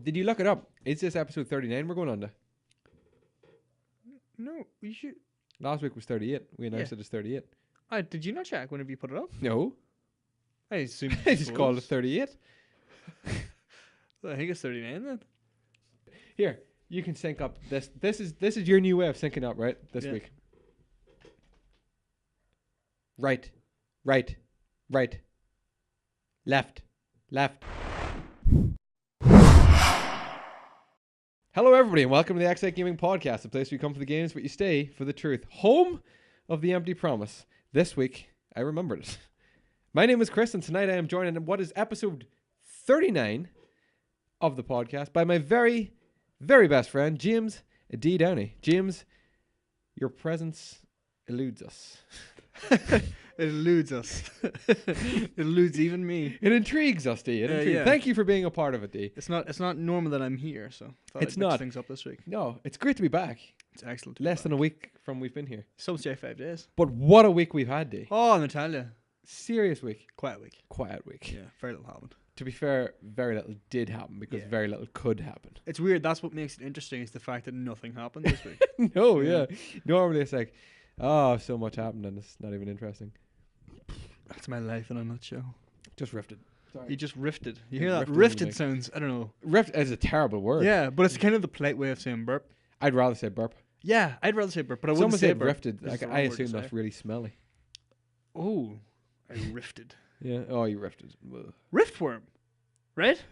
Did you look it up? Is this episode 39 we're going on to? No, you should. Last week was 38. We announced it as 38. Did you not check whenever you put it up? No. I assume. I just called it 38. I think it's 39 then. Here, you can sync up this. This is your new way of syncing up, right? This week. Right. Left. Hello, everybody, and welcome to the Xite Gaming Podcast, the place where you come for the games, but you stay for the truth. Home of the empty promise. This week, I remembered it. My name is Chris, and tonight I am joined in what is episode 39 of the podcast by my very, very best friend, James D. Downey. James, your presence eludes us. It eludes us. It eludes even me. It intrigues us, D. Yeah. Thank you for being a part of it, D. It's not normal that I'm here, so thought It's I'd mix not. things up this week. No, it's great to be back. It's excellent. Less than a week from we've been here. Some say 5 days. But what a week we've had, D. Oh, Natalia. Serious week. Quiet week. Quiet week. Yeah, very little happened. To be fair, very little did happen because very little could happen. It's weird. That's what makes it interesting is the fact that nothing happened this week. No, yeah. Normally it's like, oh, so much happened and it's not even interesting. That's my life in a nutshell. Just rifted. Sorry. You just rifted. You Yeah, hear that? rifted Rifted is sounds, I don't know. Rift is a terrible word. Yeah, but it's kind of the polite way of saying burp. I'd rather say burp. Yeah, I'd rather say burp, but I wouldn't Someone say said burp. rifted. This is Like, the I wrong word to assume that's say. really smelly. Oh, I rifted. Yeah. Oh, you rifted. Ugh. Riftworm, right?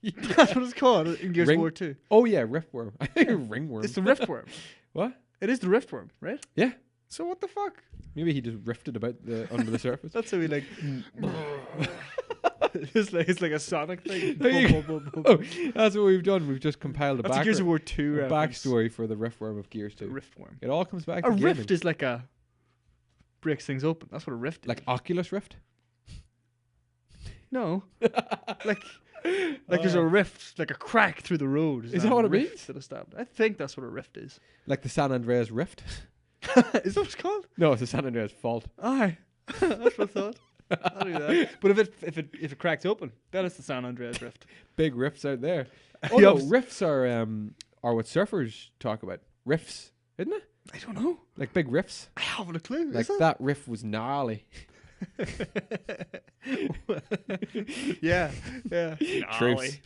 That's what it's called in Gears of War 2. Oh, yeah, riftworm. I think ringworm. It's the riftworm. What? It is the riftworm, right? Yeah. So what the fuck? Maybe he just rifted about under the surface. That's how we like. it's like a Sonic thing. There you go. Oh, that's what we've done. We've just compiled a That's a Gears of War 2 reference. backstory for the riftworm of Gears 2. Riftworm. It all comes back A to gaming. rift is like a breaks things open. That's what a rift is. Like Oculus Rift? No. like there's a rift, like a crack through the road. Is that what it means? That is stabbed. I think that's what a rift is. Like the San Andreas Rift? Is that what it's called? No, it's the San Andreas Fault. Aye. That's what I thought. I'll do that. But if it cracks open, then it's the San Andreas Rift. Big rifts out there. Oh no, rifts are what surfers talk about. Riffs, isn't it? I don't know. Like big riffs. I haven't a clue. Like that riff was gnarly. yeah. Truce.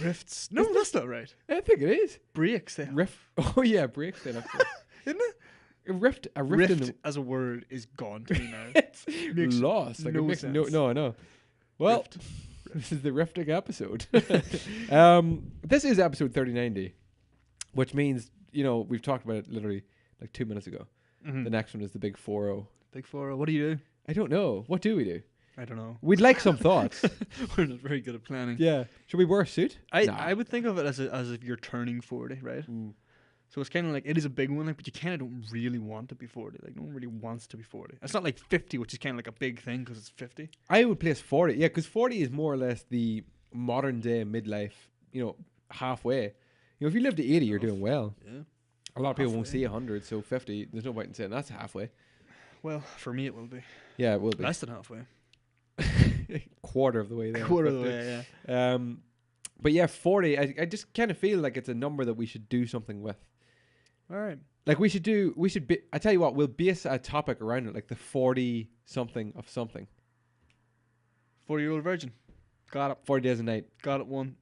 Rifts. No, that's not right. I think it is. Breaks. They have. Riff. Oh yeah, breaks. Then Isn't it? A rift Rift in the as a word is gone to me now. it's Makes lost. Like no it makes sense. no, I know. Well, Rift. this is the rifting episode. This is episode 39D, which means we've talked about it literally like 2 minutes ago. Mm-hmm. The next one is the big 4-0. Big 4. What do you do? I don't know. What do we do? I don't know. We'd like some thoughts. We're not very good at planning. Yeah. Should we wear a suit? I would think of it as if you're turning 40, right? Mm. So it's kind of like, it is a big one, like, but you kind of don't really want to be 40. Like, no one really wants to be 40. It's not like 50, which is kind of like a big thing because it's 50. I would place 40. Yeah, because 40 is more or less the modern day midlife, halfway. If you live to 80, you're doing well. Yeah. A lot of people won't Halfway. see 100, so 50, there's no point in saying that's halfway. Well, for me it will be. Yeah, it will be. Less than halfway. Quarter of the way there. Quarter of the way, yeah. But yeah, 40, I just kind of feel like it's a number that we should do something with. All right. Like I tell you what, we'll base a topic around it, like the 40 something of something. 40-year-old virgin. Got it. 40 days a night. Got it one.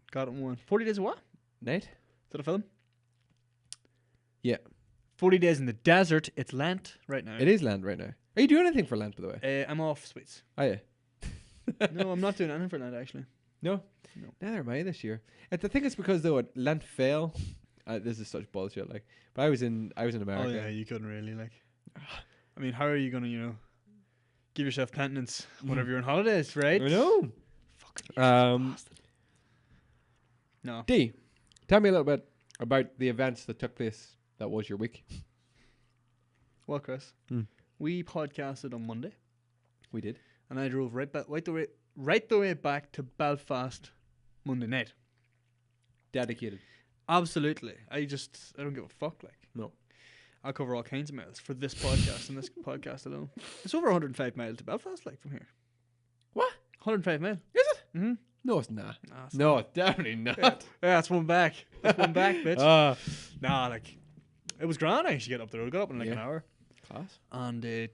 40 days of what? Night? Is that a film? Yeah. 40 days in the desert. It's Lent right now. It is Lent right now. Are you doing anything for Lent, by the way? I'm off sweets. Oh, yeah. No, I'm not doing anything for Lent, actually. No? No. Neither am I this year. I think it's because, though, Lent fell. This is such bullshit, like. But I was in America. Oh, yeah, you couldn't really, like. I mean, how are you going to, give yourself penitence whenever you're on holidays, right? I know. Fucking bastard. No. D, tell me a little bit about the events that took place that was your week. Well, Chris, we podcasted on Monday, We did. and I drove right the way back to Belfast Monday night. Dedicated. Absolutely. I don't give a fuck, like. No. I'll cover all kinds of miles for this podcast and this podcast alone. It's over 105 miles to Belfast, like, from here. What? 105 miles. Is it? Mm-hmm. No, it's not. Nah, it's No, it's definitely not. Yeah, it's one back. It's one back, bitch. Ah, Nah, like, it was grand. I actually get up there. I got up in like Yeah. an hour. class. And did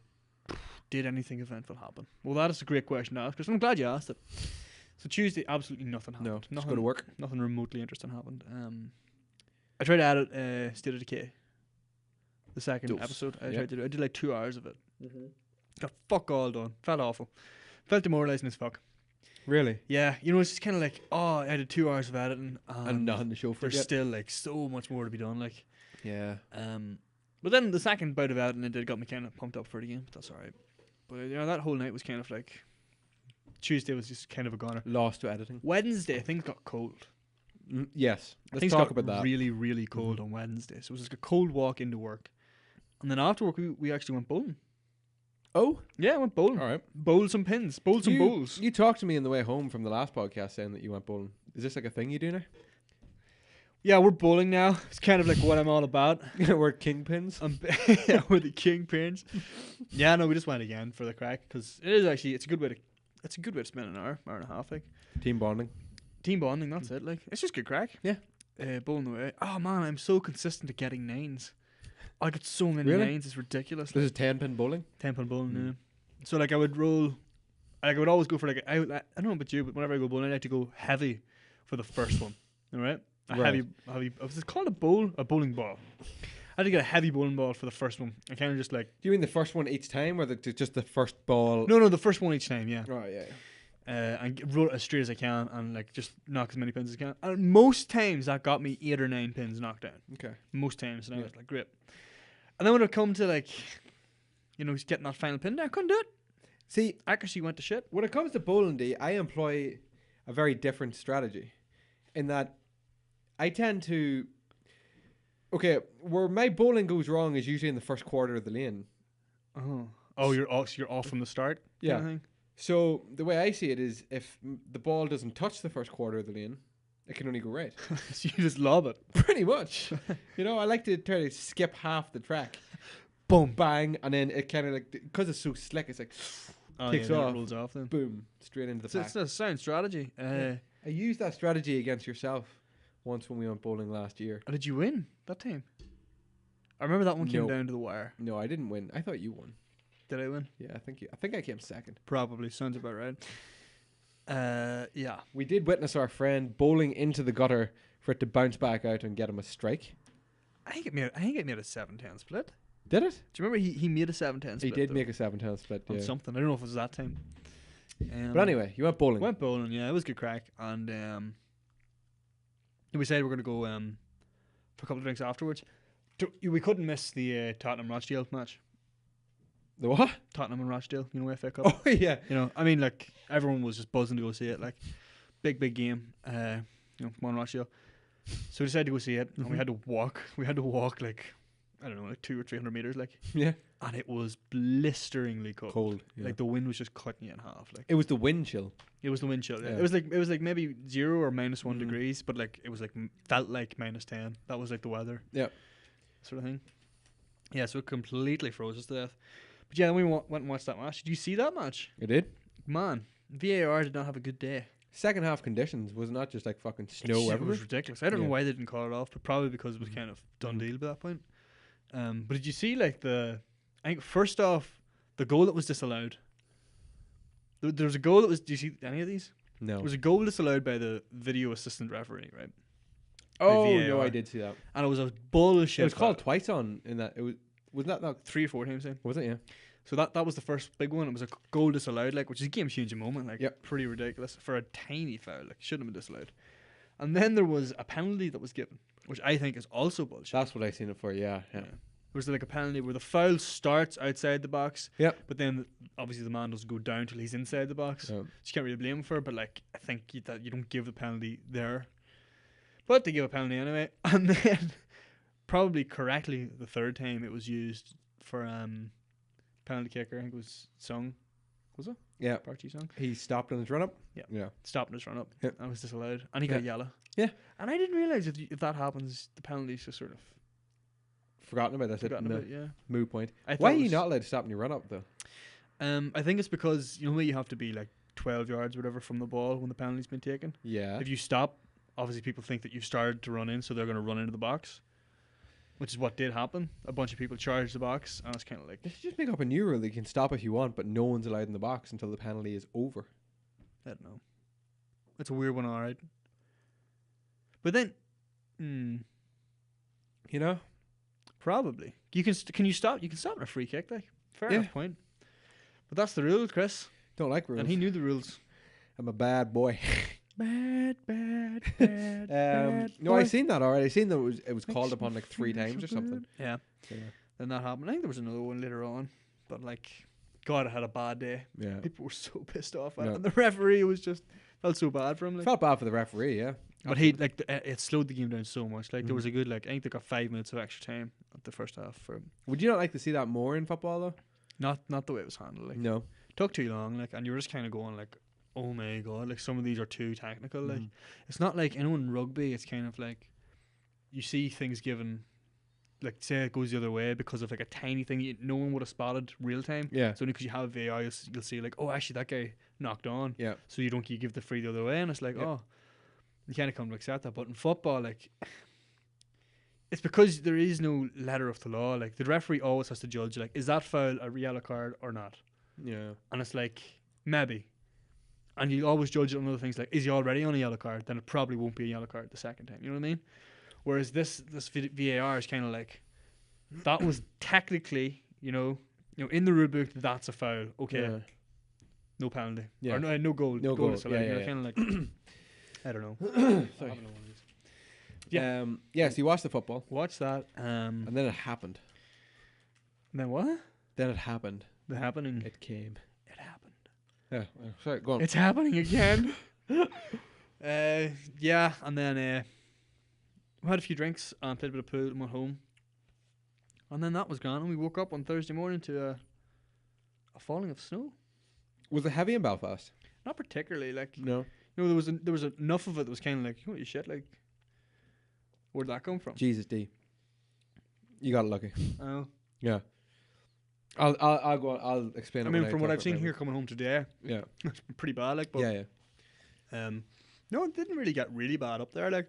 anything eventful happen? Well, that is a great question to ask, because I'm glad you asked it. So Tuesday, absolutely nothing happened. No, just nothing, go to work. Nothing remotely interesting happened. I tried to edit State of Decay, the second Dose. episode. I Yeah. did like 2 hours of it. Got fuck all done. Felt awful. Felt demoralizing as fuck. Really? Yeah, you know, it's just kind of like, oh, I did 2 hours of editing, And nothing to show for it there's yet. still like so much more to be done. Like, Yeah. but then the second bout of editing it got me kind of pumped up for the game. But that's alright. But you know, that whole night was kind of like, Tuesday was just kind of a goner. Lost to editing. Wednesday, things got cold. Yes. Let's Things talk got about that. really, really cold on Wednesday. So it was like a cold walk into work. And then after work, we actually went bowling. Oh, Yeah, I went bowling. all right. Bowled some pins. Bowled some bowls. You talked to me on the way home from the last podcast saying that you went bowling. Is this like a thing you do now? Yeah, we're bowling now. It's kind of like what I'm all about. We're kingpins. Yeah, we're the kingpins. Yeah, no, we just went again for the crack, because it is actually, it's a good way to spend an hour and a half. Like, Team bonding. team bonding, that's it. Like, it's just good crack. Yeah. Bowling away. Oh man, I'm so consistent at getting nines. I got so many Really? nines, it's ridiculous. This is 10-pin bowling. 10-pin bowling, yeah. So like I would roll, like I would always go for like, I don't know about you, but whenever I go bowling, I like to go heavy for the first one. All right? Right. Heavy. Was it called a bowling ball? I had to get a heavy bowling ball for the first one. I kind of just like, Do you mean the first one each time, or just the first ball? no, the first one each time, yeah. Oh yeah. And roll it as straight as I can, and like just knock as many pins as I can. And most times that got me 8 or 9 pins knocked down. Okay. Most times, and I Yeah. was like, great. And then when it come to like, you know, getting that final pin down, I couldn't do it. See, Accuracy went to shit. when it comes to bowling D, I employ a very different strategy, in that I tend to. Okay, where my bowling goes wrong is usually in the first quarter of the lane. Oh, you're off from the start. Yeah. Kind of thing? So the way I see it is, if the ball doesn't touch the first quarter of the lane, it can only go right. So you just lob it. Pretty much. You know, I like to try to skip half the track. Boom. Bang, and then it kind of like, because it's so slick, it's like Oh, kicks yeah, then off. it rolls off then. Boom, straight into the So pack. it's a sound strategy. I used that strategy against yourself once when we went bowling last year. Did you win that time? I remember that one came No. down to the wire. No, I didn't win. I thought you won. Did I win? Yeah, I think I came second. Probably. Sounds about right. Yeah. We did witness our friend bowling into the gutter for it to bounce back out and get him a strike. I think it made a 7-10 split. Did it? Do you remember he made a 7-10 split? He did though, make a 7-10 split. on Yeah. something. I don't know if it was that time. But anyway, you went bowling. Went bowling, yeah, it was good crack. And we said we're going to go for a couple of drinks afterwards. We couldn't miss the Tottenham Rochdale match. The what? Tottenham and Rochdale, you know, FA Cup. Oh yeah. You know, I mean, like, everyone was just buzzing to go see it. Like, big game. You know, come on, Rochdale. So we decided to go see it, and we had to walk. We had to walk, like, I don't know, like 200 or 300 meters, like. Yeah. And it was blisteringly cold. Cold. Yeah. Like, the wind was just cutting you in half. Like, it was the wind chill. it was the wind chill. Yeah. Yeah. It was like maybe 0 or -1 Mhm. degrees, but like it was like felt like -10. That was like the weather. Yeah. Sort of thing. Yeah, so it completely froze us to death. But yeah, then we went and watched that match. Did you see that match? It did. Man, VAR did not have a good day. Second half conditions was not just like fucking It snow was everywhere. ridiculous. I don't know Yeah. why they didn't call it off, but probably because it was kind of done deal by that point. But did you see like I think first off, the goal that was disallowed. There was a goal that was. Do you see any of these? No. There was a goal disallowed by the video assistant referee, right? Oh VAR. no, I did see that. And it was a bullshit. It was called foul. twice on in that. It wasn't that 3 or 4 times then. was it? Yeah. So that was the first big one. It was a goal disallowed, like, which is a game changing moment, like, Yep. pretty ridiculous for a tiny foul, like, shouldn't have been disallowed. And then there was a penalty that was given, which I think is also bullshit. That's what I seen it for. Yeah. Yeah. There was like a penalty where the foul starts outside the box, Yep. but then obviously the man doesn't go down till he's inside the box. Yeah. So you can't really blame him for it, but like I think that you don't give the penalty there. But they give a penalty anyway. And then probably correctly the third time it was used for penalty kicker. I think it was Sung. Was it? Yeah. Parchi Sung. He stopped on his run up. Yeah. Yeah. Stopped his run up. Yep. That was disallowed. And he got yellow. Yeah. And I didn't realise if that happens, the penalty's just sort of Forgotten about that. forgotten about, yeah. Moot point. I thought Why it are you was- not allowed to stop in your run up though? I think it's because you know you have to be like 12 yards, whatever, from the ball when the penalty's been taken. Yeah. If you stop, obviously people think that you've started to run in, so they're going to run into the box, which is what did happen. A bunch of people charged the box, and it's kind of like, They should just make up a new rule. You can stop if you want, but no one's allowed in the box until the penalty is over. I don't know. It's a weird one, all right. But then, You know? probably you can you stop? You can stop in a free kick, like fair Yeah. enough point. But that's the rule, Chris, Don't like rules. and he knew the rules. I'm a bad boy. Bad, bad. No, I seen that already. I seen that it was called upon like 3 times or something. Yeah. Yeah. Then that happened. I think there was another one later on, but like, God, I had a bad day. Yeah. People were so pissed off at Yeah. it. And the referee was just felt so bad for him. Like. Felt bad for the referee, yeah. But he like it slowed the game down so much. Like there Mhm. was a good I think they got 5 minutes of extra time at the first half for Would you not like to see that more in football though? not the way it was handled. Like No. took too long. Like and you were just kind of going like, oh my God, like some of these are too technical. Like Mhm. it's not like in rugby. It's kind of like you see things given. Like say it goes the other way because of like a tiny thing no one would have spotted real time. Yeah. So only because you have VAR, you'll see like, oh, actually that guy knocked on. Yeah. So you give the free the other way, and it's like, Yeah. oh, you kind of come to accept that. But in football, like, it's because there is no letter of the law. Like the referee always has to judge. Like, is that foul a yellow card or not? Yeah. And it's like maybe. And you always judge it on other things like, is he already on a yellow card? Then it probably won't be a yellow card the second time. You know what I mean? Whereas this VAR is kind of like, that was technically, in the rule book, that's a foul. Okay, Yeah. no penalty. Yeah. Or no goal. No goal. is allowed. Yeah, yeah, Kind of like, I don't know. Sorry. I don't know what it is. Yeah. Yeah, so you watched the football, Watch that. and then it happened. Then what? Then it happened. The happening. It came. It happened. Yeah. Sorry, go on. It's happening again. Yeah, and then we had a few drinks and played a bit of pool and went home. And then that was gone, and we woke up on Thursday morning to a falling of snow. Was it heavy in Belfast? Not particularly, like No. there was enough of it that was kind of like, holy shit, like where'd that come from? Jesus D. You got lucky. Oh, Yeah. I'll go on. I'll explain. I it mean, when from what talk I've seen about here coming home today, it. Yeah. it's been pretty bad. Like, but Yeah. no, it didn't really get really bad up there. Like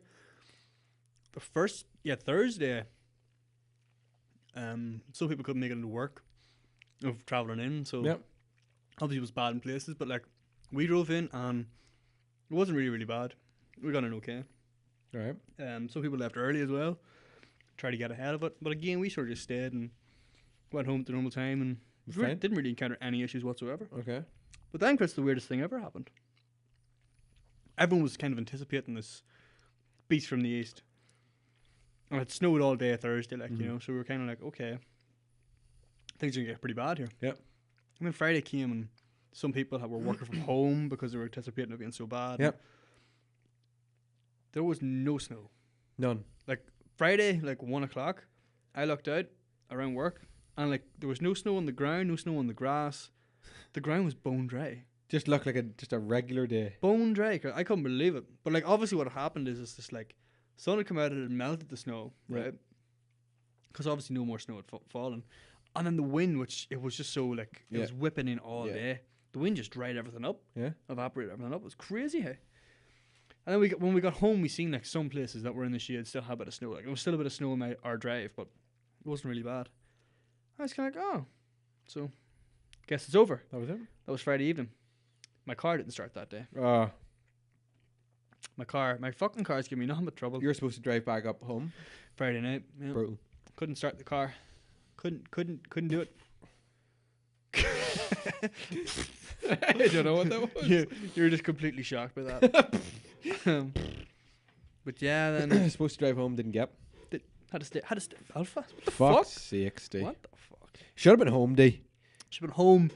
the first, Thursday. Some people couldn't make it into work of traveling in, so Yeah. obviously it was bad in places. But like we drove in and it wasn't really bad. We got in okay. All right. Some people left early as well, tried to get ahead of it. But again, we sort of just stayed and went home at the normal time and Fine. didn't really encounter any issues whatsoever. Okay. But then, Chris, the weirdest thing ever happened. Everyone was kind of anticipating this beast from the east. And it snowed all day Thursday, so we were kind of like, okay, things are going to get pretty bad here. Yep. And then Friday came and some people were working from home because they were anticipating it being so bad. Yep. There was no snow. None. Like Friday, 1 o'clock, I looked out around work and there was no snow on the ground, no snow on the grass. The ground was bone dry. Just looked like just a regular day. Bone dry. I couldn't believe it. But obviously what happened is it's just sun had come out and it melted the snow, Yeah. right? Because obviously no more snow had fallen. And then the wind, which it was just so it Yeah. was whipping in all Yeah. day. The wind just dried everything up, Yeah. evaporated everything up. It was crazy, hey? And then when we got home, we seen some places that were in the shade still had a bit of snow. There was still a bit of snow in our drive, but it wasn't really bad. I was kind of oh. So, guess it's over. That was it. That was Friday evening. My car didn't start that day. My fucking car's giving me nothing but trouble. You're supposed to drive back up home. Friday night. Yeah. Brutal. Couldn't start the car. Couldn't do it. I don't know what that was. You're just completely shocked by that. But yeah, then Supposed to drive home, didn't get. had to stay Belfast. What the Fuck's fuck? sakes, D. What the fuck? Should have been home, D. She's been home,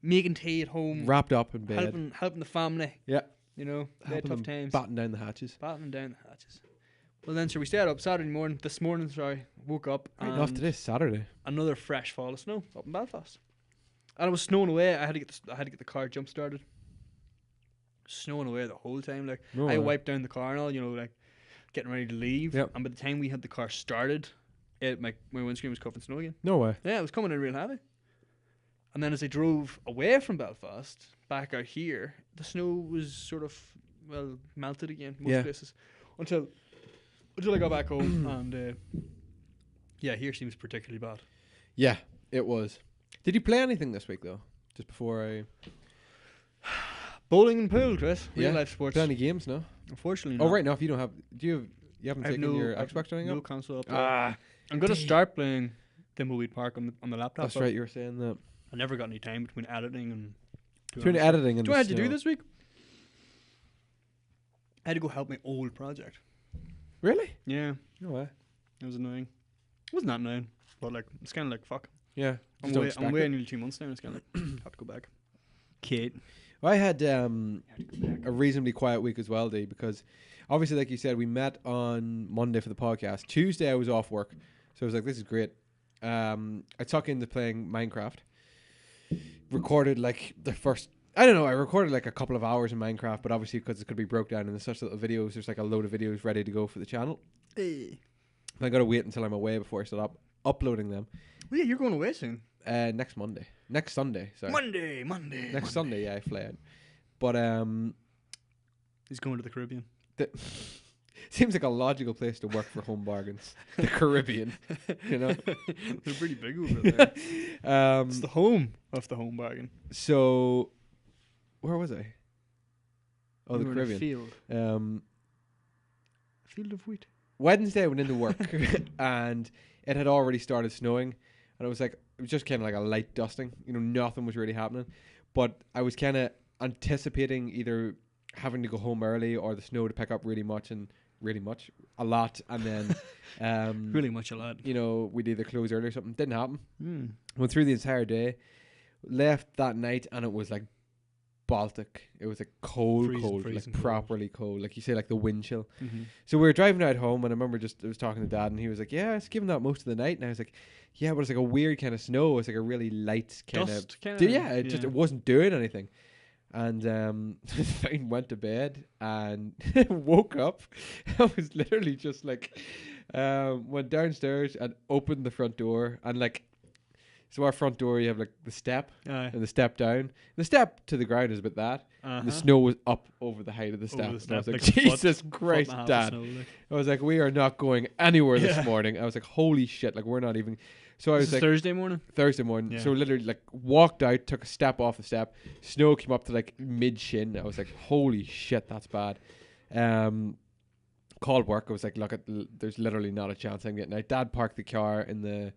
making tea at home, Wrapped up in bed. helping the family. Yeah. They had Helping tough them times. batten down the hatches. Battening down the hatches. Well then, so we stayed up Saturday morning. This morning, woke up Right enough and today, Saturday. another fresh fall of snow up in Belfast. And it was snowing away. I had to get the car jump started. Snowing away the whole time. No I way. wiped down the car and all, getting ready to leave. Yep. And by the time we had the car started, my windscreen was covered in snow again. No way. Yeah, it was coming in real heavy. And then as I drove away from Belfast, back out here, the snow was sort of, well, melted again, most places. Until I got back home, and here seems particularly bad. Yeah, it was. Did you play anything this week, though? Just before I... Bowling and pool, Chris. Real life sports. Play any games, no? Unfortunately, Oh, not. right now, if you don't have... You haven't taken your Xbox or anything no up? console up there. I'm going to start playing Thimbleweed Park on the laptop. That's right, you were saying that. I never got any time between editing and... Between editing and Do you know what I had to do this week? I had to go help my old project. Really? Yeah. No way. It was annoying. It wasn't that annoying, but like it's kind of like fuck. Yeah. I'm away nearly 2 months now. It's kind of like have to go back. Kate. Well, I had a reasonably quiet week as well, Dee, because obviously, like you said, we met on Monday for the podcast. Tuesday, I was off work, so I was like, "This is great." I tuck into playing Minecraft. Recorded like the first. I don't know. I recorded like a couple of hours in Minecraft, but obviously because it could be broke down into such little videos, there's like a load of videos ready to go for the channel. Hey. I got to wait until I'm away before I start uploading them. Well, yeah, you're going away soon. Next Sunday. Sorry. Monday. Next Sunday, yeah, I fly out. But he's going to the Caribbean. Seems like a logical place to work for home bargains. The Caribbean, you know. They're pretty big over there. It's the home of the home bargain. So, where was I? Oh, you the were Caribbean. In a field. A field of wheat. Wednesday, I went into work and it had already started snowing, and it was just kind of like a light dusting. You know, nothing was really happening, but I was kind of anticipating either having to go home early or the snow to pick up a lot, and then really much a lot. You know, we'd either close early or something. Didn't happen. Went through the entire day, left that night, and it was like Baltic. It was like cold, like properly cold. Like you say, like the wind chill. Mm-hmm. So we were driving out home, and I remember I was talking to Dad, and he was like, "Yeah, it's given that most of the night." And I was like, "Yeah, but it's like a weird kind of snow. It's like a really light kind of it wasn't doing anything." And went to bed and woke up. I was literally just like, went downstairs and opened the front door, and like. So our front door, you have like the step and the step down. The step to the ground is about that. And the snow was up over the height of the step. And I was like, Jesus Christ, Dad. I was like, we are not going anywhere this morning. I was like, holy shit, like we're not even. So I was like, Thursday morning. Yeah. So literally like walked out, took a step off the step. Snow came up to like mid shin. I was like, holy shit, that's bad. Called work. I was like, look, there's literally not a chance I'm getting out. Dad parked the car in the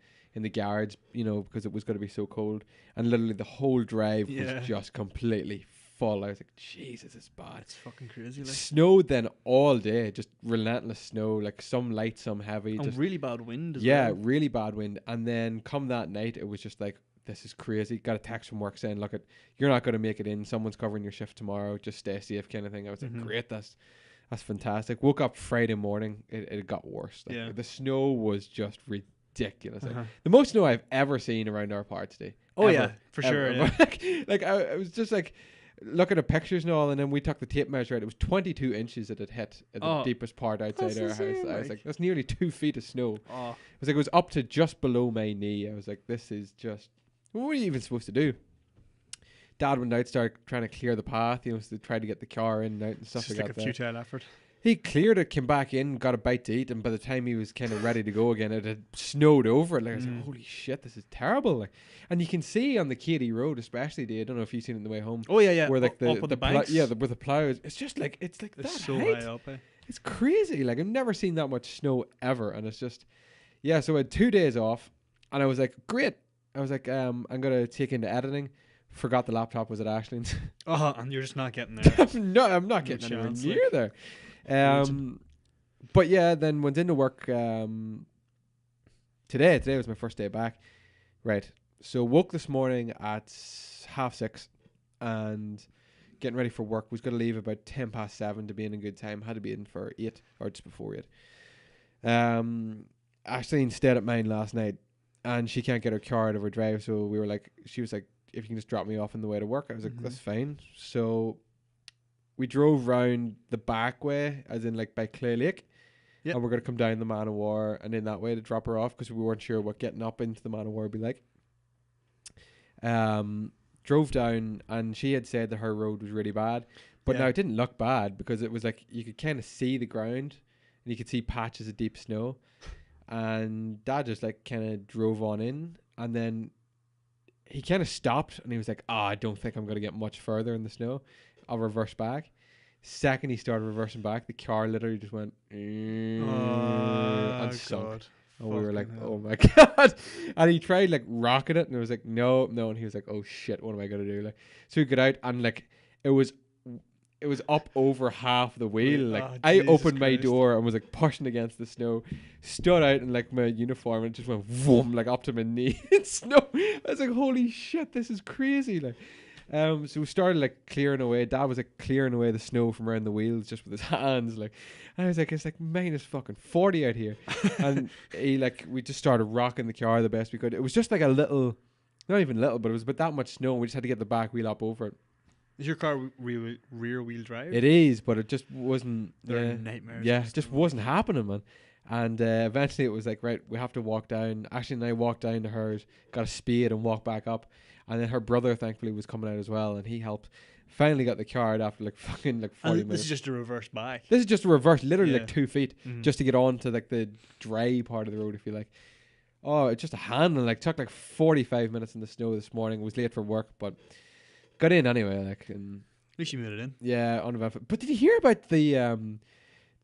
garage, you know, because it was going to be so cold, and literally the whole drive was just completely full. I was like, Jesus, it's bad. It's fucking crazy. Like. Snowed then all day, just relentless snow, like some light, some heavy. And just really bad wind as well. Yeah, really bad wind. And then come that night, it was just like, this is crazy. Got a text from work saying, look, you're not going to make it in. Someone's covering your shift tomorrow. Just stay safe, kind of thing. I was like, great, that's fantastic. Woke up Friday morning, it got worse. Like, the snow was just ridiculous. Like, the most snow I've ever seen around our parts today. Oh yeah, for sure. Yeah. like I was just like looking at pictures and all, and then we took the tape measure out. It was 22 inches that it hit at the deepest part outside our house. I was like, that's nearly 2 feet of snow. I was like, it was up to just below my knee. I was like, this is just, what are you even supposed to do? Dad went out, started trying to clear the path, you know, to try to get the car in and out and stuff like that. Just like a futile effort. He cleared it, came back in, got a bite to eat, and by the time he was kind of ready to go again, it had snowed over it. Like, I was like, holy shit, this is terrible. Like, and you can see on the Katy Road, especially, I don't know if you've seen it on the way home. Oh yeah, yeah. Where like the banks. where the plows. It's just like it's like it's that so height. high up. It's crazy. Like I've never seen that much snow ever, and it's just So I had 2 days off, and I was like, great. I was like, I'm gonna take into editing. Forgot the laptop was at Ashlynn's. And you're just not getting there. I'm not getting anywhere near there. But yeah, then went into work today was my first day back. Right. So woke this morning at 6:30 and getting ready for work. Was going to leave about 7:10 to be in good time. Had to be in for 8 or just before 8. Ashlyn stayed at mine last night and she can't get her car out of her drive. So she was like, if you can just drop me off on the way to work. I was like, that's fine. So we drove round the back way, as in like by Clay Lake. Yep. And we're going to come down the Man of War and in that way to drop her off because we weren't sure what getting up into the Man of War would be like. Drove down, and she had said that her road was really bad. But Yeah. now it didn't look bad because it was like you could kind of see the ground and you could see patches of deep snow. And Dad just like kind of drove on in, and then he kind of stopped and he was like, I don't think I'm going to get much further in the snow. I'll reverse back. Second he started reversing back, the car literally just went and sunk. God. And we were like, Fucking oh hell. my God. And he tried like rocking it and it was like, no. And he was like, oh shit, what am I going to do? Like, so we got out and like, it was up over half the wheel. Like I Jesus opened my Christ. door and was like pushing against the snow, stood out in like my uniform and it just went vroom, like up to my knee in snow. I was like, holy shit, this is crazy. Like, so we started like clearing away. Dad was like clearing away the snow from around the wheels just with his hands. Like, and I was like, it's like minus fucking 40 out here. And we just started rocking the car the best we could. It was just like a little, not even little, but it was about that much snow. And we just had to get the back wheel up over it. Is your car rear wheel drive? It is, but it just wasn't. They're nightmares. Yeah, it just wasn't happening, man. And eventually it was like, right, we have to walk down. Ashley and I walked down to hers, got a spade and walked back up. And then her brother, thankfully, was coming out as well, and he helped. Finally got the car out after like fucking like 40 And minutes. this is just a reverse back. This is just a reverse, literally Yeah. like 2 feet, Mhm. just to get on to like the dry part of the road, if you like. Oh, it's just a handle. Like took like 45 minutes in the snow this morning. Was late for work, but got in anyway. Like, and At least you made it in. yeah, uneventful. But did you hear about the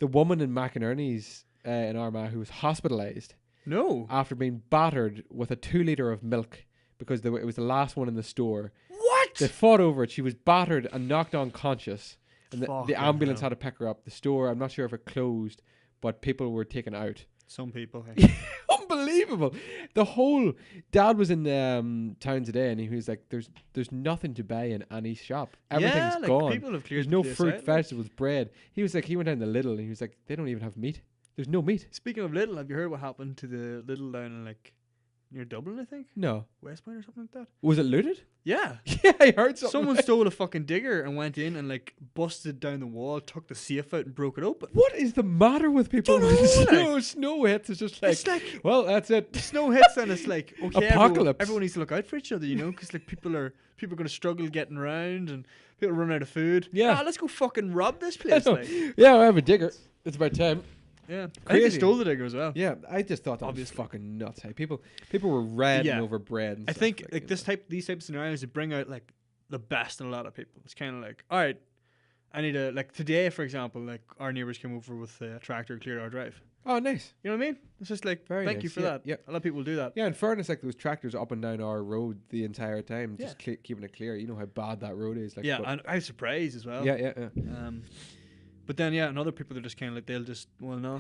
woman in McInerney's in Armagh who was hospitalised No. after being battered with a 2 litre of milk because it was the last one in the store. What? They fought over it. She was battered and knocked unconscious, and the Fucking ambulance hell. had to pick her up. The store, I'm not sure if it closed, but people were taken out. Some people. Hey. Unbelievable. The whole Dad was in town today, and he was like, "There's nothing to buy in any shop. Everything's yeah, like gone. people have cleared There's no the place fruit, out, like. vegetables, bread." He was like, he went down the Lidl, and he was like, "They don't even have meat. There's no meat." Speaking of Lidl, have you heard what happened to the Lidl down in like near Dublin? I think No, West Point or something like that. was it looted? Yeah. Yeah, I heard something. Someone like- stole a fucking digger and went in and like busted down the wall, took the safe out and broke it open. What is the matter with people? Don't when know, snow hits. It's just like, It's like well, that's it. snow hits and it's like okay, Apocalypse. everyone needs to look out for each other, you know, because like people are going to struggle getting around and people run out of food. Yeah. Let's go fucking rob this place. Like. Yeah, I have a digger. It's about time. Yeah, I think Crazy. they stole the digger as well. Yeah, I just thought that Obviously. was fucking nuts. Hey, people were red Yeah. over bread. And I stuff, think you like know. these type of scenarios they bring out like the best in a lot of people. It's kind of like, all right, I need a like today, for example, like our neighbors came over with a tractor to clear our drive. Oh, nice. You know what I mean? It's just like Very thank you nice. for Yeah, that. yeah. A lot of people do that. Yeah, in fairness, like there was tractors up and down our road the entire time, just keeping it clear. You know how bad that road is. Like, Yeah, but- and I was surprised as well. yeah. But then and other people they're just kind of like they'll just no,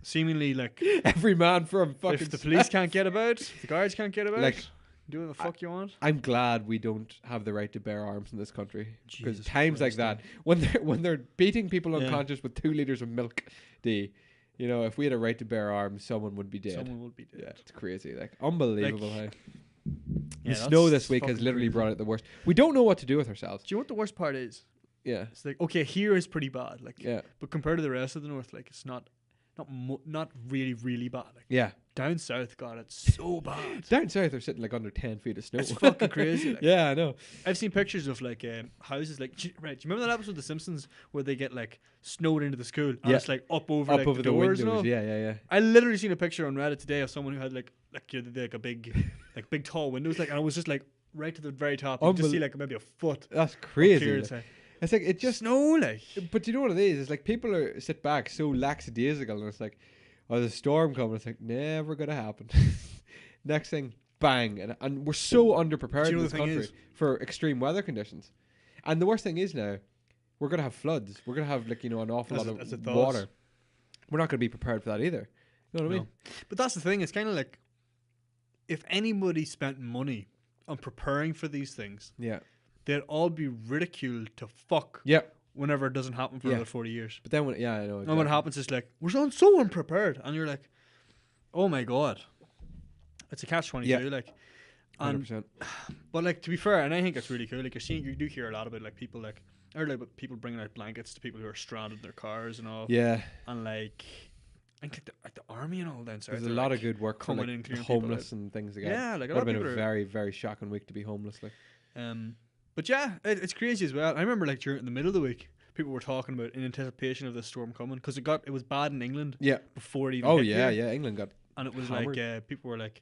seemingly like Every man for a fucking. if the police can't get about, if the guards can't get about, Like, do what the fuck you want. I'm glad we don't have the right to bear arms in this country because Jesus times like Christ, that, when they're beating people Yeah. unconscious with 2 liters of milk, you know, if we had a right to bear arms, someone would be dead. Someone will be dead. Yeah, it's crazy, like unbelievable. how Yeah, the snow that's this week has fucking literally crazy. brought out the worst. We don't know what to do with ourselves. Do you know what the worst part is? Yeah, It's like okay, here is pretty bad. Like yeah, but compared to the rest of the north, like it's not really really bad. Like yeah. down south, God, it's so bad. Down south, they're sitting like under 10 feet of snow. It's fucking crazy. Like, Yeah, I know. I've seen pictures of like houses. Like, do you remember that episode of The Simpsons where they get like snowed into the school? And Yeah. it's like up over Up like, over the the doors. windows. And all? Yeah. I literally seen a picture on Reddit today of someone who had like a big, like big tall windows. Like, and it was just like right to the very top. You could just see like maybe a foot. That's up crazy. here. like. It's like, It's like it just. snow, like. But you know what it is? It's like people are sit back so lackadaisical, and it's like, oh, there's a storm coming. It's like never gonna happen. Next thing, bang, and we're so underprepared Do in you know this the thing country is? for extreme weather conditions. And the worst thing is now, we're gonna have floods. We're gonna have an awful As lot it of does. water. We're not gonna be prepared for that either. You know what I No. mean? But that's the thing. It's kind of like if anybody spent money on preparing for these things, Yeah. they'd all be ridiculed to fuck Yeah. whenever it doesn't happen for Yeah. another 40 years. But then when I know. And what happens is like, we're so unprepared. And you're like, oh my God. It's a catch-22. Yeah. Like, and 100%. but like to be fair, and I think that's really cool. Like you do hear a lot about like people like, or like people bringing out blankets to people who are stranded in their cars and all. Yeah. And like, And like the army and all down south. There's a they're, lot like, of good work for coming like in, the clearing people homeless and things like that. Yeah, like a Would lot have of been a people are. very, very shocking week to be homeless. Like, But yeah, it's crazy as well. I remember like during the middle of the week, people were talking about in anticipation of the storm coming because it was bad in England yeah. before it even Oh hit yeah, here. yeah. England got And it was hammered. like people were like,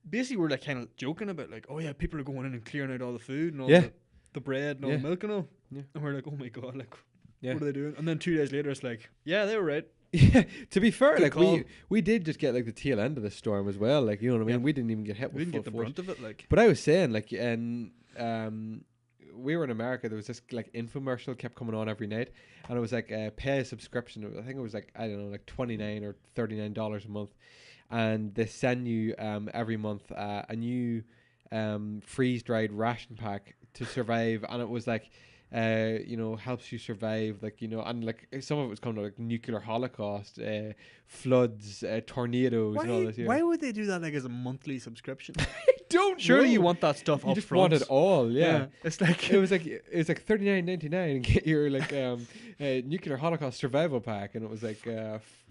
basically we're like kind of joking about like, oh yeah, people are going in and clearing out all the food and all Yeah. the bread and all Yeah. the milk and all. Yeah. And we're like, oh my god, like Yeah. what are they doing? And then 2 days later, it's like, yeah, they were right. Yeah, to be fair, Good like call. we did just get like the tail end of the storm as well. Like, you know what I mean? Yeah. We didn't even get hit We with didn't full get the force. brunt of it, like. But I was saying, like, and we were in America. There was this like infomercial kept coming on every night, and it was like pay a subscription. I think it was like, I don't know, like $29 or $39 a month, and they send you every month a new freeze dried ration pack to survive, and it was like. You know, helps you survive, like, you know, and like some of it was coming to like nuclear holocaust, floods, tornadoes, and all this. Yeah. Why would they do that like as a monthly subscription? Don't Surely know. you want that stuff You up just front. want it all, yeah. It's like It was like $39.99 and get your like nuclear holocaust survival pack, and it was like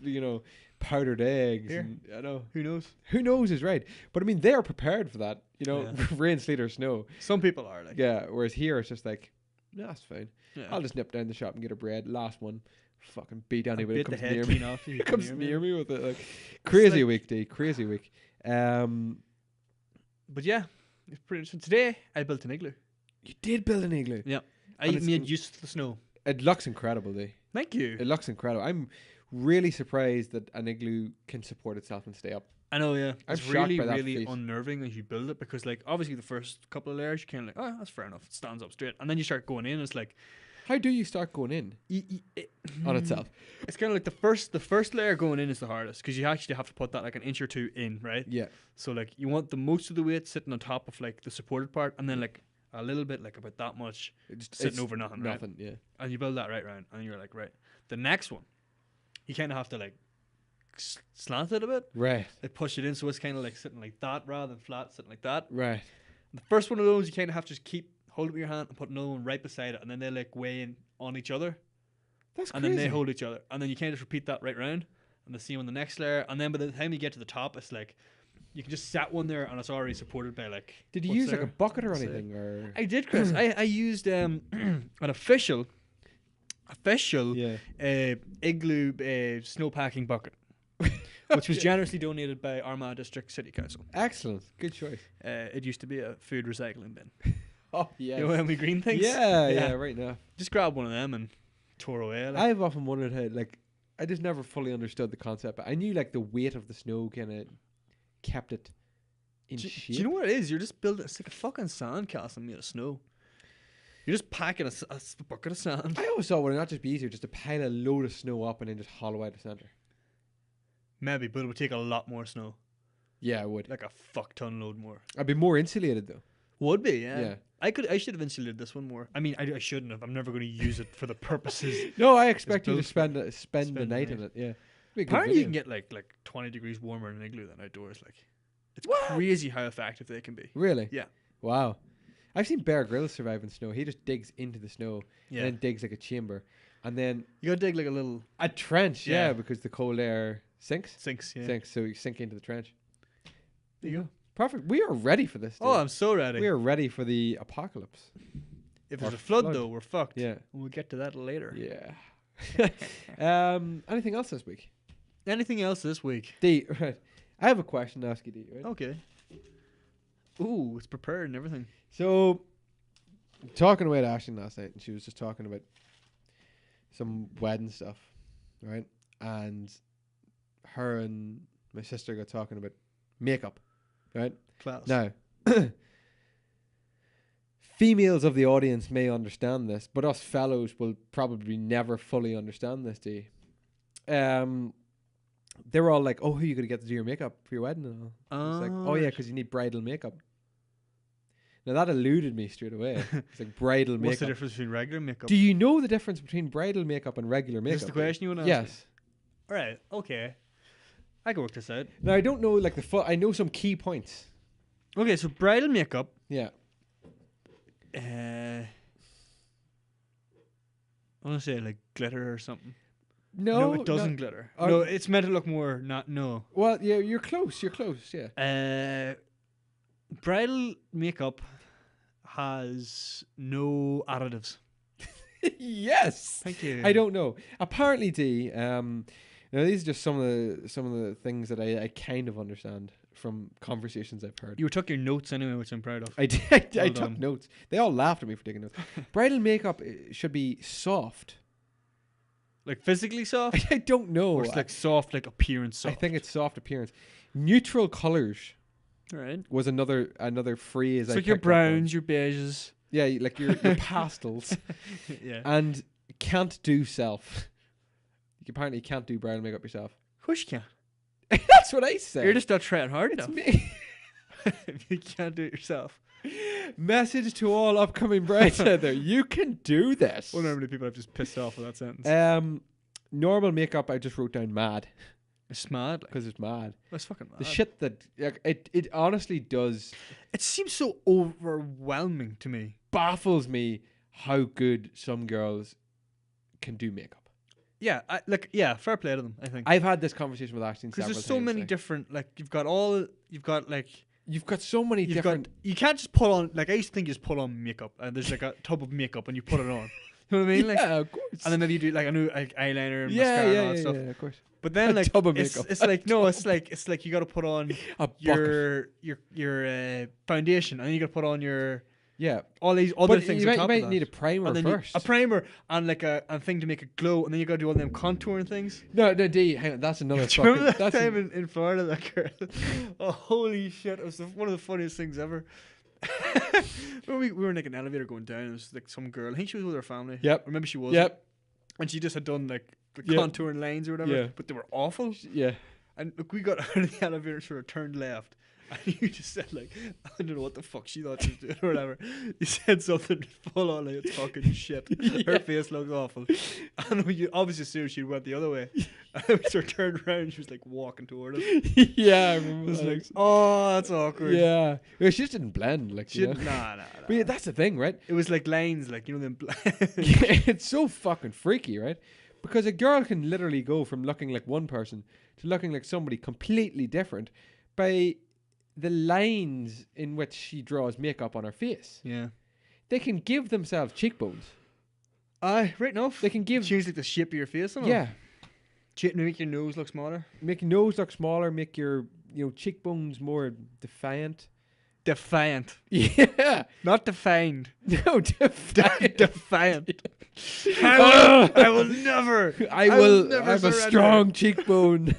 you know, powdered eggs. Here. And, I know who knows is right, but I mean they are prepared for that. You know, Yeah. rain, sleet, or snow. Some people are like, Yeah. Whereas here it's just like, no, that's fine. yeah. I'll just nip down the shop and get a bread. Last one, fucking beat anybody bit that the comes head near me. clean off you. Comes near me with it. Like crazy like- week, D. Crazy week. But yeah, it's pretty interesting. Today I built an igloo. You did build an igloo. I And it's made use of the snow. It looks incredible, D. Thank you. It looks incredible. I'm really surprised that an igloo can support itself and stay up. I know, yeah. I'm It's shocked really, by that really feat. unnerving as you build it because, like, obviously the first couple of layers, you kind of like, oh, that's fair enough. It stands up straight. And then you start going in, it's like... How do you start going in on itself? It's kind of like the first layer going in is the hardest because you actually have to put that like an inch or two in, right? Yeah. So, like, you want the most of the weight sitting on top of, like, the supported part and then, like, a little bit, like, about that much sitting over nothing, right? Nothing, yeah. And you build that right round and you're like, right. The next one, you kind of have to, like, slant it a bit. Right, Like push it in so it's kind of like sitting like that rather than flat sitting like that. right. The first one of those you kind of have to just keep hold it with your hand and put another one right beside it, and then they like weigh in on each other, That's and crazy. then they hold each other, and then you kind of just repeat that right round, and the same on the next layer, and then by the time you get to the top, it's like you can just set one there and it's already supported by like. Did you what's use like there? a bucket or What's anything? Or I did, Chris. I used an official yeah. igloo snowpacking bucket. Which was generously donated by Armagh District City Council. Excellent. Good choice. It used to be a food recycling bin. Oh, yeah. You know when we green things? Yeah, right now. Just grab one of them and tore away. Like. I've often wondered how, like, I just never fully understood the concept, but I knew, like, the weight of the snow kind of kept it in Do shape. you know what it is? You're just building, it's like a fucking sandcastle made of snow. You're just packing a bucket of sand. I always thought, would it not just be easier just to pile a load of snow up and then just hollow out the centre? Maybe, but it would take a lot more snow. Yeah, it would. Like a fuck ton load more. I'd be more insulated, though. Would be, yeah. Yeah. I should have insulated this one more. I mean, I shouldn't have. I'm never going to use it for the purposes. No, I expect you to built spend the night in it. Yeah. Be a good Apparently, you video. can get like 20 degrees warmer in an igloo than outdoors. Like, it's What? crazy how effective they can be. Really? Yeah. Wow. I've seen Bear Grylls survive in snow. He just digs into the snow Yeah. and then digs like a chamber. And then You got to dig like a little a trench, yeah, Yeah. because the cold air sinks. sinks. Yeah. Sinks, so you sink into the trench. There you go. Perfect. We are ready for this. Oh, dude. I'm so ready. We are ready for the apocalypse. If there's or a flood, flood. though, we're fucked. Yeah. We'll get to that later. Yeah. Anything else this week? Anything else this week? D, right. I have a question to ask you, D, right? Okay. Ooh, it's prepared and everything. So, talking away to Ashley last night, and she was just talking about some wedding stuff, right? And her and my sister got talking about makeup, right? Class. Now, females of the audience may understand this, but us fellows will probably never fully understand this, D. They were all like, "Oh, who are you going to get to do your makeup for your wedding?" And all. It's like, "Oh yeah, because you need bridal makeup." Now that eluded me straight away. It's like bridal What's the makeup. difference between regular makeup? Do you know the difference between bridal makeup and regular makeup? Is this the question you want to ask? Yes. All right. Okay. I can work this out. Now I don't know like I know some key points. Okay, so bridal makeup. Yeah. I want to say like glitter or something. No, it doesn't glitter. or- No, it's meant to look more not. No. Well, yeah, you're close. You're close. Yeah. Bridal makeup has no additives. Yes. Thank you. I don't know. Apparently, D. Now these are just some of the things that I kind of understand from conversations I've heard. You took your notes anyway, which I'm proud of. I did. I took done. notes. They all laughed at me for taking notes. Bridal makeup should be soft. Like physically soft? I don't know. Or it's like soft, like appearance soft? I think it's soft appearance. Neutral colors Right. was another phrase. It's I like your picked up on. browns, your beiges. Yeah, like your pastels. Yeah. And can't do self. You apparently can't do bridal makeup yourself. Of course you can. That's what I said. You're just not trying hard It's enough. me. You can't do it yourself. Message to all upcoming brides out there: you can do this. I wonder how many people I've just pissed off with that sentence. Normal makeup, I just wrote down mad It's mad. because it's mad. That's fucking mad. The shit that it honestly does It seems so overwhelming to me. baffles me how good some girls can do makeup. Yeah, fair play to them, I think. I've had this conversation with Ashton Because several there's so times, many like, different, like, you've got so many different. you can't just put on, like, I used to think you just put on makeup, and there's like a tub of makeup, and you put it on. You know what I mean? Like, Yeah, of course. and then maybe you do, like, a new like, eyeliner and yeah, mascara and all yeah, that stuff. yeah, of course. But then, A like, tub of it's makeup. like, no, it's like you got to put on A bucket. your foundation, and then you got to put on your Yeah, all these other but things you on top might of that. need a primer And then first. a primer and like a thing to make it glow, and then you got to do all them contouring things. No, D, hang on, that's another Do you remember fucking. that That's time in Florida, that girl? Oh, holy shit! It was one of the funniest things ever. When we were in like an elevator going down, it was like some girl. I think she was with her family. Yep. Or maybe she was. Yep. And she just had done like the Yep. contouring lines or whatever. Yeah. But they were awful. Yeah. And look, we got out of the elevator, sort of turned left. And you just said like, I don't know what the fuck she thought she was doing or whatever. You said something full on like it's fucking shit. Her face looked awful. And we obviously assumed she went the other way. And then we sort of turned around and she was like walking toward us. Yeah, I It remember was that. like, oh, that's awkward. Yeah. Well, she just didn't blend, like, She you know. didn't, nah. But yeah, that's the thing, right? It was like lines, like, you know, them. It's so fucking freaky, right? Because a girl can literally go from looking like one person to looking like somebody completely different by the lines in which she draws makeup on her face. Yeah. They can give themselves cheekbones. Right enough. They can give... Change like the shape of your face. And all. Yeah. Make your nose look smaller. Make your nose look smaller, make your, cheekbones more defiant. Defiant. Yeah. Not defined. No, defiant. Defiant. I will never. I will never have a surrender. strong cheekbone.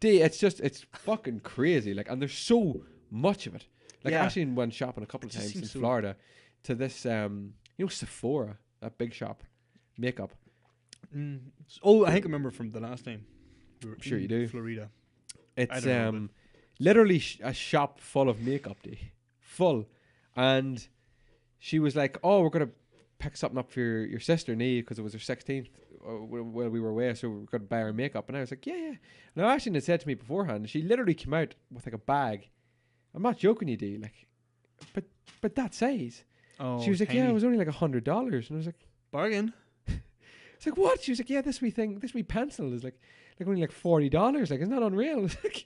It's fucking crazy. Like, and there's so much of it. Like, Yeah. Ashley went shopping a couple of It just times in seems so- Florida to this, Sephora, that big shop, makeup. Oh, I think I remember from the last time. We were Sure in you do. Florida. It's don't know, literally a shop full of makeup, full, and she was like, "Oh, we're gonna pick something up for your sister, Nee, because it was her 16th while we were away, so we're gonna buy her makeup." And I was like, "Yeah." Now Ashley had said to me beforehand, she literally came out with like a bag. I'm not joking, you, D. Like, but that size. Oh, She was like, tiny. "Yeah, it was only like $100," and I was like, bargain. "It's like what?" She was like, "Yeah, this wee pencil is like only like $40. Like, it's not unreal." It's like,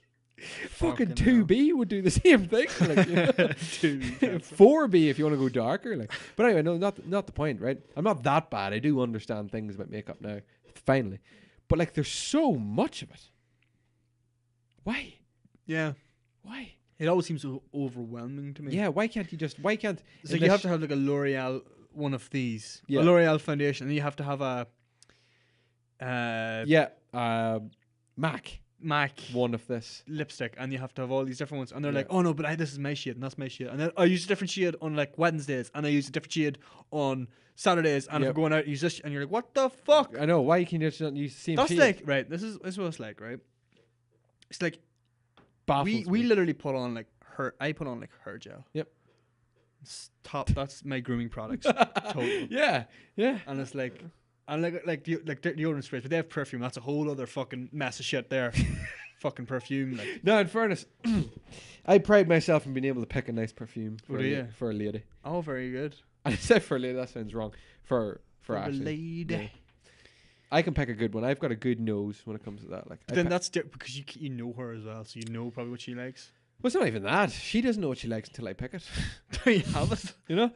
fucking Fucking 2B would do the same thing. Like, you know? 2B pencil. 4B if you want to go darker. Like, but anyway, no, not the point, right? I'm not that bad. I do understand things about makeup now, finally. But like, there's so much of it. Why? Yeah. Why? It always seems so overwhelming to me. Yeah. Why can't? It's in like you this have to have like a L'Oreal one of these. Yeah. A L'Oreal foundation, and you have to have a MAC MAC one of this. lipstick, and you have to have all these different ones. And they're Yeah. like, oh no, but this is my shade, and that's my shade. And then I use a different shade on like Wednesdays, and I use a different shade on Saturdays. And if Yep. I'm going out, I use this, and you're like, what the fuck? I know. Why can you just not use the same? That's shade? like right. This is what it's like, right? It's like Baffles we me. literally put on like I put on like hair gel. Yep. It's top. That's my grooming products. Total. Yeah. And it's like, and like deodorant sprays, but they have perfume. That's a whole other fucking mess of shit there. Fucking perfume, like. No, in fairness, I pride myself in being able to pick a nice perfume Oh, do you? for a lady. Oh, very good. And I said for a lady, that sounds wrong. For For a Ashley. lady. Yeah. I can pick a good one. I've got a good nose when it comes to that. Like, But then that's because you know her as well, so you know probably what she likes. well, it's not even that. She doesn't know what she likes until I pick it. There you have it. You know,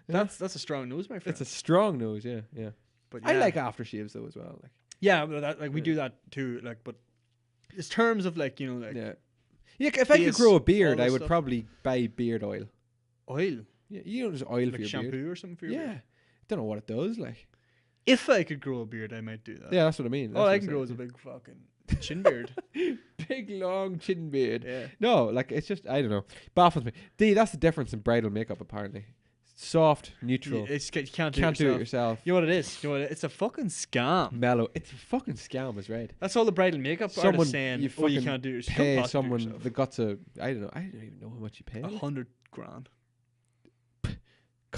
That's a strong nose, my friend. it's a strong nose. Yeah, yeah. But I like aftershaves though as well. Like, yeah, but that, like we do that too. Like, but in terms of like like yeah. If I could face, grow a all beard, that I would stuff. probably buy beard oil. oil, Yeah, you know, just oil for like your shampoo beard. or something for your Yeah, beard. don't know what it does. Like, If I could grow a beard, I might do that. yeah, that's what I mean. All That's I what can I'm grow is a saying. big fucking chin beard. Big long chin beard. Yeah. No, like it's just I don't know. Baffles me. That's the difference in bridal makeup. Apparently, soft, neutral. You can't do Can't it do it yourself. yourself. You know what it is? You know what it's a fucking scam. Mellow. It's a fucking scam, is right. That's all the bridal makeup Someone- artists saying. you Oh, you fucking can't do it yourself. Pay You can't possibly do it someone that got to. I don't know. I don't even know how much you pay. yourself. 100 grand Could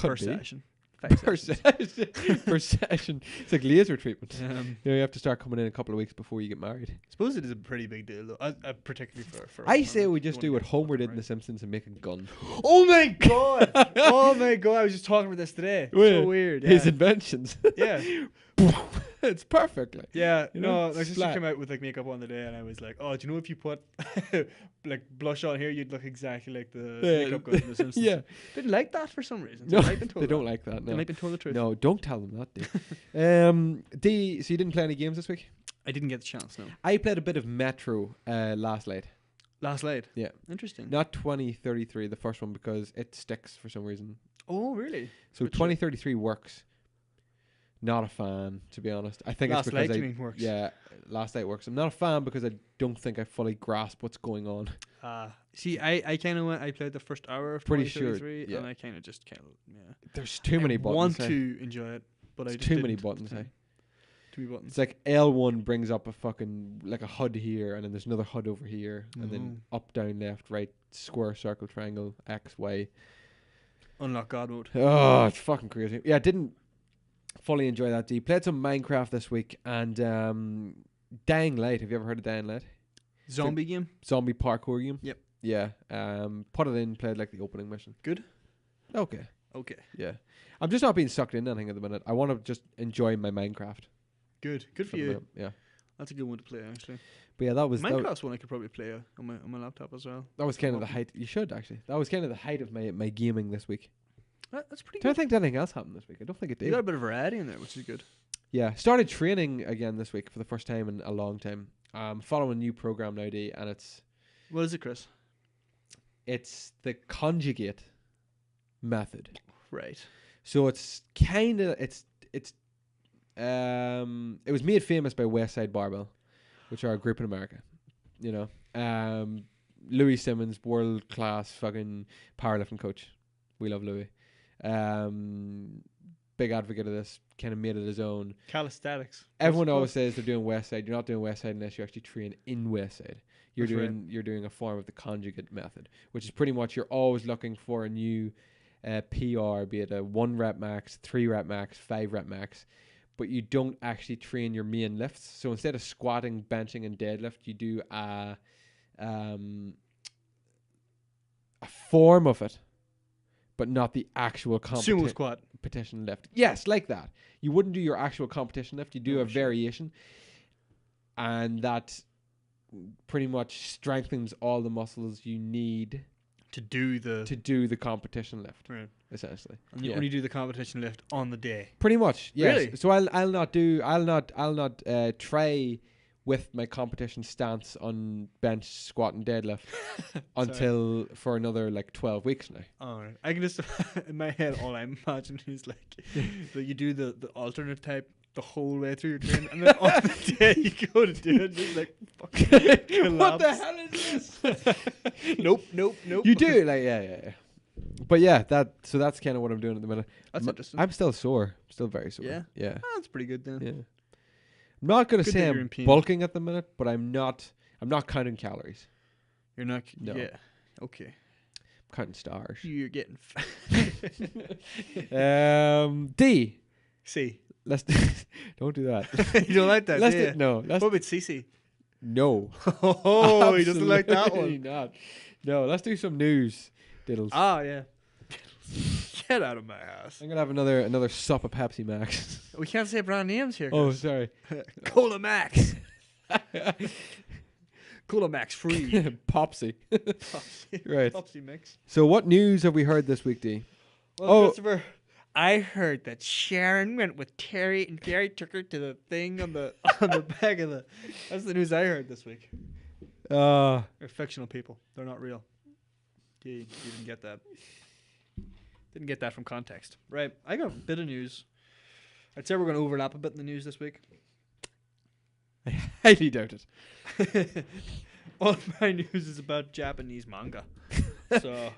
per be. session. Per session. Per session. It's like laser treatment. You have to start coming in a couple of weeks before you get married. Suppose it is a pretty big deal though, particularly for. I say we just you do wanna what get Homer fucking did in The right. Simpsons and make a gun. Oh my god! Oh my god! I was just talking about this today. So weird. His Yeah. inventions. Yeah. It's perfect. Like. Yeah, You know, no, my sister splat. came out with like makeup on the day, and I was like, "Oh, do you know if you put like blush on here, you'd look exactly like the Yeah. makeup guy from The Simpsons." Yeah. Didn't like that for some reason. No, Didn't like being told they don't that. like that. Didn't No. like being told the truth. No, don't tell them that, D. So you didn't play any games this week? I didn't get the chance. No, I played a bit of Metro last night. last night. Yeah. Interesting. Not 2033, the first one, because it sticks for some reason. Oh, really? So Which 2033 works. Not a fan, to be honest. I think Last it's because night, you mean, works? Yeah, last night works. I'm not a fan because I don't think I fully grasp what's going on. See, I kind of went. I played the first hour of Pretty sure, 2033, yeah. and I kind of just yeah. There's too many I buttons. want eh? to enjoy it, but I There's just too many didn't at the buttons. time. Eh? Too many buttons. It's like L1 brings up a fucking like a HUD here, and then there's another HUD over here, and then up, down, left, right, square, circle, triangle, X, Y. Unlock God mode. Oh, it's fucking crazy. Yeah, I didn't fully enjoy that. D. Played some Minecraft this week, and Dying Light. Have you ever heard of Dying Light? Zombie game. Zombie parkour game. Yep. Yeah. Put it in. Played like the opening mission. Good. Okay. Okay. Yeah. I'm just not being sucked into anything at the minute. I want to just enjoy my Minecraft. Good. Good for the you. minute. Yeah. That's a good one to play, actually. But yeah, that was Minecraft's one I could probably play on my laptop as well. that was kind of the height. You should actually. That was kind of the height of my gaming this week. That's pretty Do I good. think anything else happened this week? I don't think it You did. got a bit of variety in there, which is good. Yeah, started training again this week for the first time in a long time. Following a new program now, D, and What is it, Chris? it's the conjugate method. Right. So it's kind of it was made famous by West Side Barbell, which are a group in America. You know, Louis Simmons, world class fucking powerlifting coach. We love Louis. Big advocate of this. Kind of made it his own. Calisthenics. Everyone always says they're doing West Side. You're not doing West Side unless you actually train in West Side. You're That's right. you're doing a form of the conjugate method, which is pretty much you're always looking for a new PR, be it a 1 rep max, 3 rep max, 5 rep max, but you don't actually train your main lifts. So instead of squatting, benching, and deadlift, you do a form of it, but not the actual Sumo squat. competition lift. Yes, like that. You wouldn't do your actual competition lift. You do a variation, and that pretty much strengthens all the muscles you need To do the competition lift, right. essentially. And you only do the competition lift on the day. Pretty much, yes. Really? So I'll not try with my competition stance on bench, squat, and deadlift until for another like 12 weeks now. Alright. I can just in my head all I'm imagining is like that you do the alternate type the whole way through your training, and then on the day you go to do it, just like fucking What the collapse. hell is this? Nope. You do like yeah. But yeah, that's kind of what I'm doing at the minute. That's interesting. I'm still sore, still very sore. Yeah? Yeah. That's pretty good then. Yeah. I'm not gonna Good say that you're I'm in pain. bulking at the minute, but I'm not counting calories. You're not. No. Yeah. Okay. I'm counting stars. You're getting. D. See. Let's don't do that. You don't like that? Let's do you? do, no. Let's What about CC? no. Oh, he doesn't like that Absolutely one. Not. No. Let's do some news. Diddles. Ah, yeah. Get out of my house. I'm gonna have another sup of Pepsi Max. We can't say brand names here. Oh, Chris. sorry. Cola Max. Cola Max free. Popsy. Popsy. Right. Popsy mix. So, what news have we heard this week, D? Well, Christopher, I heard that Sharon went with Terry, and Terry took her to the thing on the back of the. That's the news I heard this week. They're fictional people. They're not real. You didn't get that. Didn't get that from context. Right. I got a bit of news. I'd say we're going to overlap a bit in the news this week. I highly doubt it. All of my news is about Japanese manga. So.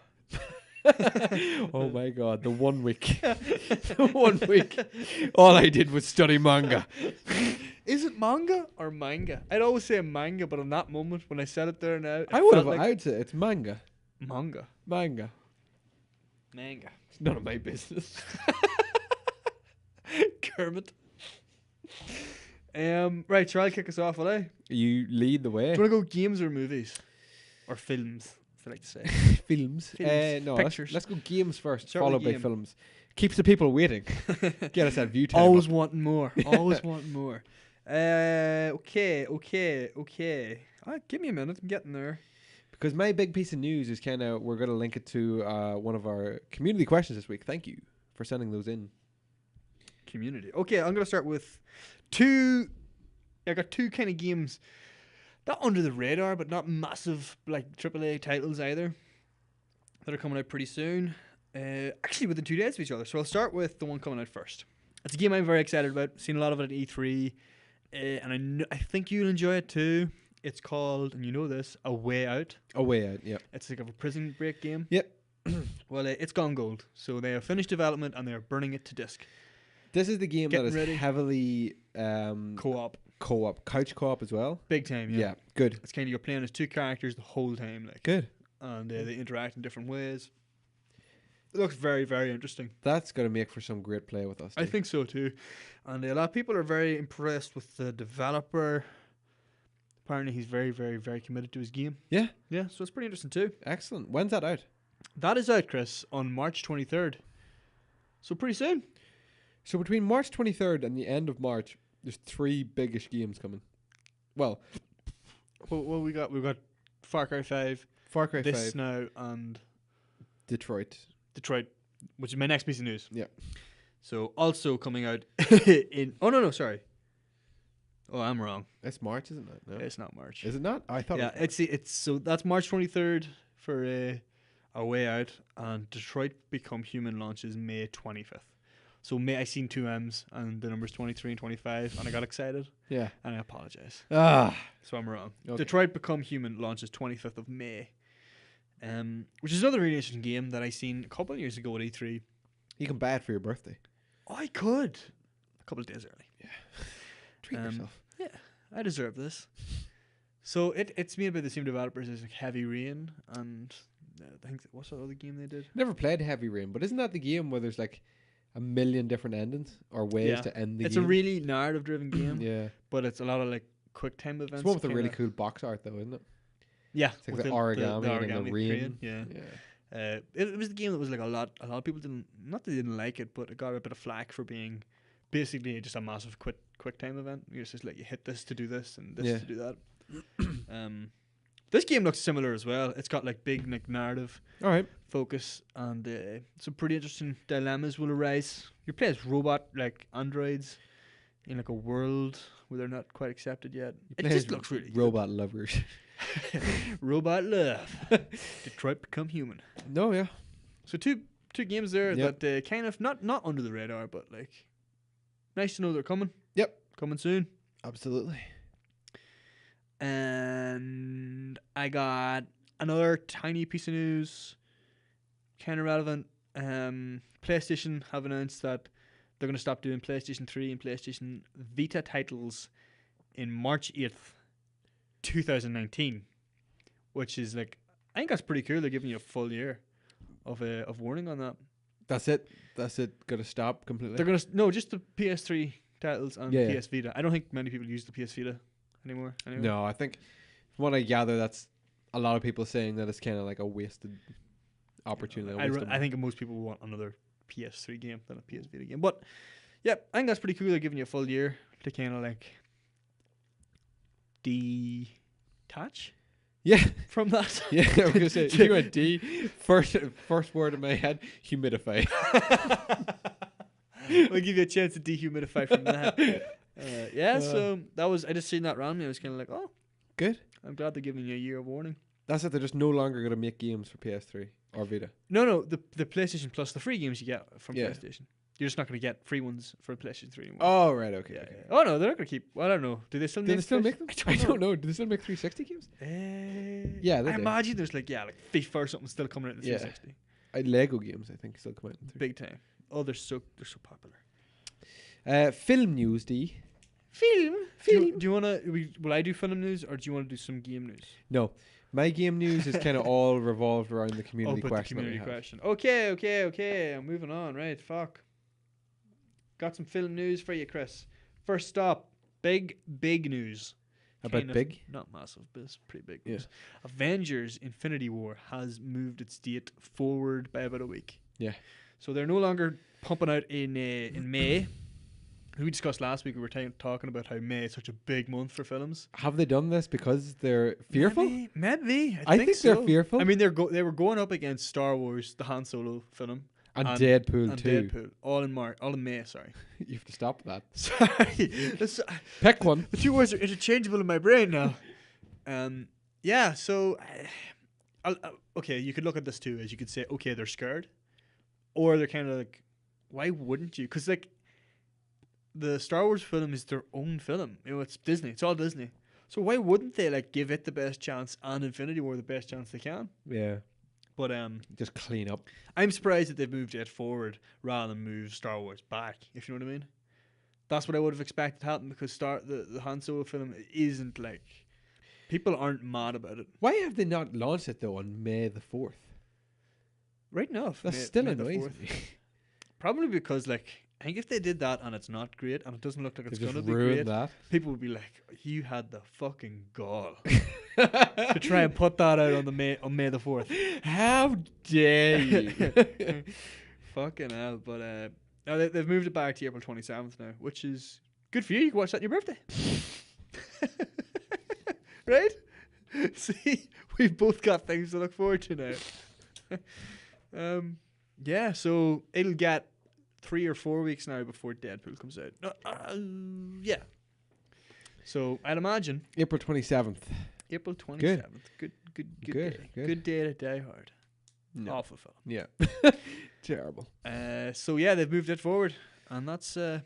Oh my god, the 1 week. The 1 week. All I did was study manga. Is it manga or manga? I'd always say manga, but in that moment when I said it there now, I would say it's manga. Manga. Manga. Manga. It's none of my business. Kermit. Right, so I'll kick us off, will I? You lead the way. Do you want to go games or movies? Or films, as I like to say. Films. No, Pictures. let's go games first, Start followed with by game. films. Keeps the people waiting. Get us that view time. Always up. wanting more. Always wanting more. Okay. Give me a minute. I'm getting there. Because my big piece of news is we're going to link it to one of our community questions this week. Thank you for sending those in. Community. Okay, I'm going to start with two. I got two kind of games, not under the radar, but not massive like AAA titles either, that are coming out pretty soon. Actually, within 2 days of each other. So I'll start with the one coming out first. It's a game I'm very excited about. Seen a lot of it at E3, and I think you'll enjoy it too. It's called, and you know this, A Way Out. A Way Out, yeah. It's like a prison break game. Yep. Well, it's gone gold. So they have finished development and they're burning it to disc. This is the game that is ready. heavily Co-op. couch co-op as well. Big time, yeah. Yeah, good. It's kind of you're playing as two characters the whole time, like. Good. And they interact in different ways. It looks very, very interesting. That's going to make for some great play with us. I think so too. And a lot of people are very impressed with the developer. Apparently he's very, very, very committed to his game. Yeah. Yeah, so it's pretty interesting too. Excellent. When's that out? That is out, Chris, on March 23rd. So pretty soon. So between March 23rd and the end of March, there's 3 biggish games coming. Well, we got Far Cry 5, Far Cry 5, this now, and Detroit, which is my next piece of news. Yeah. So also coming out in... Oh, no, sorry. Oh, I'm wrong. It's March, isn't it? No. It's not March. Is it not? I thought. Yeah, it's so that's March 23rd for A Way Out, and Detroit Become Human launches May 25th. So May, I seen 2 M's and the numbers 23 and 25, and I got excited. Yeah. And I apologize. Ah. So I'm wrong. Okay. Detroit Become Human launches 25th of May. Which is another really interesting game that I seen a couple of years ago at E3. You can buy it for your birthday. Oh, I could. A couple of days early. Yeah. Treat yourself. Yeah, I deserve this. So it's made by the same developers as like Heavy Rain and I think what's that other game they did? Never played Heavy Rain, but isn't that the game where there's like a million different endings or ways to end the game? It's a really narrative-driven game. Yeah. But it's a lot of like quick time events. It's one with a really cool box art though, isn't it? Yeah. It's like the origami and the rain. Crane, yeah. It was the game that was like a lot of people didn't like it, but it got a bit of flack for being basically just a massive quick time event. It's just like you hit this to do this and this to do that. This game looks similar as well. It's got like big like narrative focus, and some pretty interesting dilemmas will arise. You play as robot like androids in like a world where they're not quite accepted yet. It just looks really robot lovers. Robot love. Detroit Become Human. No, yeah. So two games there that kind of not under the radar, but like nice to know they're coming. Yep, coming soon. Absolutely. And I got another tiny piece of news, kind of relevant. PlayStation have announced that they're going to stop doing PlayStation 3 and PlayStation Vita titles in March 8th, 2019, which is like, I think that's pretty cool. They're giving you a full year of warning on that. That's it. Going to stop completely. They're going to just the PS3 titles and PS Vita. I don't think many people use the PS Vita anymore. Anyway. No, I think from what I gather, that's a lot of people saying that it's kind of like a wasted opportunity. I think most people want another PS3 game than a PS Vita game. But yeah, I think that's pretty cool. They're giving you a full year to kind of like detach Yeah. from that. Yeah, I was gonna say if you went D, first word in my head, humidify. We'll give you a chance to dehumidify from that. So that was, I just seen that randomly. I was kind of like, oh, Good. I'm glad they're giving you a year of warning. That's it. They're just no longer gonna make games for PS3 or Vita. No, the PlayStation Plus, the free games you get from Yeah. PlayStation. You're just not going to get free ones for PlayStation 3 anymore. Oh right, okay. Yeah, okay. yeah. Oh no, they're not going to keep. Well, I don't know. Do they still Do make? they still make them? I don't know. Do they still make 360 games? Yeah, they I do. imagine there's like FIFA or something still coming out in the Yeah. 360. Lego games, I think, still come out. In 360. Big time. Oh, they're so popular. Film news, D. Film. Film. Do you wanna? Will I do film news or do you want to do some game news? No, my game news is kind of all revolved around the Oh, community but the question. community that we have. question. Okay. I'm moving on. Right. Fuck. Got some film news for you, Chris. First stop. Big news. About Kind of big? Not massive, but it's pretty big Yeah. news. Avengers Infinity War has moved its date forward by about a week. Yeah. So they're no longer pumping out in May. We discussed last week, we were talking about how May is such a big month for films. Have they done this because they're fearful? Maybe. I think they're so. fearful. I mean, they were going up against Star Wars, the Han Solo film, And Deadpool and too. Deadpool, all in May. Sorry. You have to stop that. Sorry. Pick one. The two words are interchangeable in my brain now. Yeah. So, okay, you could look at this too, as you could say, okay, they're scared, or they're kind of like, why wouldn't you? Because like, the Star Wars film is their own film. You know, it's Disney. It's all Disney. So why wouldn't they like give it the best chance and Infinity War the best chance they can? Yeah. But Just clean up. I'm surprised that they've moved it forward rather than move Star Wars back. If you know what I mean. That's what I would have expected to happen because the Han Solo film isn't like, people aren't mad about it. Why have they not launched it though on May the 4th? Right enough. That still May the annoys 4th. me. Probably because like, I think if they did that and it's not great and it doesn't look like it's They going to just be ruined great, that. people would be like, you had the fucking gall to try and put that out on May the 4th. How dare you? Fucking hell. But no, they've moved it back to April 27th now, which is good for you. You can watch that on your birthday. Right? See, we've both got things to look forward to now. Yeah, so it'll get 3 or 4 weeks now before Deadpool comes out. Yeah. So I'd imagine April 27th. April 27th. Good day. Good. Good day to Die Hard. No. Awful film. Yeah. Terrible. So yeah, they've moved it forward, and that's I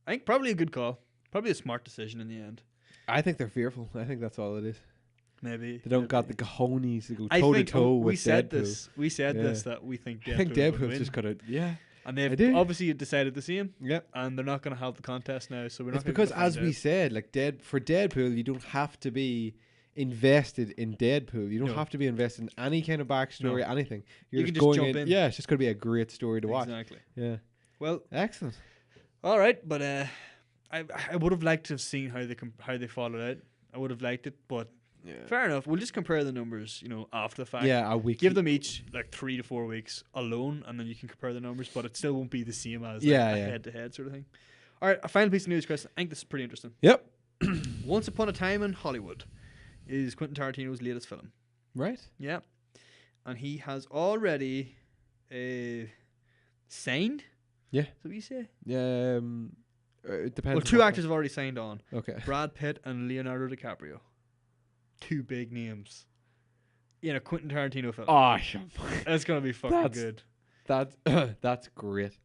think probably a good call. Probably a smart decision in the end. I think they're fearful. I think that's all it is. Maybe They don't got the cojones to go I toe to think toe with we said Deadpool. this. We said Yeah. this that we think Deadpool I think would Deadpool's win. just got to. Yeah. And I they've do. obviously decided the same, Yeah. and they're not going to have the contest now. So we're not. It's gonna because, find as we out. said, like for Deadpool, you don't have to be invested in Deadpool. You don't No. have to be invested in any kind of backstory, No. anything. You You're can just just going jump in. Yeah, it's just going to be a great story to watch. Exactly. Yeah. Well, Excellent. all right, but I would have liked to have seen how they followed out. I would have liked it, but Yeah. fair enough. We'll just compare the numbers, after the fact. Yeah, a week. Give them each like 3 to 4 weeks alone, and then you can compare the numbers, but it still won't be the same as Yeah, a yeah. head-to-head sort of thing. All right, a final piece of news, Chris. I think this is pretty interesting. Yep. Once Upon a Time in Hollywood is Quentin Tarantino's latest film. Right. Yeah. And he has already signed. Yeah. Is that what you say? Yeah. It depends. Well, on 2 what actors have already signed on. Okay. Brad Pitt and Leonardo DiCaprio. 2 big names in a Quentin Tarantino film. Awesome. That's going to be fucking good. That's great.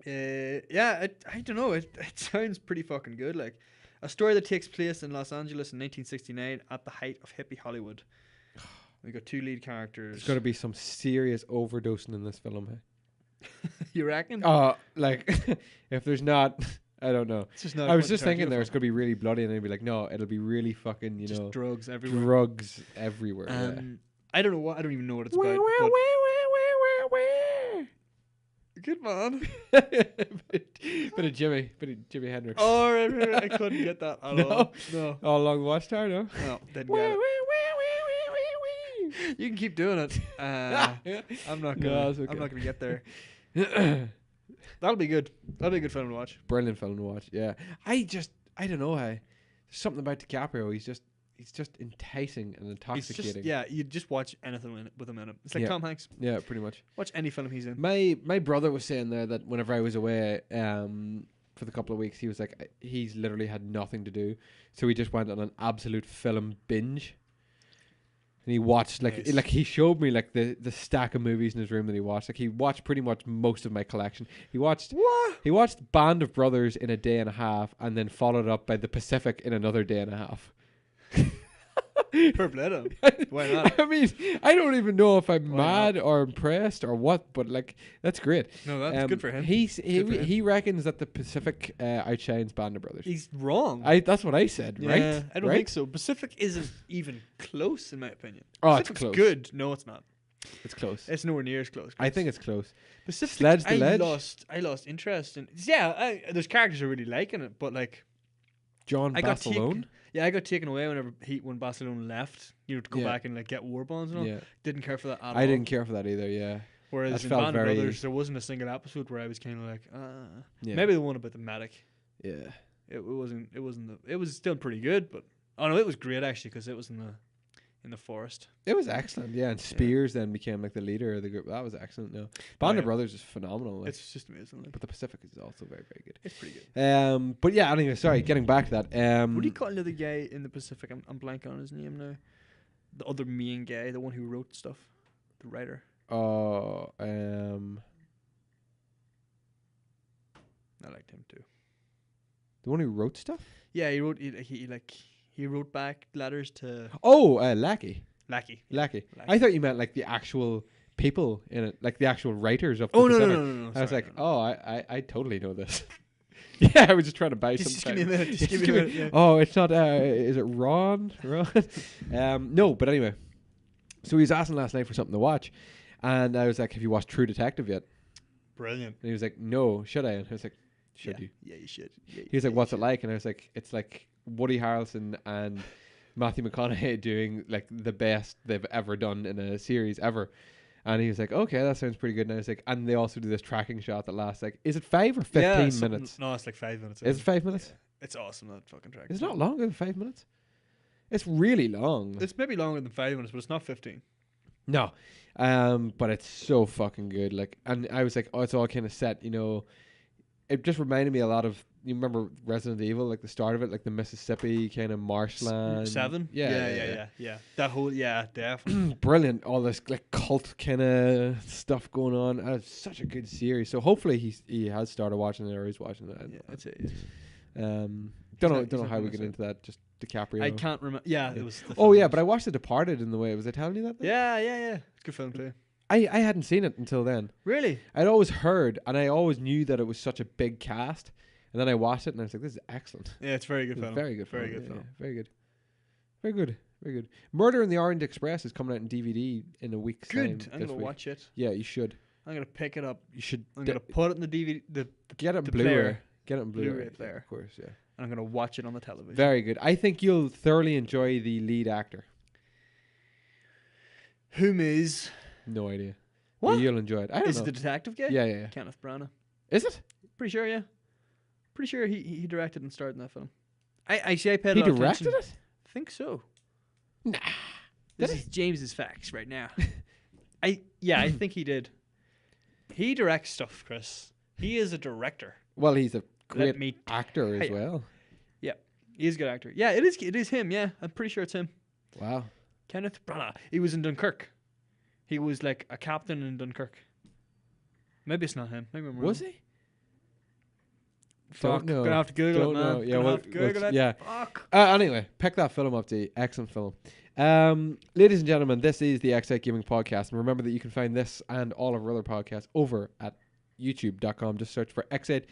Yeah, I don't know. It sounds pretty fucking good. Like a story that takes place in Los Angeles in 1969 at the height of hippie Hollywood. We got 2 lead characters. There's going to be some serious overdosing in this film. Hey? You reckon? Like if there's not, I don't know. It's just not I a was Quentin just thinking Tarantino there it's film. going to be really bloody, and I'd be like, no, it'll be really fucking, Just drugs everywhere. drugs everywhere. Yeah. I don't know I don't even know what it's about. Good man. Bit of Jimmy Hendrix. Oh, right. I couldn't get that at all. No. All along the watchtower, no? No, didn't get it. You can keep doing it. I'm not No, gonna. it's okay. I'm not gonna get there. That'll be good. That'll be a good film to watch. Brilliant film to watch. Yeah, I don't know. There's something about DiCaprio. He's just enticing and It's just, intoxicating. yeah, you just watch anything with him in it. It's like Yeah. Tom Hanks. Yeah, pretty much. Watch any film he's in. My brother was saying there that whenever I was away for the couple of weeks, he was like, he's literally had nothing to do, so he just went on an absolute film binge. And he watched Nice. like he showed me like the stack of movies in his room that he watched. Like he watched pretty much most of my collection. He watched Band of Brothers in a day and a half, and then followed up by The Pacific in another day and a half. Fair play to him. Why not? I mean, I don't even know if I'm Why mad or impressed or what, but like that's great. No, that's good for him. He Good for him. he reckons that The Pacific outshines Band of Brothers. He's wrong. That's what I said, Yeah, right? I don't Right? think so. Pacific isn't even close, in my opinion. Oh, it's Pacific's close. good. No, it's not. It's close. It's nowhere near as close. I think it's close. Pacific. Sledge the Ledge. I lost interest in. Yeah, there's characters I really like in it, but like John I got Barcelone. I got taken away when Barcelona left. You know, to go Yeah. back and like get war bonds and all. Yeah, Didn't care for that at all. I didn't care for that either. Yeah, Whereas that in felt Band of very- Brothers, there wasn't a single episode where I was kind of like, yeah. maybe the one about the medic. Yeah, It wasn't. It was still pretty good, but oh no, it was great actually because it was in the forest. it was excellent. Yeah, and Spears then became like the leader of the group. That was excellent. No, Band yeah. of Brothers is phenomenal. Like, It's just amazing. Like, but The Pacific is also very, very good. it's pretty good. But yeah, anyway, sorry, getting back to that. What do you call the other guy in the Pacific? I'm blanking on his name now. The other main guy, the one who wrote stuff, the writer. Oh, I liked him too. the one who wrote stuff. Yeah, he wrote back letters to Oh, Lackey. Lackey. Lackey. I thought you meant like the actual people in it, like the actual writers of the Oh no, Pacific. no. I was sorry, like, no. oh, I totally know this. Yeah, I was just trying to buy Just some give me a time. minute. Just give me a minute. Yeah. Oh, it's not. Is it Ron? No, but anyway. So he was asking last night for something to watch, and I was like, "Have you watched True Detective yet?" Brilliant. And he was like, "No, should I?" And I was like, "Should yeah. you?" Yeah, you should. Yeah, He was like, yeah, "What's you it like?" And I was like, "It's like Woody Harrelson and Matthew McConaughey doing like the best they've ever done in a series ever." And he was like, "Okay, that sounds pretty good." And I was like, "And they also do this tracking shot that lasts like, is it 5 or 15 something- minutes? No, it's like 5 minutes. Is it 5 minutes? Yeah. It's awesome that fucking track. It's not longer than 5 minutes. It's really long. It's maybe longer than 5 minutes, but it's not 15. No, but it's so fucking good. Like, and I was like, oh, it's all kind of set. You know, it just reminded me a lot of. You remember Resident Evil, like the start of it, like the Mississippi kind of marshland. 7. Yeah. That whole definitely. Brilliant. All this like cult kind of stuff going on. It's such a good series. So hopefully he has started watching it or he's watching it. Yeah, I'd say. It is. Don't He's know not how we gonna get say. into that. Just DiCaprio. I can't remember. Yeah, Yeah. it was. The Oh film. yeah, but I watched The Departed in the way. Was I telling you that? Then? Yeah. It's a good film too. I hadn't seen it until then. Really? I'd always heard and I always knew that it was such a big cast. And then I watched it and I was like, this is excellent. Yeah, it's a very good It's film. very good Very film. good Yeah, film. yeah. Very good. Murder in the Orient Express is coming out in DVD in a week's Good. time. I'm this gonna week. watch it. Yeah, you should. I'm gonna pick it up. You should I'm gonna put it in the DVD. get it in the Blu-ray. player. Get it in Blu-ray. Blu-ray player. Of course, yeah. And I'm gonna watch it on the television. Very good. I think you'll thoroughly enjoy the lead actor. Whom is? No idea. What? But you'll enjoy it. I don't Is know. it the detective guy? Yeah. Kenneth Branagh. Is it? Pretty sure. Yeah. Pretty sure he directed and starred in that film. I see. I paid. He a lot of directed attention. it? I think so. Nah. This Did is James's facts right now. I think he did. He directs stuff, Chris. He is a director. Well, he's a great me actor as tell ya. well. He is a good actor. Yeah, it is him. Yeah, I'm pretty sure it's him. Wow. Kenneth Branagh. He was in Dunkirk. He was like a captain in Dunkirk. Maybe it's not him. Maybe I'm wrong. Was he? Fuck. Don't know. Gonna have to Google Don't it, man. know. Yeah, Gonna well, have to Google it. yeah. Fuck. Anyway, pick that film up, D. Excellent film. Ladies and gentlemen, this is the Xite Gaming Podcast. And remember that you can find this and all of our other podcasts over at youtube.com. Just search for Xite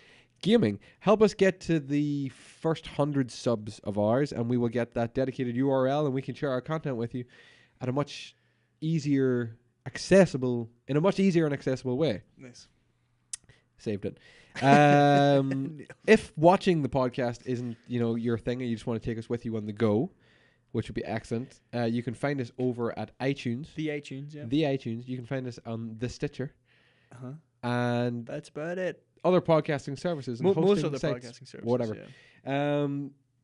Gaming. Help us get to the first 100 subs of ours, and we will get that dedicated URL, and we can share our content with you at a much easier, accessible way. Nice. Saved it. If watching the podcast isn't, your thing, and you just want to take us with you on the go, which would be excellent, you can find us over at iTunes. The iTunes, yeah. The iTunes. You can find us on the Stitcher. Uh-huh. and That's about it. other podcasting services and Most hosting other sites, podcasting services. whatever. Yeah.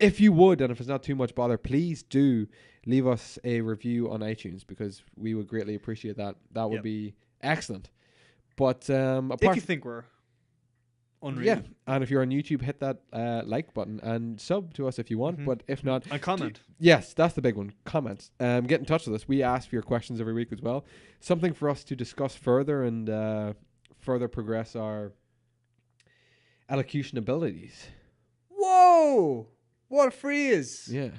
If you would, and if it's not too much bother, please do leave us a review on iTunes, because we would greatly appreciate that. That would be excellent. But If apart you think we're unreal. yeah, and if you're on YouTube, hit that like button and sub to us if you want. Mhm. But if not, And comment. yes, that's the big one. Comments. Get in touch with us. We ask for your questions every week as well. Something for us to discuss further and further progress our elocution abilities. Whoa! What a phrase. Yeah,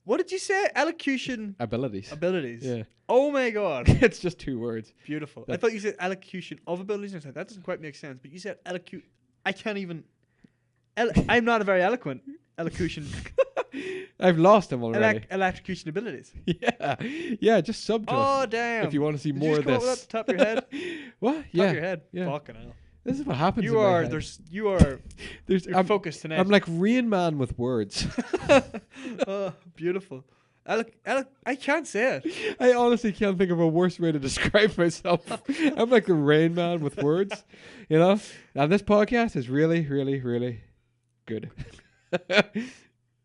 What did you say? Elocution abilities. abilities. Yeah, Oh my god. it's just 2 words. Beautiful. I That- thought you said elocution of abilities. And I said, that doesn't quite make sense. But you said I can't even. I'm not a very eloquent elocution. I've lost them already. Electrocution abilities. yeah. Just sub to us Oh, damn. if you want to see Did more you of just come up with this. that top of your head? What? Top Yeah, of your head. yeah. Fucking hell. this is what happens. You in my are. head. You are. There's. You're focused tonight. I'm like Rain Man with words. Oh, beautiful. I can't say it. I honestly can't think of a worse way to describe myself. I'm like the Rain Man with words, you know. And this podcast is really, really, really good.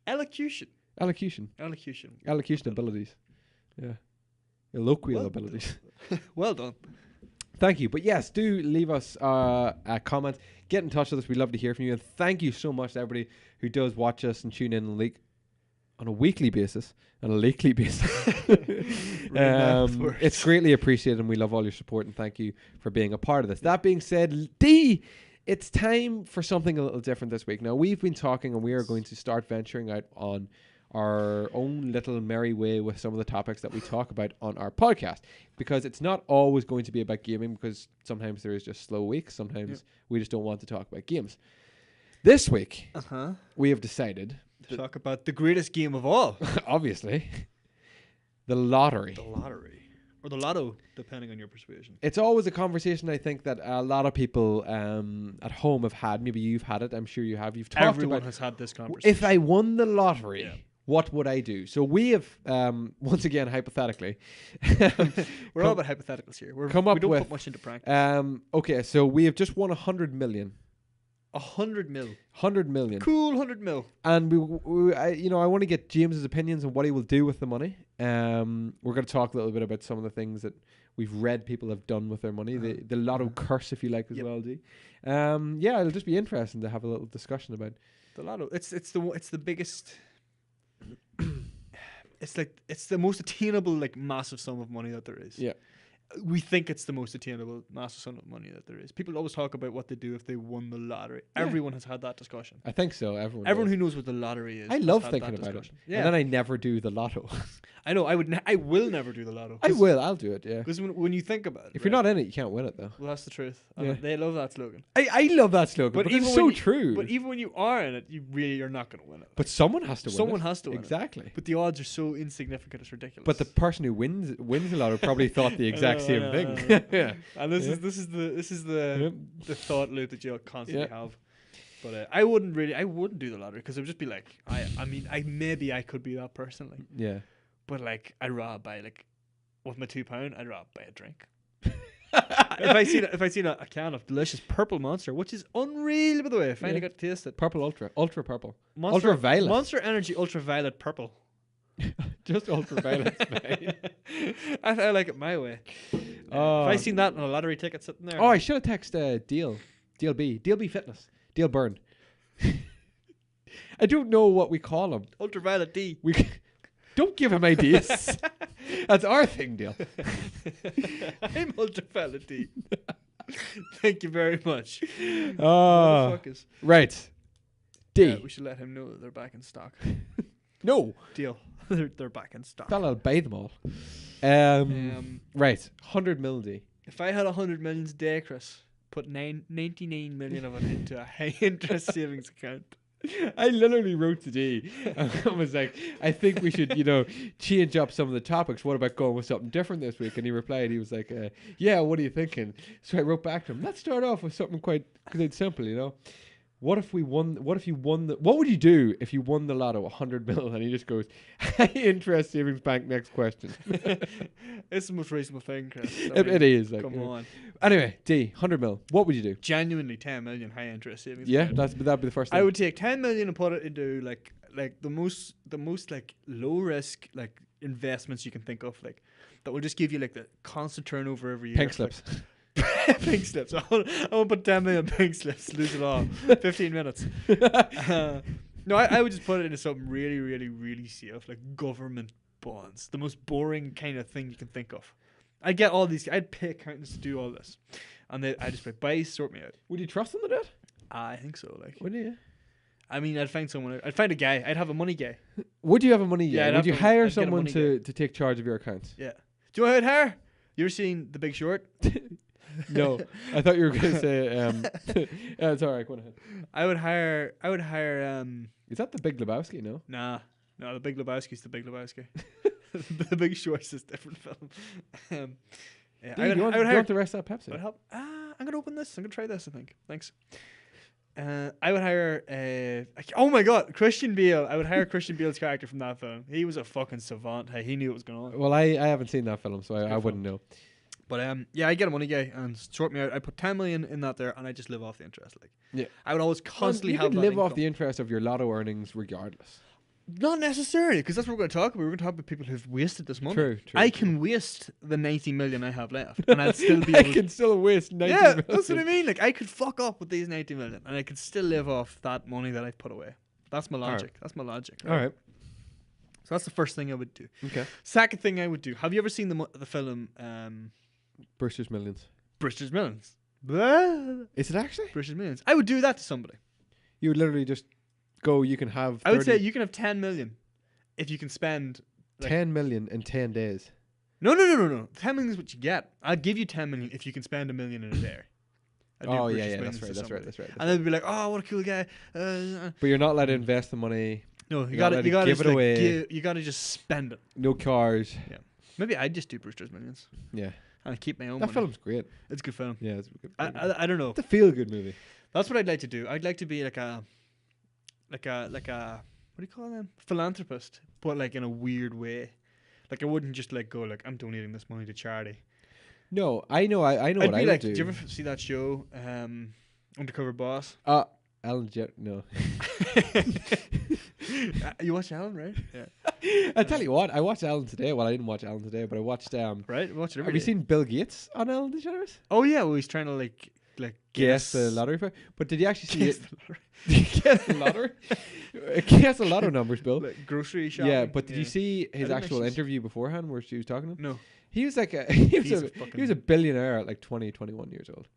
Elocution. Elocution abilities. Yeah, eloquial abilities. Well done. Thank you. But yes, do leave us a comment. Get in touch with us. We'd love to hear from you. And thank you so much to everybody who does watch us and tune in on a weekly basis, on a weekly basis. It's greatly appreciated, and we love all your support, and thank you for being a part of this. That being said, D, it's time for something a little different this week. Now, we've been talking, and we are going to start venturing out on our own little merry way with some of the topics that we talk about on our podcast, because it's not always going to be about gaming, because sometimes there is just slow weeks. Sometimes we just don't want to talk about games. This week, we have decided to talk about the greatest game of all. Obviously, the lottery. The lottery. Or the lotto, depending on your persuasion. It's always a conversation, I think, that a lot of people at home have had. Maybe you've had it. I'm sure you have. You've talked Everyone about, has had this conversation. if I won the lottery, what would I do? So we have, once again, hypothetically. We're all about hypotheticals here. We don't put much into practice. Okay, so we have just won 100 million. 100 mil. 100 million. Cool 100 mil. And I want to get James's opinions on what he will do with the money. We're going to talk a little bit about some of the things that we've read people have done with their money. The Lotto Curse, if you like, as well, D. It'll just be interesting to have a little discussion about the Lotto. It's the biggest. It's the most attainable, like, massive sum of money that there is. Yeah. We think it's the most attainable massive sum of money that there is. People always talk about what they do if they won the lottery. Yeah. Everyone has had that discussion. I think so. Everyone who knows what the lottery is. I love thinking about it. Yeah. And then I never do the lotto. I know. I will never do the lotto. I will. I'll do it. Yeah. Because when you think about it, if you're not in it, you can't win it, though. Well, that's the truth. Yeah. They love that slogan. I love that slogan, but it's so true. But even when you are in it, you really are not going to win it. But someone has to win it. Someone has to win exactly. It. But the odds are so insignificant, it's ridiculous. But the person who wins the lotto probably thought the exact same thing. Yeah. And this is the thought loop that you'll constantly have. But I wouldn't do the lottery, because it would just be like I could be that person, like. Yeah. But like, I'd rather buy, like, with my £2, I'd rather buy a drink. If I seen a can of delicious purple Monster, which is unreal, by the way, I finally got to taste it. Purple ultra purple, ultraviolet, Monster Energy ultraviolet purple. Just ultraviolet. I like it my way. If I seen that on a lottery ticket sitting there. Oh, I should have texted Deal B Fitness, Deal Burn. I don't know what we call him. Ultraviolet D. Don't give him ideas. That's our thing, Deal. I'm ultraviolet D. Thank you very much. Right. D. Yeah, we should let him know that they're back in stock. No. Deal. They're back in stock. I'll buy them all. Right. 100 mil, D. If I had 100 million a day, Chris, put 99 million of it into a high interest savings account. I literally wrote today. I was like, I think we should, change up some of the topics. What about going with something different this week? And he replied, he was like, yeah, what are you thinking? So I wrote back to him, let's start off with something quite simple, What if we won? What if you won the? What would you do if you won the lotto 100 mil? And he just goes, interest savings bank. Next question. It's the most reasonable thing, Chris. It is. Like, Come on. Anyway, D, 100 mil. What would you do? Genuinely 10 million high interest savings. Yeah, account. that'd be the first thing. I would take 10 million and put it into like the most like low risk like investments you can think of, like that will just give you like the constant turnover every year. Pink slips. Pink slips. I want to put 10 million pink slips, lose it all. 15 minutes. No, I would just put it into something really, really, really safe, like government bonds. The most boring kind of thing you can think of. I'd get all these. I'd pay accountants to do all this, and I'd just be like, buy, sort me out. Would you trust them to do it? I think so. Like, Would you? I mean, I'd find someone. I'd find a guy. I'd have a money guy. Would you have a money guy? Yeah, Would you hire I'd get a someone money to take charge of your accounts? Yeah. Do you know who I'd hire? You ever seen The Big Short? No, I thought you were going to say. It's all right. Go on ahead. I would hire. Is that the Big Lebowski? No. Nah, no. The Big Lebowski's The Big Lebowski. The Big Short's is a different film. Yeah, Dude, you want the rest of that Pepsi? I'd help. I'm gonna open this. I'm gonna try this. I think. Thanks. I would hire. Oh my God, Christian Bale. I would hire Christian Bale's character from that film. He was a fucking savant. Hey, he knew what was going on. Well, I haven't seen that film, so I wouldn't know. But yeah, I get a money guy and sort me out. I put 10 million in that there, and I just live off the interest. Like, yeah, I would always constantly you have could that live income. off the interest of your lotto earnings, regardless. Not necessarily, because that's what we're going to talk about. We're going to talk about people who've wasted this money. True. I can waste the 90 million I have left, and I'd still be. I can still waste 90 yeah, million. that's what I mean. Like, I could fuck up with these 90 million, and I could still live off that money that I've put away. That's my logic. That's my logic. All right. So that's the first thing I would do. Okay. Second thing I would do. Have you ever seen the film Brewster's Millions. Brewster's Millions? Blah. Is it actually? Brewster's Millions. I would do that to somebody. You would literally just go. You can have. 30, I would say you can have 10 million if you can spend 10 million in 10 days. No. 10 million is what you get. I'll give you 10 million if you can spend $1 million in a day. Oh yeah, that's right. And they'd be like, "Oh, what a cool guy." But you're not allowed to invest the money. No, you gotta got to give it away. You got to just spend it. No cars. Yeah, maybe I'd just do Brewster's Millions. Yeah, and I keep my own. That money. film's great. It's a good film. Yeah, it's a good. I don't know. It's a feel good movie. That's what I'd like to do. I'd like to be like a what do you call them? Philanthropist, but like in a weird way. Like I wouldn't just like go like I'm donating this money to charity. No, I know. I know I'd what be I like, would do. Did you ever see that show, Undercover Boss? Ellen no. You watch Ellen, right? Yeah. I tell you what, I watched Ellen today. Well, I didn't watch Ellen today, but I watched. Right, watch it every Have you day. seen Bill Gates on Ellen DeGeneres? Oh yeah, well he's trying to like guess the lottery. But did you actually see guess it? the lottery. Guess the lottery. Guess the lotto numbers, Bill. Like grocery shopping. Yeah, but did you see his didn't actual actually interview beforehand where she was talking to him? No. He was like he was a billionaire at like 20, 21 years old.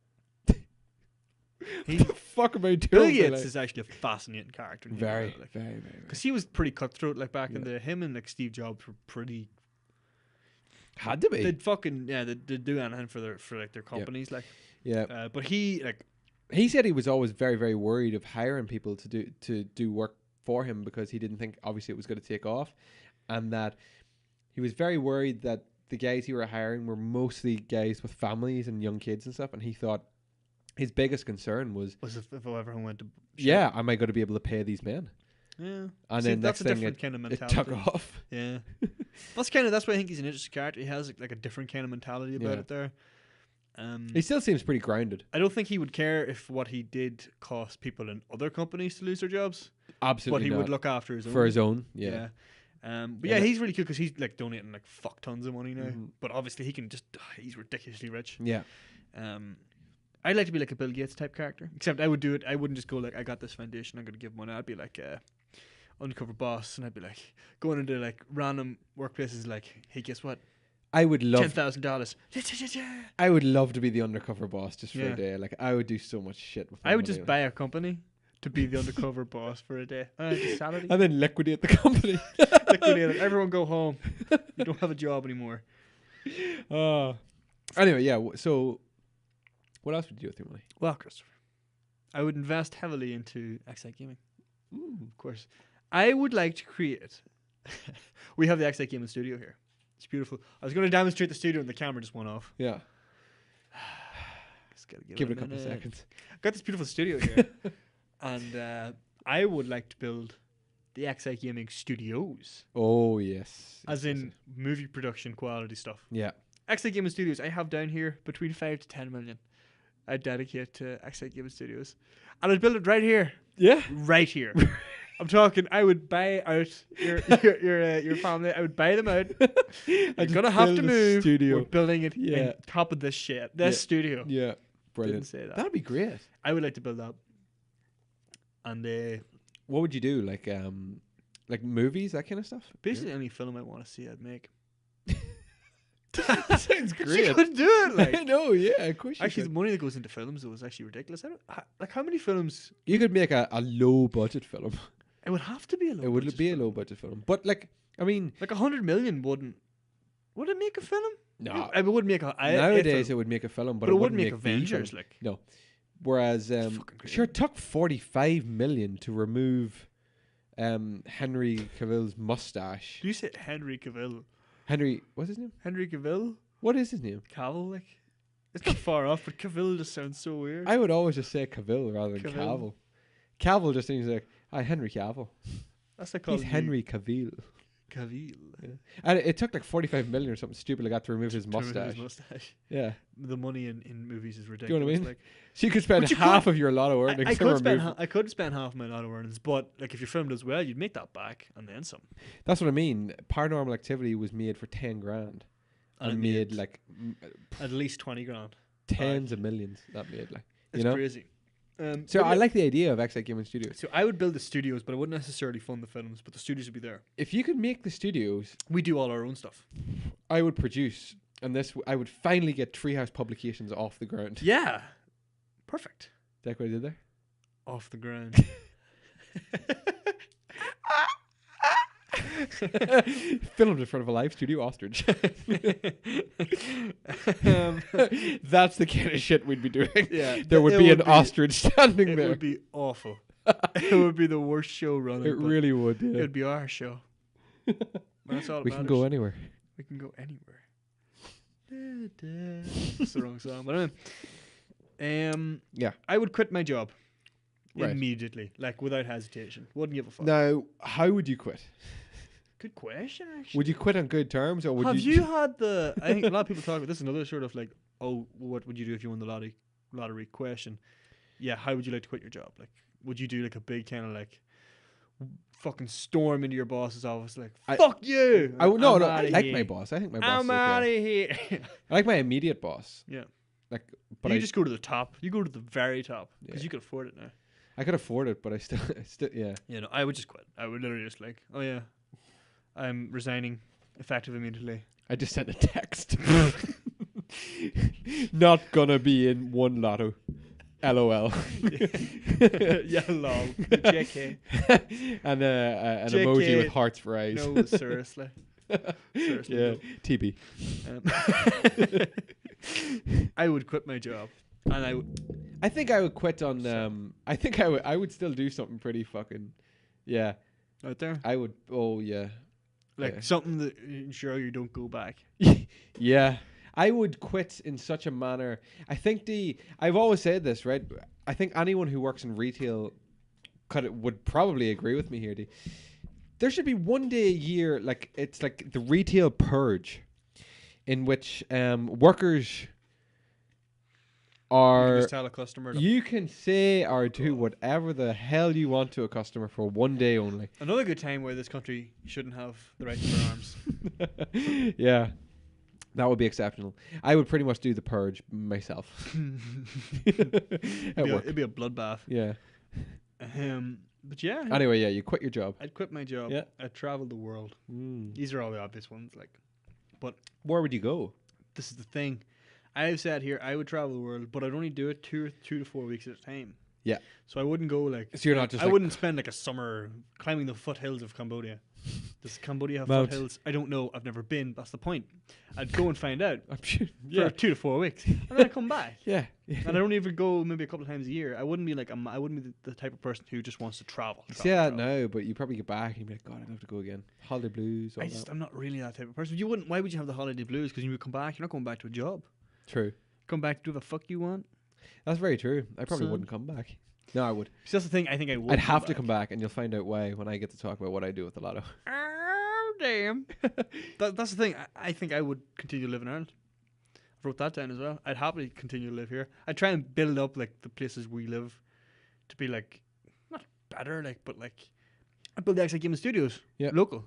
What the fuck am I doing? Bill Gates is actually a fascinating character. Very. Because he was pretty cutthroat. Like back in the him and like Steve Jobs were pretty. Had to be. They'd fucking they'd do anything for their companies like. Yeah. But he said he was always very, very worried of hiring people to do work for him because he didn't think obviously it was going to take off, and that he was very worried that the guys he were hiring were mostly guys with families and young kids and stuff, and he thought his biggest concern was if everyone went to am I going to be able to pay these men? Yeah, and see, then that's next a thing different kind of it mentality. took off. Yeah, that's why I think he's an interesting character. He has like a different kind of mentality about it there. He still seems pretty grounded. I don't think he would care if what he did cost people in other companies to lose their jobs. Absolutely, but he not. would look after his own. For his own. Yeah. But yeah, he's really cool because he's like donating like fuck tons of money now. Mm-hmm. But obviously he can he's ridiculously rich. Yeah. I'd like to be like a Bill Gates type character. Except I would do it. I wouldn't just go like I got this foundation, I'm gonna give money. I'd be like undercover boss, and I'd be like going into like random workplaces. Like, hey, guess what? I would love $10,000. I would love to be the undercover boss just for a day. Like I would do so much shit with. I would just buy a company to be the undercover boss for a day. Salary. And then liquidate the company. Liquidate it. Everyone go home. You don't have a job anymore. Anyway, yeah. So, what else would you do with your money? Well, Christopher, I would invest heavily into Xite Gaming. Of course. I would like to create. We have the Xite Gaming studio here. It's beautiful. I was going to demonstrate the studio and the camera just went off. Yeah. Just gotta Give it a couple of seconds. I've got this beautiful studio here. And I would like to build the Xite Gaming Studios, Oh yes. as in movie production quality stuff. Yeah. Xite Gaming Studios, I have down here between 5 to 10 million. I'd dedicate to Xite Gaming Studios, and I'd build it right here, Yeah. right here. I'm talking. I would buy out your family. I would buy them out. You're gonna have to move. Studio. We're building it Yeah. on top of this shit. This studio. Yeah. Brilliant. Didn't say that. That'd be great. I would like to build that. And What would you do? Like movies, that kind of stuff? basically any film I want to see, I'd make. That sounds You great. could do it. I Like, know, yeah, of course you actually, could. the money that goes into films though is actually ridiculous. I don't, like how many films? You could make a low budget film. It would have to be a low. It would budget be a film. low budget film. But like, I mean, Like 100 million wouldn't. Would it make a film? no. It would make a Nowadays film, it would make a film, but but it wouldn't wouldn't make the Avengers. film. Like, No. Whereas, fucking crazy. sure, it took 45 million to remove Henry Cavill's mustache. do you say Henry Cavill? Henry, what's his name? Henry Cavill? What is his name? Cavill? Like, it's not far off, but Cavill just sounds so weird. I would always just say Cavill rather than Cavill. Cavill. Cavill just seems like, hi, Henry Cavill. That's like He's calling Henry Cavill. Cavill. And it took like 45 million or something stupid like that to remove his To remove mustache. his mustache. Yeah. The money in movies is know ridiculous. what I mean? Like, So you could spend But you half could- of your lotto earnings I to could spend remove. I could spend half my lot of earnings, but like if your film does well, you'd make that back and then some. That's what I mean. Paranormal Activity was made for 10 grand. And it made like at least 20 grand. tens of millions. That made like, It's you know. crazy. So but I yeah, like the idea of Xite Gaming Studios. So I would build the studios, but I wouldn't necessarily fund the films. But the studios would be there. If you could make the studios, We do all our own stuff. I would produce, and I would finally get Treehouse Publications off the ground. Yeah, perfect. Is that what I did there? Off the ground. Filmed in front of a live studio ostrich. Um, That's the kind of shit we'd be doing. Yeah, There would it be would an be- ostrich standing It there. would be awful. It would be the worst show running. It but really would. It Yeah. would be our show. That's all. We can go anywhere. We can go anywhere. That's the wrong song, but Yeah. I would quit my job Right. immediately, like without hesitation. Wouldn't give a fuck. Now, how would you quit? Good question, actually. Would you quit on good terms, or would Have you? you had the? I think a lot of people talk about this. Another sort of like, oh, what would you do if you won the lottery question? Yeah, how would you like to quit your job? Like, would you do like a big kind of like fucking storm into your boss's office, like fuck you? I no, I'm I outta like here. my boss. I think my boss. I'm is out of okay. here. I like my immediate boss. Yeah, Like, but you I just go to the top. You go to the very top because Yeah. you could afford it now. I could afford it, but I still, yeah. You know, I would just quit. I would literally just like, oh yeah, I'm resigning, effective immediately. I just sent a text. Not gonna be in one lotto. LOL. Yeah, lol. JK. And an JK. emoji with hearts for eyes. No, seriously. Seriously. Yeah, no. TB. I would quit my job, and I think I would quit on. I think I would still do something pretty fucking. Yeah, out there I would. Oh yeah, like yeah. something that ensure you don't go back. Yeah. I would quit in such a manner. I think I've always said this, right? I think anyone who works in retail would probably agree with me here. There should be one day a year, like it's like the retail purge, in which workers You are. just tell a customer. You can say or do whatever the hell you want to a customer for one day only. Another good time where this country shouldn't have the right to bear arms. Yeah. That would be exceptional. I would pretty much do the purge myself. It'd be a bloodbath. Yeah. But yeah, Anyway, yeah, you quit your job. I'd quit my job. Yeah. I'd travel the world. These are all the obvious ones. Like, but Where would you go? this is the thing. I've said here I would travel the world, but I'd only do it 2 to 4 weeks at a time. Yeah. So I wouldn't go like. So you're not just I like- wouldn't spend like a summer climbing the foothills of Cambodia. Does Cambodia have Mount. foothills? I don't know. I've never been. That's the point. I'd go and find out I'm sure. for 2 to 4 weeks, and then I'd come back. Yeah. And I don't even go maybe a couple of times a year. I wouldn't be like I wouldn't be the type of person who just wants to travel. You say that now, but you probably get back and you'd be like, God, I'd love to go again. Holiday blues, all that. I'm not really that type of person. You wouldn't. Why would you have the holiday blues? Because you would come back. You're not going back to a job. True. Come back to do the fuck you want. That's very true. I probably Son. wouldn't come back. No, I would. See, that's the thing. I think I would. I'd have to come back, and you'll find out why when I get to talk about what I do with the lotto. Oh, damn. That's the thing. I think I would continue to live in Ireland. I wrote that down as well. I'd happily continue to live here. I'd try and build up like the places we live to be like not better, like, but like I build the Xite Gaming Studios, local,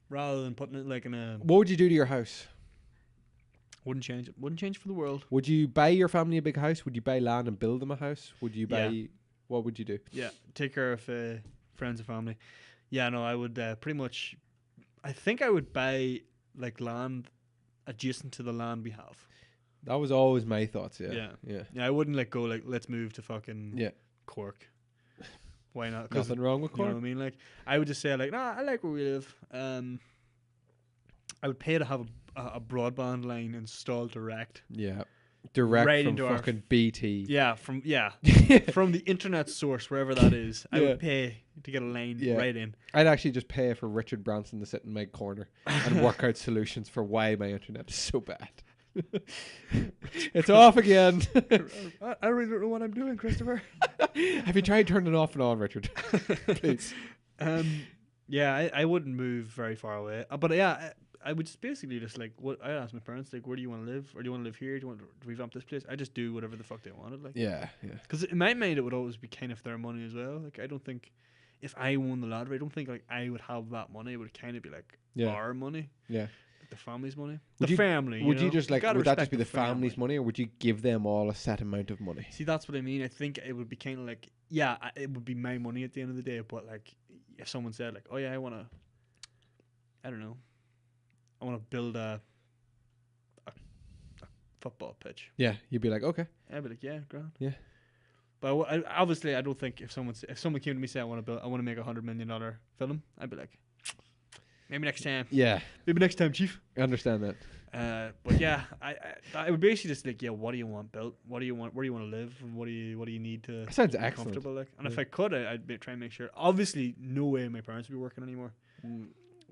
rather than putting it like in a. What would you do to your house? Wouldn't change it. Wouldn't change it for the world. Would you buy your family a big house? Would you buy land and build them a house? Would you buy? Yeah. What would you do? Yeah, take care of friends and family. Yeah, no, I would pretty much. I think I would buy like land adjacent to the land we have. That was always my thoughts. Yeah. Yeah. I wouldn't like go like let's move to fucking Cork. Why not? Nothing wrong with Cork. You know what I mean? Like I would just say like, nah, I like where we live. I would pay to have a broadband line installed direct. Yeah. Direct right from into fucking BT. Yeah, from the internet source, wherever that is. I would pay to get a line right in. I'd actually just pay for Richard Branson to sit in my corner and work out solutions for why my internet is so bad. It's off again. I really don't know what I'm doing, Christopher. Have you tried turning it off and on, Richard? Please. Yeah, I wouldn't move very far away. But yeah, I would just basically just like I asked my parents like, where do you want to live, or do you want to live here? Do you want to revamp this place? I just do whatever the fuck they wanted. Like, yeah. Because in my mind, it would always be kind of their money as well. Like, I don't think if I won the lottery, I don't think like I would have that money. It would kind of be like our money. Yeah. Like the family's money. Would the family. Would you just like would that just be the family's money, or would you give them all a set amount of money? See, that's what I mean. I think it would be kind of like it would be my money at the end of the day. But like, if someone said like, oh yeah, I want to build a football pitch. Yeah, you'd be like, okay. I'd be like, yeah, grand. Yeah. But obviously, I don't think if someone came to me and said I want to make $100 million film, I'd be like, maybe next time. Yeah. Maybe next time, chief. I understand that. But yeah, I would basically just like, what do you want built? What do you want? Where do you want to live? And what do you need to? That sounds be excellent. Comfortable like. And if I could, I'd try and make sure. Obviously, no way my parents would be working anymore.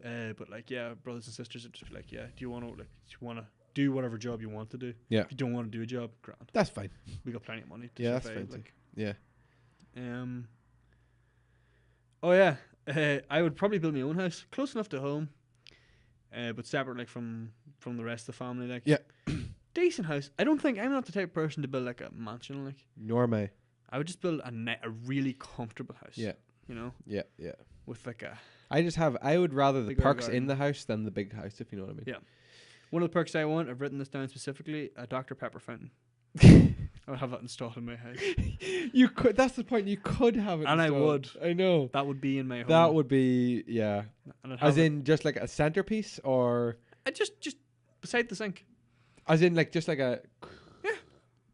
But like, yeah, brothers and sisters would just be like, yeah, do you want to do whatever job you want to do? Yeah. If you don't want to do a job, grand. That's fine. We got plenty of money to survive. That's fine. Like, yeah. Oh yeah. I would probably build my own house, close enough to home, but separate like from the rest of the family. Like, yeah. Decent house. I'm not the type of person to build like a mansion. Like, nor am I. I would just build a really comfortable house. Yeah. You know. Yeah. With like a. I would rather the perks in the house than the big house, if you know what I mean. Yeah. One of the perks I want, I've written this down specifically, a Dr. Pepper fountain. I would have that installed in my house. You could. That's the point. You could have it. And installed. I would. I know. That would be in my home. That would be As in just like a centerpiece, or just beside the sink. As in like just like a. Yeah.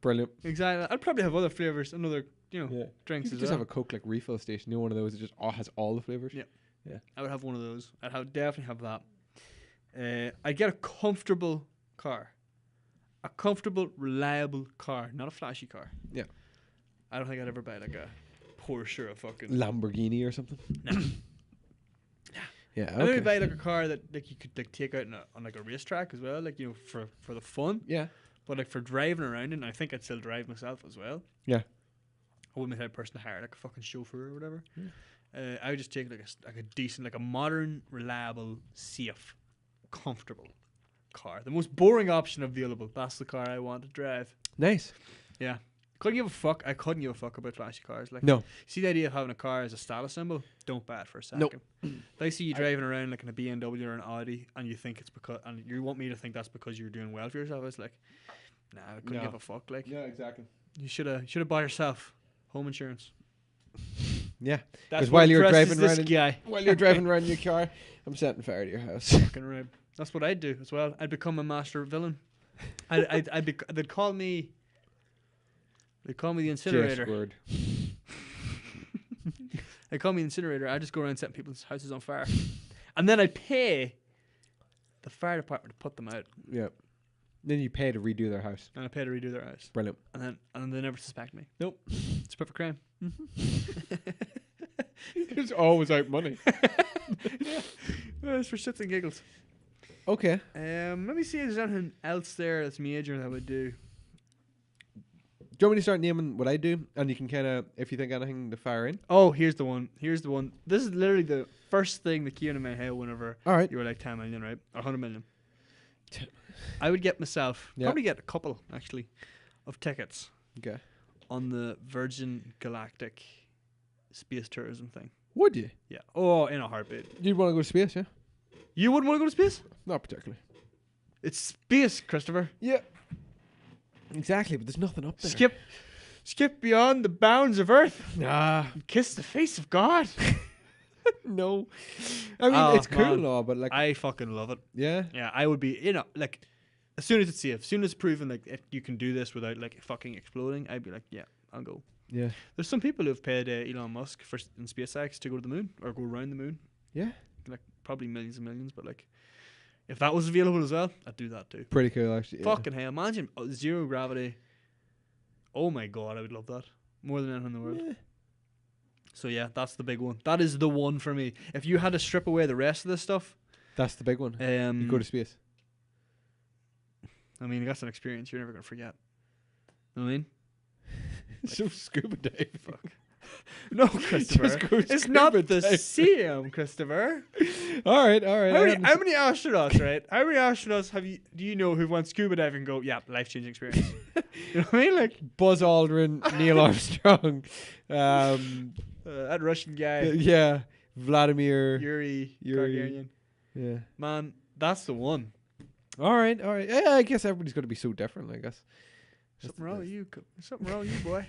Brilliant. Exactly. I'd probably have other flavors and other drinks. You could just have a Coke like refill station. You know, one of those that just has all the flavors. Yeah. Yeah. I would have one of those. Definitely have that. I'd get a comfortable car. A comfortable, reliable car, not a flashy car. Yeah. I don't think I'd ever buy like a Porsche or a fucking Lamborghini or something. No. Yeah. Okay. I'd maybe buy like a car that like you could like take out on like a racetrack as well, like for the fun. Yeah. But like for driving around, and I think I'd still drive myself as well. Yeah. I wouldn't be the type of person to hire like a fucking chauffeur or whatever. Yeah. I would just take like a decent, like a modern, reliable, safe, comfortable car. The most boring option available. That's the car I want to drive. Nice. Yeah. Couldn't give a fuck. I couldn't give a fuck about flashy cars. Like, no. See the idea of having a car as a status symbol? Don't buy it for a second. Nope. If I see you driving around like in a BMW or an Audi, and you think it's because, and you want me to think that's because you're doing well for yourself, it's like, nah, I couldn't give a fuck. Like, yeah, exactly. You should have bought yourself home insurance. Yeah, because while you're driving around in your car, I'm setting fire to your house. Fucking right. That's what I'd do as well. I'd become a master villain. They'd call me the incinerator. They call me the incinerator. I just go around setting people's houses on fire, and then I'd pay the fire department to put them out. Yeah. Then you pay to redo their house. And I pay to redo their house. Brilliant. And then they never suspect me. Nope. It's a perfect crime. It's always out money. Yeah. Well, it's for shits and giggles. Okay. Let me see if there's anything else there that's major that I would do. you want me to start naming what I do, and you can kind of, if you think anything, to fire in? Oh, here's the one. This is literally the first thing that came in my head whenever All right. you were like 10 million, right? Or 100 million. I would get myself, Yeah. probably get a couple, actually, of tickets Okay. on the Virgin Galactic space tourism thing. Would you? Yeah. Oh, in a heartbeat. You'd want to go to space, yeah? You wouldn't want to go to space? Not particularly. It's space, Christopher. Yeah. Exactly, but there's nothing up there. Skip beyond the bounds of Earth. Nah. And kiss the face of God. No. I mean, Oh, it's cool man. and all, but like, I fucking love it. yeah. Yeah, I would be, like, as soon as it's safe, as soon as it's proven, like, if you can do this without, like, fucking exploding, I'd be like, yeah, I'll go. Yeah. There's some people who've paid Elon Musk in SpaceX to go to the moon or go around the moon. Yeah. Like, probably millions and millions, but, like, if that was available as well, I'd do that too. Pretty cool, actually. Yeah. Fucking hell, imagine zero gravity. Oh my god, I would love that more than anything in the world. Yeah. So yeah, that's the big one. That is the one for me. If you had to strip away the rest of this stuff, That's the big one. You go to space. I mean, that's an experience you're never gonna forget. You know what I mean? So scuba dive. Fuck. No, Christopher. It's not the same, Christopher. All right. How many astronauts, right? How many astronauts do you know who went scuba diving and go, yeah, life-changing experience? You know what I mean? Like Buzz Aldrin, Neil Armstrong, that Russian guy, yeah, Vladimir, Yuri Gagarin. yeah. Man, that's the one. All right. Yeah, I guess everybody's going to be so different. I guess. Something wrong with you? Something wrong with you, boy?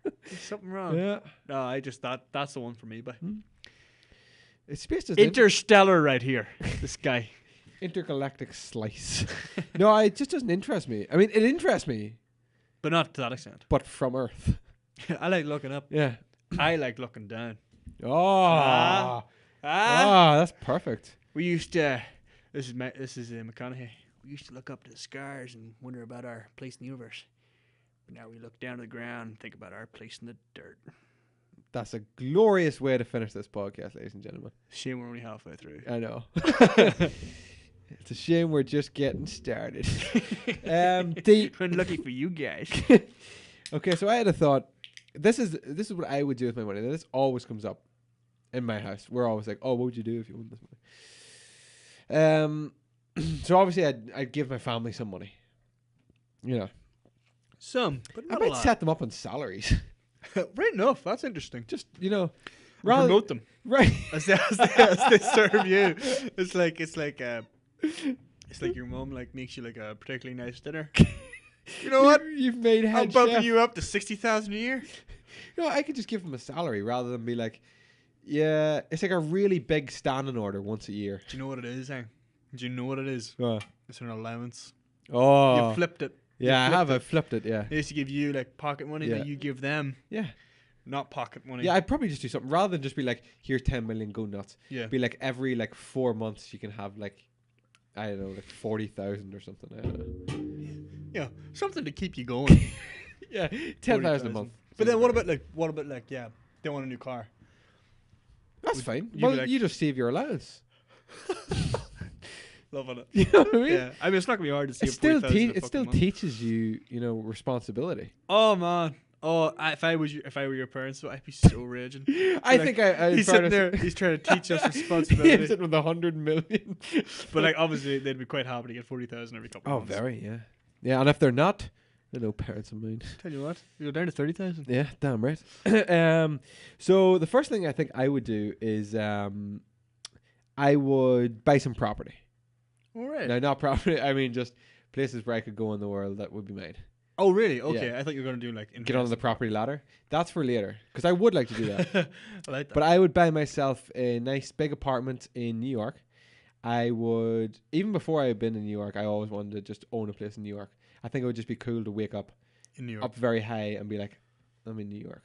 There's something wrong. Yeah. No, I just that's the one for me, but It's space doesn't Interstellar right here. This guy. intergalactic slice. No, it just doesn't interest me. I mean, it interests me, But not to that extent. but from Earth. I like looking up. Yeah. I like looking down. Oh. That's perfect. We used to. This is McConaughey. We used to look up to the stars and wonder about our place in the universe. But now we look down to the ground and think about our place in the dirt. That's a glorious way to finish this podcast, ladies and gentlemen. Shame we're only halfway through. I know. It's a shame we're just getting started. Unlucky for you guys. Okay, so I had a thought. This is what I would do with my money. This always comes up in my house. We're always like, "Oh, what would you do if you won this money?" So obviously, I'd give my family some money. You know, Some, but I not a might lot. set them up on salaries. Right enough. That's interesting. Just Promote them right. as they serve you. It's like your mom like makes you like a particularly nice dinner. You know what? You've made I'm head bumping chef. you up to 60,000 a year. You know, I could just give them a salary rather than be like, yeah, it's like a really big standing order once a year. Do you know what it is, eh? Do you know what it is? It's an allowance. Oh, You flipped it. yeah, I have. it. I flipped it. Yeah, They used to give you like pocket money, Yeah. now you give them yeah, not pocket money. yeah. I'd probably just do something rather than just be like, here's 10 million, go nuts. Yeah. Be like every 4 months you can have like, I don't know, like 40,000 or something. I don't know. Yeah. Something to keep you going. Yeah, 10,000 a month. But then what about yeah, they want a new car. That's fine. you Well, be like- you just save your allowance. Loving it. You know what I mean? Yeah. I mean, it's not gonna be hard to save It still 40,000 a it still fucking month. teaches you, responsibility. Oh man. Oh, if I were your parents, I'd be so raging. I Like, think I He's sitting there. He's trying to teach us responsibility. He's sitting with 100 million. But like, obviously, they'd be quite happy to get 40,000 every couple. Oh, of months. very, yeah. Yeah, and if they're not, they're no parents of mine. Tell you what, you go down to 30,000. Yeah, damn right. So the first thing I think I would do is I would buy some property. All right. Now, not property, I mean just places where I could go in the world that would be made. Oh, really? Okay. Yeah. I thought you were gonna do like Get on the property ladder. That's for later, because I would like to do that. I like that. But I would buy myself a nice big apartment in New York. I would, even before I had been in New York, I always wanted to just own a place in New York. I think it would just be cool to wake up in New York, up very high and be like, I'm in New York.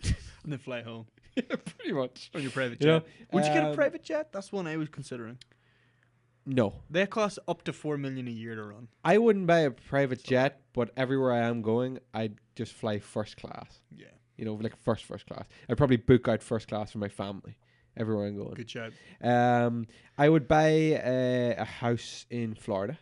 and then fly home Yeah, pretty much. on your private You know, jet. Would you get a um, private jet? That's one I was considering. No. They cost up to $4 million a year to run. I wouldn't buy a private jet, but everywhere I am going, I'd just fly first class. Yeah, Like first class. I'd probably book out first class for my family everywhere I'm going. good job. I would buy a house in Florida.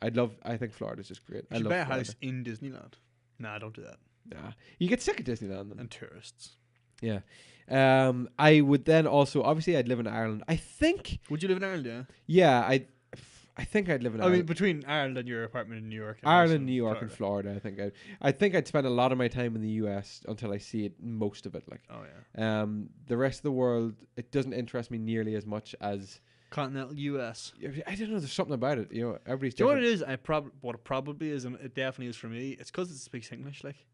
I think Florida's just great. You I should love buy a Florida. house in Disneyland. Nah, don't do that. Nah, you get sick of Disneyland then. And tourists. Yeah. I would then also obviously I'd live in Ireland. I think. Would you live in Ireland? Yeah. Yeah, I think I'd live in I Ireland. mean, between Ireland and your apartment in New York. And Ireland, New York, and Florida. I think I'd spend a lot of my time in the US until I see it, most of it. Like, oh yeah. The rest of the world, it doesn't interest me nearly as much as continental US. I don't know. There's something about it. You know, everybody's. Do you know different. what it is? What it probably is, and it definitely is for me. It's because it speaks English. Like,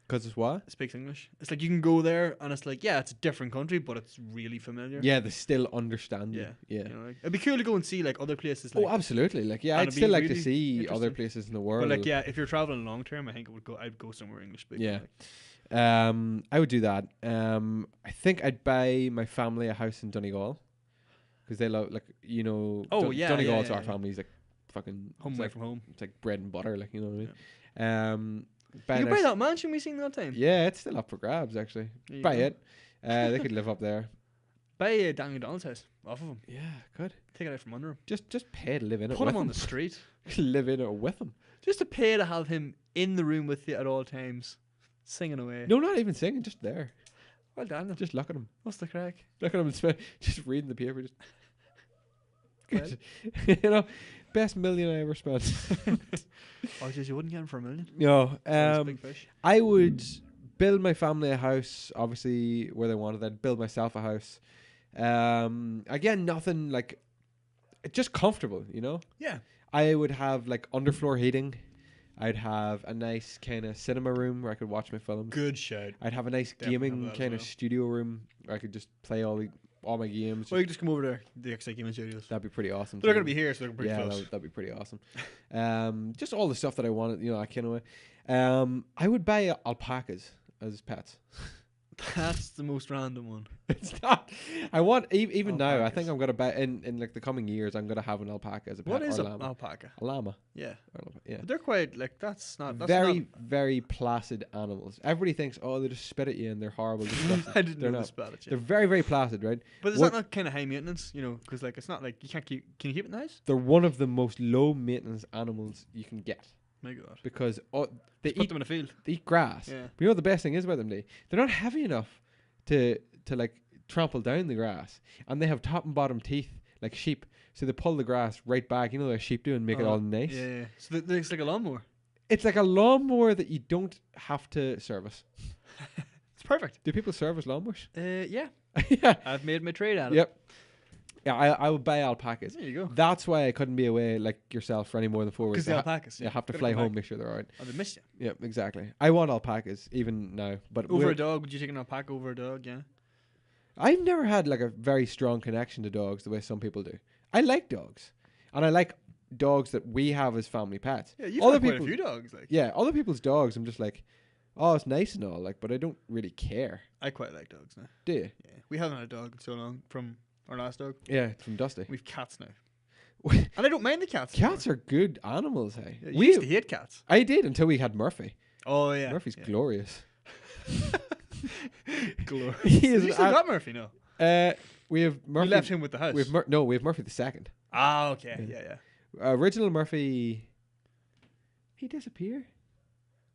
because it's what? it speaks English. It's like you can go there, and it's like, yeah, it's a different country, but it's really familiar. Yeah, they still understand you. Yeah. Yeah. You know, like, it'd be cool to go and see like other places. Like, Oh, absolutely. Like, yeah, and I'd it'd still be like to really see other interesting. places in the world. But like, yeah, if you're traveling long term, I think I'd go somewhere English speaking. Yeah. Like. I would do that. I think I'd buy my family a house in Donegal because they love, like, you know. Oh, yeah, Donegal's yeah, our yeah. family's like fucking Home it's away like, from home. It's like bread and butter, like, you know what I mean. Buy You a buy nice- that mansion we seen that time. Yeah, it's still up for grabs actually. There you Buy go. it. They could live up there. Buy Daniel Donald's house off of him. Yeah, good. Take it out from under him. Just pay to live in it. Put with him on the street. live in it with him. Just to pay to have him in the room with you at all times, singing away. No, not even singing, just there. Well done. Just look at him. What's the crack? Look at him and just reading the paper. Well. You know, best million I ever spent. Oh, jeez, you wouldn't get him for $1 million. No, That's a big fish. I would build my family a house, obviously where they wanted. I'd build myself a house. Again, nothing like, just comfortable, you know. Yeah. I would have like underfloor heating. I'd have a nice kind of cinema room where I could watch my films. Good shout. I'd have a nice Definitely have gaming that as kind of well. studio room where I could just play all my games. Well, you can just come over there, the Xite Gaming Studios. That'd be pretty awesome. They're too. going to be here, so they're pretty Yeah, close. that'd be pretty awesome. Just all the stuff that I wanted, you know, I kind of. I would buy alpacas as pets. That's the most random one. It's not. I want even now. I Alpacas. think I'm gonna buy in like the coming years. I'm gonna have an alpaca as a pet. What is or an llama. alpaca? A llama. Yeah. Yeah. But they're quite, like, that's Very very placid animals. Everybody thinks, oh, they just spit at you and they're horrible. disgusting. I didn't They're know not. this about it. They're very very placid, right? But is what- that not kind of high maintenance, you know? Because, like, it's not like you can't keep. Can you keep it nice? They're one of the most low maintenance animals you can get My God. because they Put eat them in a field. they eat grass. Yeah. But you know what the best thing is about them? They're not heavy enough to like trample down the grass, and they have top and bottom teeth like sheep. So they pull the grass right back. You know what sheep do and make it all nice. Yeah. So it's like a lawnmower. It's like a lawnmower that you don't have to service. It's perfect. Do people service lawnmowers? Yeah. Yeah. I've made my trade out of it. Yep. Yeah, I would buy alpacas. There you go. That's why I couldn't be away like yourself for any more than 4 weeks. Because the alpacas. You have to Gotta fly come home, back. make sure they're alright. Oh, they missed you. Yeah, exactly. I want alpacas even now, but Over a dog? Would you take an alpaca over a dog? Yeah. I've never had like a very strong connection to dogs the way some people do. I like dogs, and I like dogs that we have as family pets. Yeah, you've Other had quite people- a few dogs. Like. Yeah, other people's dogs, I'm just like, oh, it's nice and all, like, but I don't really care. I quite like dogs now. Do you? Yeah. We haven't had a dog in so long from our last dog. Yeah, from Dusty. We've cats now. And I don't mind the cats. Cats are good animals, hey. Yeah, you used to hate cats. I did until we had Murphy. Oh, yeah. Murphy's yeah. glorious. Glorious. He is You still an- got Murphy, no? We have Murphy. You left him with the house. We have we have Murphy the second. Ah, okay. Yeah. Yeah. Original Murphy. He disappeared.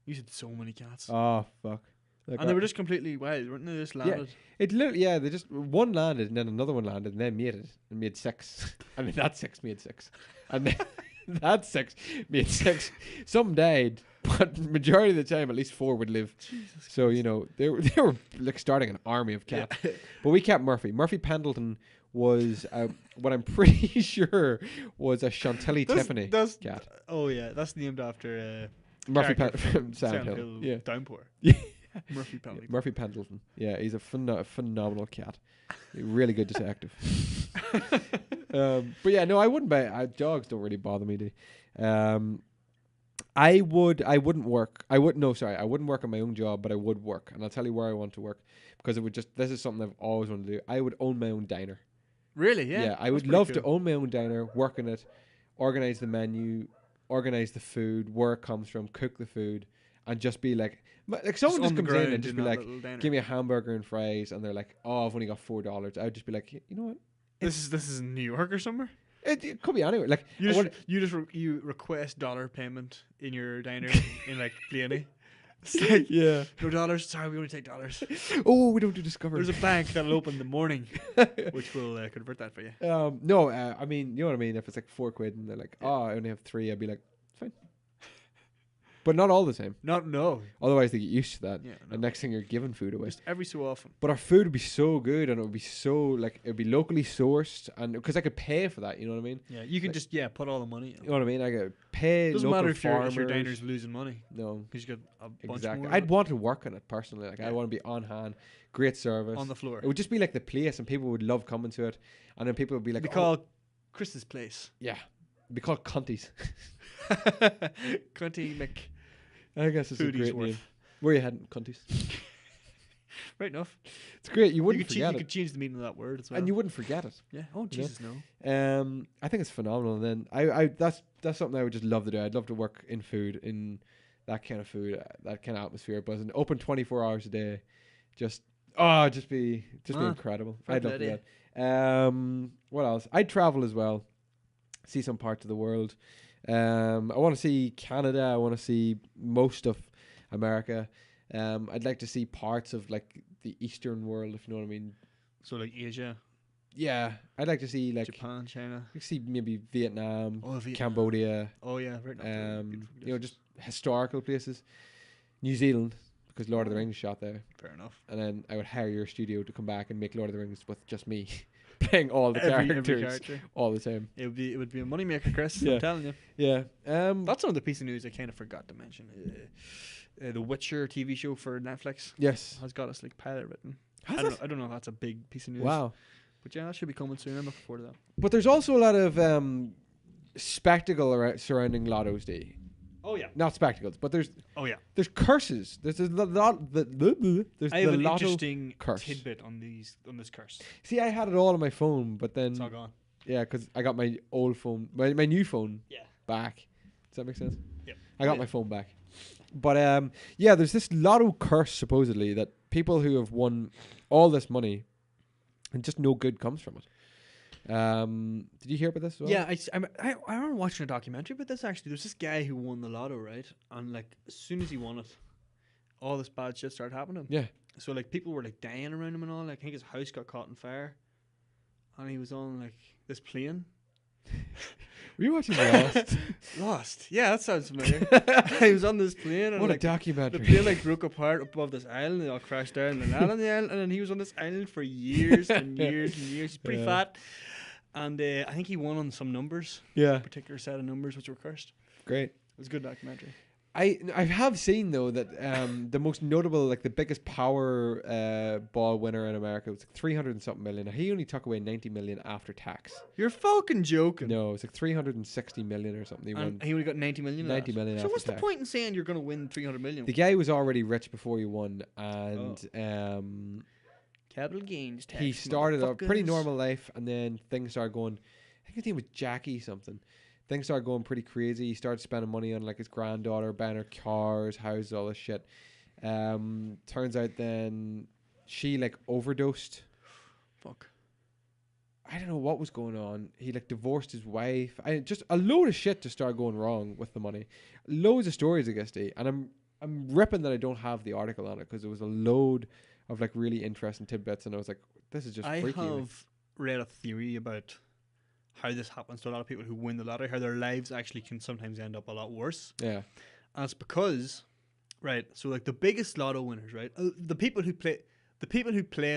You had so many cats. Oh fuck! Like, And they were just completely wild, weren't they? Just landed. It literally, yeah. They just one landed and then another one landed and then mated and made 6. I mean that 6 made 6, and then that 6 made 6. Some died, but majority of the time at least 4 would live. Jesus. So you know they were like starting an army of cats. Yeah. But we kept Murphy. Murphy Pendleton was what I'm pretty sure was a Chantilly Tiffany That's, cat. oh, yeah. That's named after Murphy character from Sound Hill. Yeah. Downpour. Yeah. Murphy Pendleton. Murphy Pendleton. Yeah, he's a phenomenal cat. A really good detective. But yeah, no, I wouldn't buy. Dogs don't really bother me. I wouldn't work. I wouldn't work on my own job, but I would work, and I'll tell you where I want to work because it would just. This is something I've always wanted to do. I would own my own diner. Really? Yeah. Yeah, I That's would pretty love cool. to own my own diner, work in it, organize the menu, organize the food, where it comes from, cook the food, and just be like someone just on the comes in ground and just in be that like, little diner. give me a hamburger and fries, and they're like, oh, I've only got $4. I would just be like, you know what? This is in New York or somewhere? It could be anywhere. Like You request dollar payment in your diner in like Blaney. It's like, Yeah. no dollars. Sorry, we only take dollars. Oh, we don't do Discover. There's a bank that'll open in the morning, which will convert that for you. No, I mean, you know what I mean. If it's like £4 and they're like, oh, I only have 3, I'd be like, fine. But not all the time. No. Otherwise, they get used to that. Yeah. And next thing you're giving food away. Just every so often. But our food would be so good, and it would be so like it would be locally sourced, and because I could pay for that, you know what I mean? Yeah, you can Like- just put all the money in. You know what I mean? I could pay. Doesn't local matter if farmers. your diners losing money, No, because you got a bunch exactly. more I'd want to work on it personally. Like I Yeah. want to be on hand, great service. on the floor. It would just be like the place, and people would love coming to it, and then people would be like, It'd be "Oh, called Chris's Place. yeah, it'd be called Cunties." Cunty Mc. I guess it's a Foodies great worth. name. Where you heading, Cunties? Right enough. It's great. You You wouldn't could, forget you it, could change the meaning of that word as well. and you wouldn't forget it. yeah. Oh Jesus, no. I think it's phenomenal. And then I that's something I would just love to do. I'd love to work in food, in that kind of food, that kind of atmosphere. But an open 24 hours a day, just be incredible. fair I'd love play to that. What else? I'd travel as well, see some parts of the world. I want to see Canada. I want to see most of America. I'd like to see parts of like the Eastern world, if you know what I mean. So like Asia, Yeah, I'd like to see like Japan, China. I see maybe Vietnam, Oh, Vietnam. Cambodia, Oh yeah, right. you know, just historical places. New Zealand, because Lord of the Rings shot there. fair enough. And then I would hire your studio to come back and make Lord of the Rings with just me playing all the Every characters character. all the time. It would be a moneymaker, Chris. Yeah. I'm telling you. Yeah. That's another piece of news I kind of forgot to mention. The Witcher TV show for Netflix yes. has got its like pilot written. Has I it? don't know if that's a big piece of news. Wow. But yeah, that should be coming soon. I'm looking forward to that. But there's also a lot of spectacle surrounding Lotto's Day. Oh yeah. Not spectacles, but there's curses. There's a lot. There's I have the an Lotto interesting curse. tidbit on this curse. See, I had it all on my phone, but then It's all gone. yeah, because I got my old phone, my new phone Yeah. back. Does that make sense? Yep. I got my phone back. But yeah, there's this Lotto curse supposedly that people who have won all this money and just no good comes from it. Did you hear about this as well? Yeah, I remember watching a documentary about this actually. There's this guy who won the lotto, right? And like as soon as he won it, all this bad shit started happening. Yeah. So like people were like dying around him and all. Like I think his house got caught on fire, and he was on like this plane. Were you watching Lost? Lost. Yeah, that sounds familiar. He was on this plane and What a like, documentary. the plane like broke apart above this island. They all crashed down and landed on the island, and then he was on this island for years and years and years. He's pretty Yeah. fat, and I think he won on some numbers, Yeah. a particular set of numbers which were cursed. Great. It was a good documentary. I have seen though that the most notable, like the biggest Powerball winner in America was like 300 and something million. He only took away 90 million after tax. You're fucking joking. No, it's like 360 million or something. He won. And he only got 90 million. 90 million So after what's the tax. point in saying you're going to win 300 million? The guy was already rich before he won, and Capital gains tax. he started a pretty motherfuckers. normal life, and then things started going. I think his name was Jackie something. Things started going pretty crazy. He started spending money on like his granddaughter, buying her cars, houses, all this shit. Turns out then she like overdosed. Fuck. I don't know what was going on. He like divorced his wife. Just a load of shit just started going wrong with the money. Loads of stories against it, and I'm ripping that I don't have the article on it because there was a load of like really interesting tidbits, and I was like, this is just I freaky. have read a theory about how this happens to a lot of people who win the lottery, how their lives actually can sometimes end up a lot worse. Yeah. And it's because, right, so like the biggest lotto winners, right, the people who play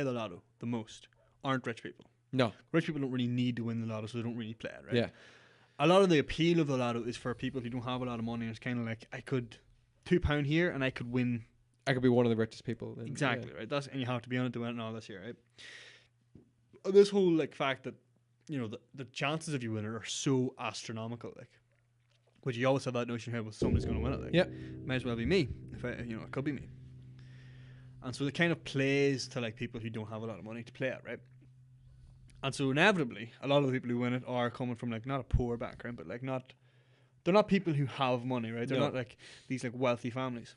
the lotto the most aren't rich people. No. Rich people don't really need to win the lotto, so they don't really play it, right? Yeah. A lot of the appeal of the lotto is for people who don't have a lot of money, and it's kind of like, I could £2 here and I could win. I could be one of the richest people. Exactly, right? And you have to be on it to win and all this here, right? This whole like fact that, you know, the chances of you winning are so astronomical, like, but you always have that notion here, well, somebody's going to win it, like, Yeah. might as well be me, it could be me. And so it kind of plays to like people who don't have a lot of money to play it, right? And so inevitably, a lot of the people who win it are coming from like not a poor background, but like they're not people who have money, right? They're No. not like these like wealthy families.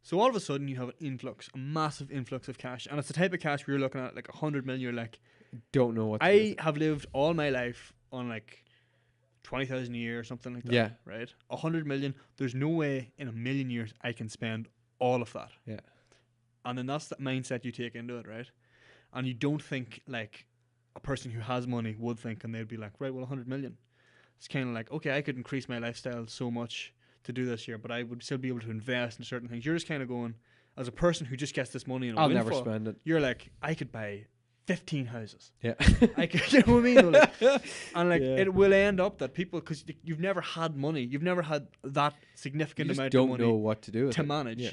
So all of a sudden you have an influx, a massive influx of cash, and it's the type of cash where you're looking at like 100 million. You're like, Don't know what to I do. have lived all my life on like 20,000 a year or something like that. Yeah. Right? 100 million. There's no way in a million years I can spend all of that. Yeah. And then that's the mindset you take into it, right? And you don't think like a person who has money would think, and they'd be like, right, well, 100 million. It's kind of like, okay, I could increase my lifestyle so much to do this here, but I would still be able to invest in certain things. You're just kind of going, as a person who just gets this money in a I'll windfall, never spend it. you're like, I could buy 15 houses. Yeah. I could, you know what I mean? Like, and like, Yeah. it will end up that people, because you've never had money, you've never had that significant You just amount don't of money know what to do with to it. manage. Yeah.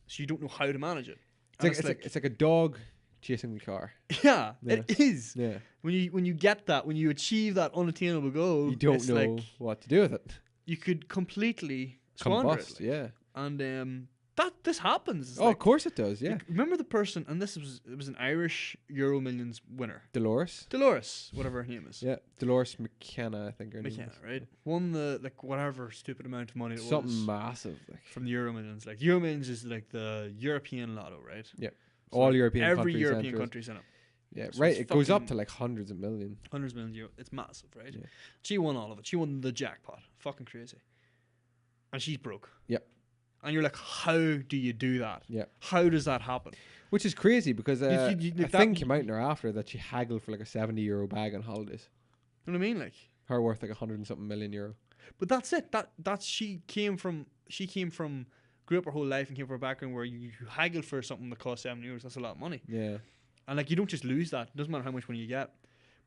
So you don't know how to manage it. It's like a dog chasing the car. Yeah, Yeah. it is. Yeah. When you get that, when you achieve that unattainable goal, You don't it's know like what to do with it. you could completely squander Combust, it. Like. yeah. And this happens. It's Oh, of course it does, yeah. like, remember the person, and it was an Irish Euro Millions winner, Dolores. whatever her name is. Yeah, Dolores McKenna, I think her name McKenna, is. right? Won the like whatever stupid amount of money it Something was massive. Like. from the Euro Millions. Like Euro Millions is like the European Lotto, right? Yeah. So All like European every countries European enter it. country's in it. Yeah, So right. it's It goes up fucking- to like hundreds of million. Hundreds of millions euro. It's massive, right? Yeah. She won all of it. She won the jackpot. Fucking crazy. And she's broke. Yep. And you're like, how do you do that? Yeah. How does that happen? Which is crazy because you- a like thing that- came out in her after that she haggled for like a €70 bag on holidays. You know what I mean? Like, Her worth like 100 and something million euro. but that's it. That's she came from grew up her whole life and came from a background where you haggle for something that costs €70. That's a lot of money. Yeah. And like you don't just lose that. It doesn't matter how much money you get.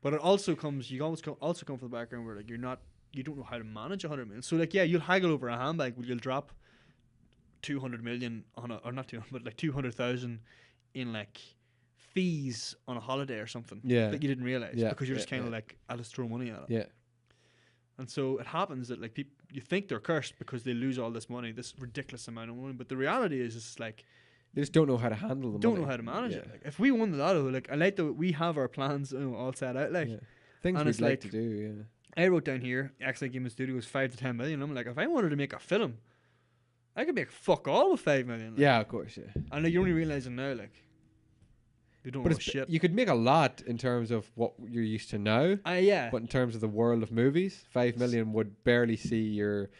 But it also comes. You also come from the background where like you don't know how to manage 100 million. So like you'll haggle over a handbag, but you'll drop 200 million on or not 200, but like 200,000 in like fees on a holiday or something. Yeah. That you didn't realize Yeah, because you're just yeah, kind of yeah. like I'll just throw money at it. Yeah. And so it happens that like people you think they're cursed because they lose all this money, this ridiculous amount of money. But the reality is it's like They just don't know how to handle the don't money. know how to manage Yeah. it. Like if we won the lotto, like I like that we have our plans all set out. Like Yeah. Things and we'd it's like like- to do, yeah. I wrote down here, Xite Gaming Studios 5 to 10 million. I'm like, if I wanted to make a film, I could make fuck all with 5 million. Like. Yeah, of course, yeah. And like, you're only realizing now, like, they don't But know it's, shit. you could make a lot in terms of what you're used to now. Yeah. But in terms of the world of movies, 5 million would barely see your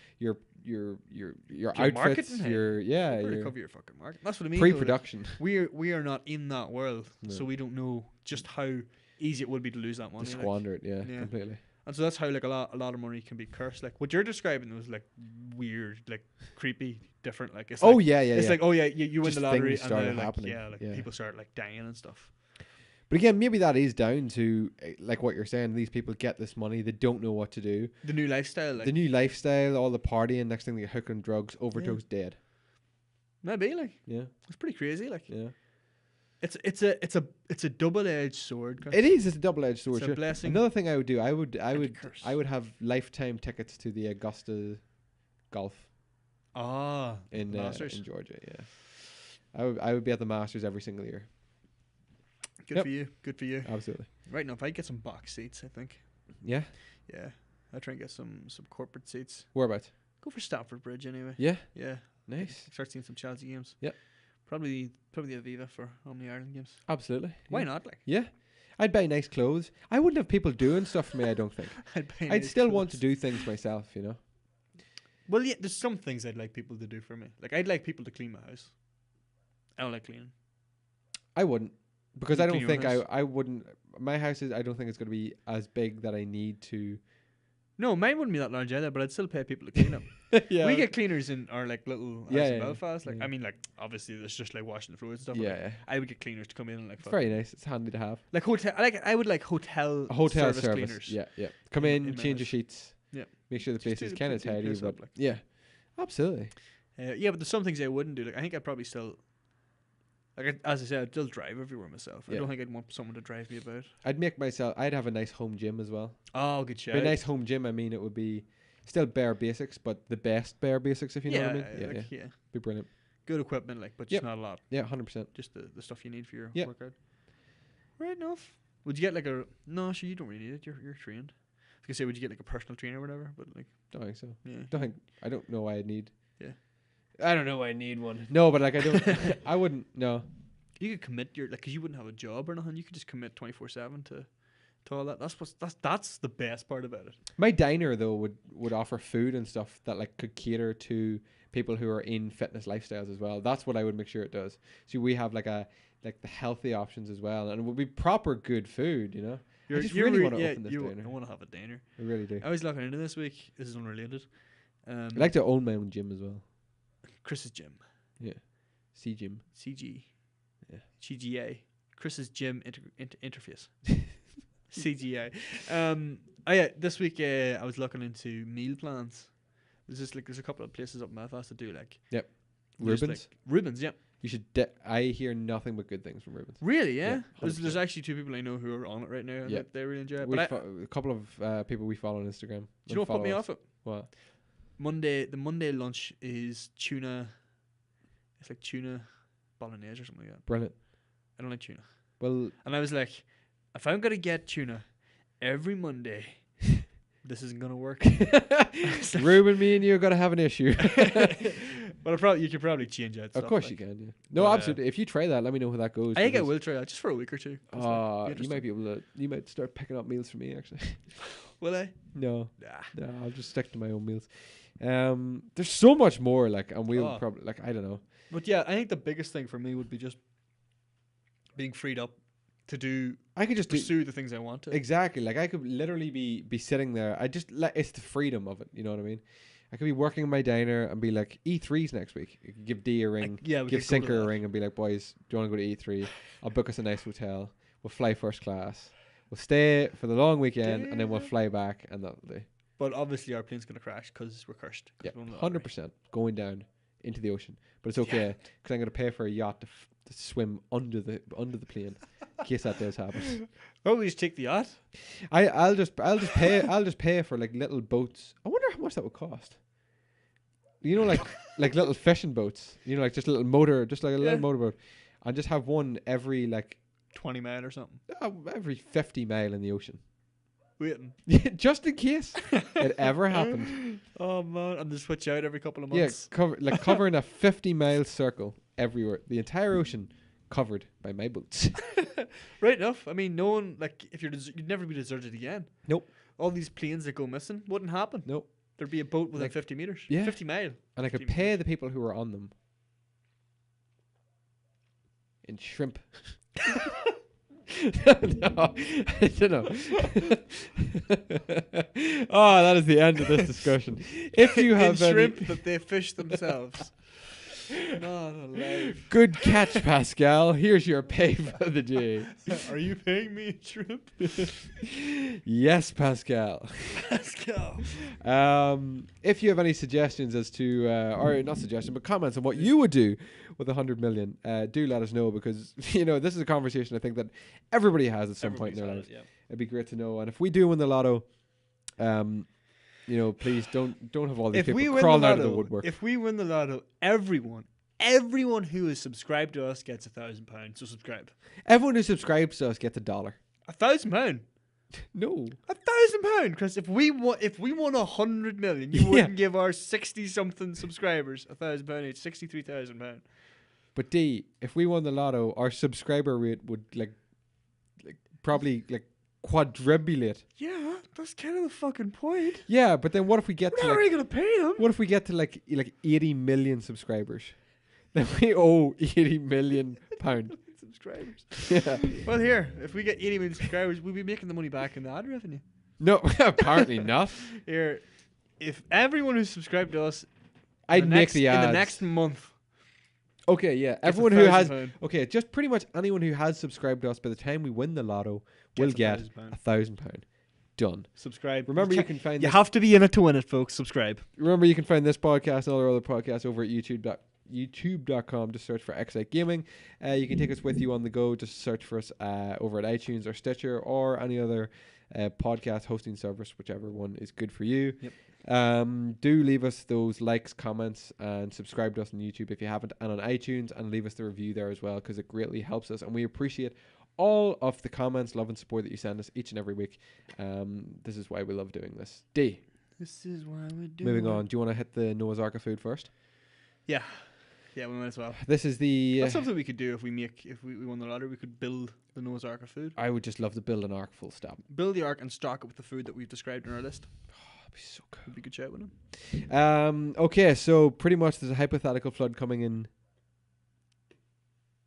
outfits, marketing, hey. your Better cover your fucking market. That's what I mean. though, like, pre-production. we are not in that world, No. so we don't know just how easy it would be to lose that money. To like. squander it, yeah, Yeah. completely. And so that's how like a lot of money can be cursed. Like what you're describing was like weird, like creepy, different. Like it's Oh like, yeah, yeah, it's yeah. like, oh yeah, you win Just the lottery, things and started then like happening. Yeah. people start like dying and stuff. But again, maybe that is down to like what you're saying. These people get this money, they don't know what to do. The new lifestyle, like The new lifestyle, all the partying. Next thing they get hooked on drugs, overdose, dead. maybe like Yeah, it's pretty crazy. Like yeah. it's a double-edged sword. 'Cause It is. It's a double-edged sword. It's a Sure. blessing. Another thing I would do, I would curse. have lifetime tickets to the Augusta Golf in Masters. Georgia. Yeah, I would be at the Masters every single year. Good Yep. for you. Good for you. Absolutely. Right now, if I get some box seats, I think. Yeah. Yeah, I try and get some corporate seats. Whereabouts? Go for Stamford Bridge anyway. Yeah. Yeah. Nice. Start seeing some Chelsea games. Yep. Probably the Aviva for Omni Ireland games. Absolutely. Why yeah. not? Like Yeah. I'd buy nice clothes. I wouldn't have people doing stuff for me. I don't think. I'd still want to do things myself. You know. Well, yeah. There's some things I'd like people to do for me. Like I'd like people to clean my house. I don't like cleaning. I wouldn't, because You I don't clean your think house? I wouldn't. My house is. I don't think it's going to be as big that I need to. No, mine wouldn't be that large either, but I'd still pay people to clean it. Yeah. We get cleaners in our like little house Yeah, in yeah, Belfast. Like yeah. I mean, like obviously there's just like washing the floors and stuff. but, Yeah, like, yeah. I would get cleaners to come in and like It's very nice. It's handy to have. like hotel. I would like hotel A hotel service, service. cleaners. Yeah, yeah. Come in in, my change your house. sheets. Yeah. Make sure the Just place do is the kind of place tidy, up, but like. yeah, absolutely. Yeah, but there's some things I wouldn't do. Like I think I'd probably still, like as I said, I'd still drive everywhere myself. I Yeah. don't think I'd want someone to drive me about. I'd have a nice home gym as well. Oh, good shit. By a nice home gym, I mean it would be still bare basics, but the best bare basics, if you know what I mean. Yeah, like, yeah. yeah. Be brilliant. Good equipment, like, but Yep. just not a lot. Yeah, 100%. Just the stuff you need for your Yep. workout. Right enough. Would you get like a no? Sure, you don't really need it. You're trained. I was gonna say, would you get like a personal trainer or whatever? But like, Don't think so. yeah. I don't know why I'd need. Yeah. I don't know why I need one. No, but like I don't. I wouldn't. No. You could commit your like, cause you wouldn't have a job or nothing. You could just commit 24/7 to to all that. That's the best part about it. My diner though would offer food and stuff that like could cater to people who are in fitness lifestyles as well. That's what I would make sure it does. So we have like the healthy options as well, and it would be proper good food, you know. I just really want to open this diner. I want to have a diner. I really do. I was looking into this week. This is unrelated. I like to own my own gym as well. Chris's gym. Yeah. Gym. CG. Yeah. CGA. Chris's gym interface. CGA. Yeah. This week I was looking into meal plans. There's a couple of places up in Belfast that do like. Yep. Rubens. Rubens. Yeah. You should. I hear nothing but good things from Rubens. Really? Yeah. Yeah, there's actually 2 people I know who are on it right now. And yeah. they really enjoy it. But a couple of people we follow on Instagram. Do you know what put me off it? What? The Monday lunch is tuna. It's like tuna bolognese or something like that. Brilliant. I don't like tuna. Well, and I was like, if I'm gonna get tuna every Monday, this isn't gonna work. Ruben, me and you are gonna have an issue. But you could probably change out. Of course you can. Yeah. No, absolutely. If you try that, let me know how that goes. I think I will try that just for a week or two. You might be able to. You might start picking up meals for me actually. Will I? No. Nah. No, I'll just stick to my own meals. There's so much more, like, and we'll probably, like, I don't know. But yeah, I think the biggest thing for me would be just being freed up to do. I could just pursue the things I want to. Exactly. Like, I could literally be sitting there. It's the freedom of it. You know what I mean? I could be working in my diner and be like, E3's next week. I could give D a ring. Give Sinker a ring and be like, boys, do you want to go to E3? I'll book us a nice hotel. We'll fly first class. We'll stay for the long weekend and then we'll fly back, and that'll do. But obviously our plane's gonna crash because we're cursed. Yeah, 100% going down into the ocean. But it's okay because I'm gonna pay for a yacht to swim under the plane in case that does happen. Oh, we just take the yacht. I'll just pay for like little boats. I wonder how much that would cost. You know, like little fishing boats. You know, like just a little motor, just like a little motorboat, and just have one every like 20 mile or something. Every 50 mile in the ocean. Waiting. Just in case it ever happened. Oh man, and they switch out every couple of months. Yeah, covering a 50-mile circle everywhere, the entire ocean covered by my boats. Right enough. I mean, no one, like, if you'd never be deserted again. Nope. All these planes that go missing wouldn't happen. Nope. There'd be a boat within 50 meters. Yeah. 50 mile. And I could pay the people who were on them in shrimp. No, I don't know. Oh, that is the end of this discussion. If you have any shrimp that they fish themselves. Not alive. Good catch, Pascal. Here's your pay for the day. Are you paying me in shrimp? Yes, Pascal. Pascal. If you have any suggestions as to, or not suggestions, but comments on what you would do with 100 million, do let us know, because you know this is a conversation I think that everybody has at some point in their life. It'd be great to know. And if we do win the lotto, you know, please don't have all these people crawling out of the woodwork. If we win the lotto, everyone who is subscribed to us gets £1,000. So subscribe. Everyone who subscribes to us gets $1. £1,000? No. £1,000? Because if we won 100 million, you wouldn't give our 60-something subscribers £1,000 each, £63,000. But D, if we won the lotto, our subscriber rate would probably quadrupulate. Yeah, that's kind of the fucking point. Yeah, but then what if we get We're already gonna pay them? What if we get to like 80 million subscribers? Then we owe 80 million pound subscribers. Yeah. Well, here, if we get 80 million subscribers, we'll be making the money back in the ad revenue. No, apparently not. Here, if everyone who's subscribed to us, I'd make the ads in the next month. Okay, yeah. Everyone who has just pretty much anyone who has subscribed to us by the time we win the lotto will get £1,000. Done. Subscribe. Remember, you can find. You have to be in it to win it, folks. Subscribe. Remember, you can find this podcast and all our other podcasts over at youtube.com. Just search for Xite Gaming. You can take us with you on the go. Just search for us over at iTunes or Stitcher or any other podcast hosting service, whichever one is good for you. Yep. Do leave us those likes, comments, and subscribe to us on YouTube if you haven't, and on iTunes, and leave us the review there as well, because it greatly helps us, and we appreciate all of the comments, love, and support that you send us each and every week. This is why we love doing this. This is why we do. Moving on. Do you want to hit the Noah's Ark of Food first? Yeah. Yeah, we might as well. This is the. That's something we could do if we won the lottery. We could build the Noah's Ark of food. I would just love to build an ark full stop. Build the ark and stock it with the food that we've described in our list. That'd be so cool. Would be a good shout, wouldn't it? Okay, so pretty much there's a hypothetical flood coming in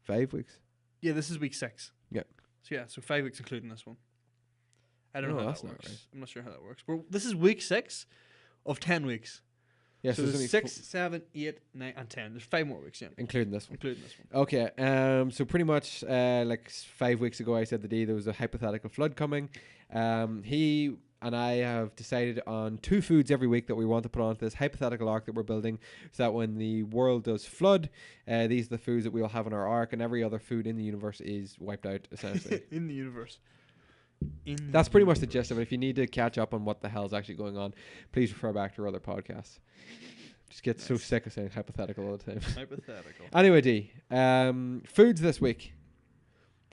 5 weeks. Yeah, this is week 6. Yeah. So 5 weeks including this one. I don't know No, how that's that not works. right. I'm not sure how that works. This is week 6 of 10 weeks. Yeah, so there's there's only 6, 7, 8, 9, and 10. There's 5 more weeks, yeah. including this one. Including this one. Okay, so pretty much like 5 weeks ago, I said the day there was a hypothetical flood coming. He and I have decided on 2 foods every week that we want to put onto this hypothetical ark that we're building, so that when the world does flood, these are the foods that we'll have in our ark, and every other food in the universe is wiped out, essentially. In the universe. That's pretty much the gist of it. If you need to catch up on what the hell's actually going on, please refer back to our other podcasts. Just get so sick of saying hypothetical all the time. Hypothetical. Anyway, D, foods this week.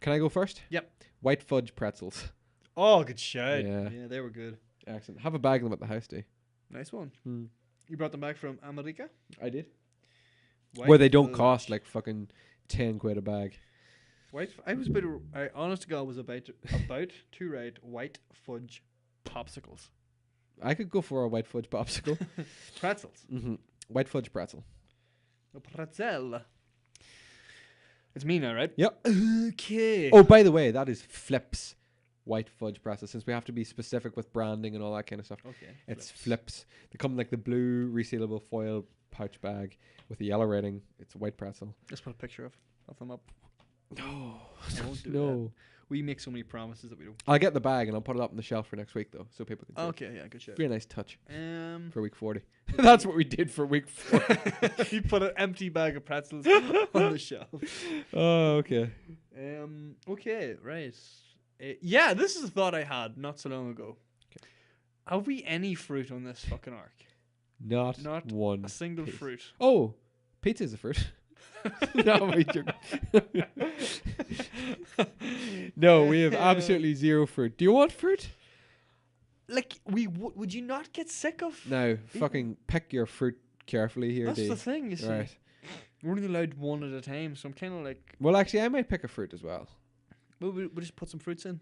Can I go first? Yep. White fudge pretzels. Oh, good shout. Yeah. Yeah, they were good. Excellent. Have a bag of them at the house, D. Nice one. Hmm. You brought them back from America? I did. White Where they don't fudge. cost like fucking 10 quid a bag. I honest to God was about to write white fudge popsicles. I could go for a white fudge popsicle. Pretzels. Mm-hmm. White fudge pretzel. A pretzel. It's me now, right? Yep. Okay. Oh, by the way, that is Flips white fudge pretzel, since we have to be specific with branding and all that kind of stuff. Okay. It's Flips. They come in like the blue resealable foil pouch bag with the yellow rating. It's a white pretzel. Let's put a picture of them up. No. I won't do No. that. We make so many promises that we don't. I'll get the bag and I'll put it up on the shelf for next week, though, so people can see it. Okay, yeah, good shit. Be a nice touch For for week 40. That's what we did for week 40. you put an empty bag of pretzels on the shelf. Oh, okay. Okay, right. Yeah, this is a thought I had not so long ago. Okay. Have we any fruit on this fucking ark? Not one. A single piece. fruit. Oh, pizza is a fruit. No, my joke. No, we have absolutely zero fruit. Do you want fruit? Like, would you not get sick of? No, fucking pick your fruit carefully here, That's D. the thing, you see. Right. We're only allowed one at a time, so I'm kind of like, Well, actually, I might pick a fruit as well. we'll just put some fruits in.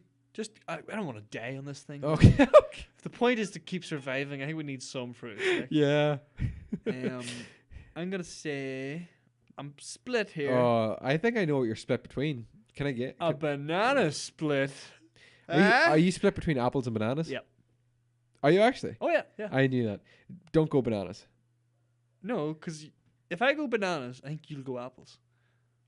I don't want to die on this thing. Okay. If the point is to keep surviving, I think we need some fruit. Like, Yeah. I'm gonna say I'm split here. Oh, I think I know what you're split between. Can I get A banana split. Are you split between apples and bananas? Yep. Are you actually? Oh yeah. I knew that. Don't go bananas. No, because if I go bananas, I think you'll go apples.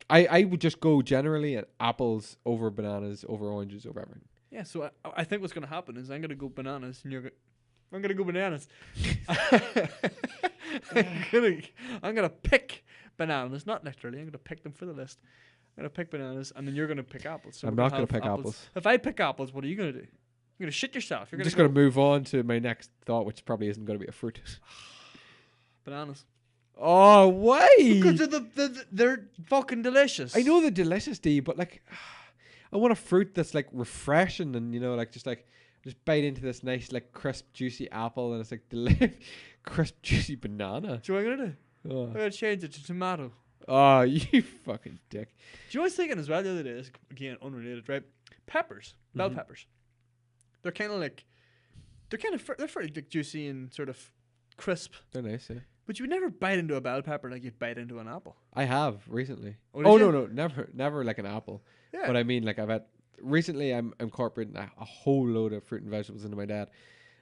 I would just go generally at apples over bananas over oranges over everything. Yeah, so I think what's gonna happen is I'm gonna go bananas, and I'm gonna go bananas. I'm gonna pick bananas, not literally. I'm gonna pick them for the list. I'm gonna pick bananas, and then you're gonna pick apples. So I'm we're not gonna have pick apples. If I pick apples, what are you gonna do? You're gonna shit yourself. You're I'm just go going to move on to my next thought, which probably isn't going to be a fruit. bananas. Oh, why? Because they're fucking delicious. I know they're delicious, D, but like, I want a fruit that's like refreshing and, you know, like just bite into this nice, like crisp, juicy apple and it's like crisp, juicy banana. Do you know what I'm gonna do? Oh. I'm gonna change it to tomato. Oh, you fucking dick. Do you know what I was thinking as well the other day? This, again, unrelated, right? Peppers, bell peppers. They're kind of like, they're fairly like juicy and sort of crisp. They're nice, yeah. But you would never bite into a bell pepper like you'd bite into an apple. I have recently. Oh, did you? No, never like an apple. Yeah. But I mean, like recently I'm incorporating a whole load of fruit and vegetables into my dad.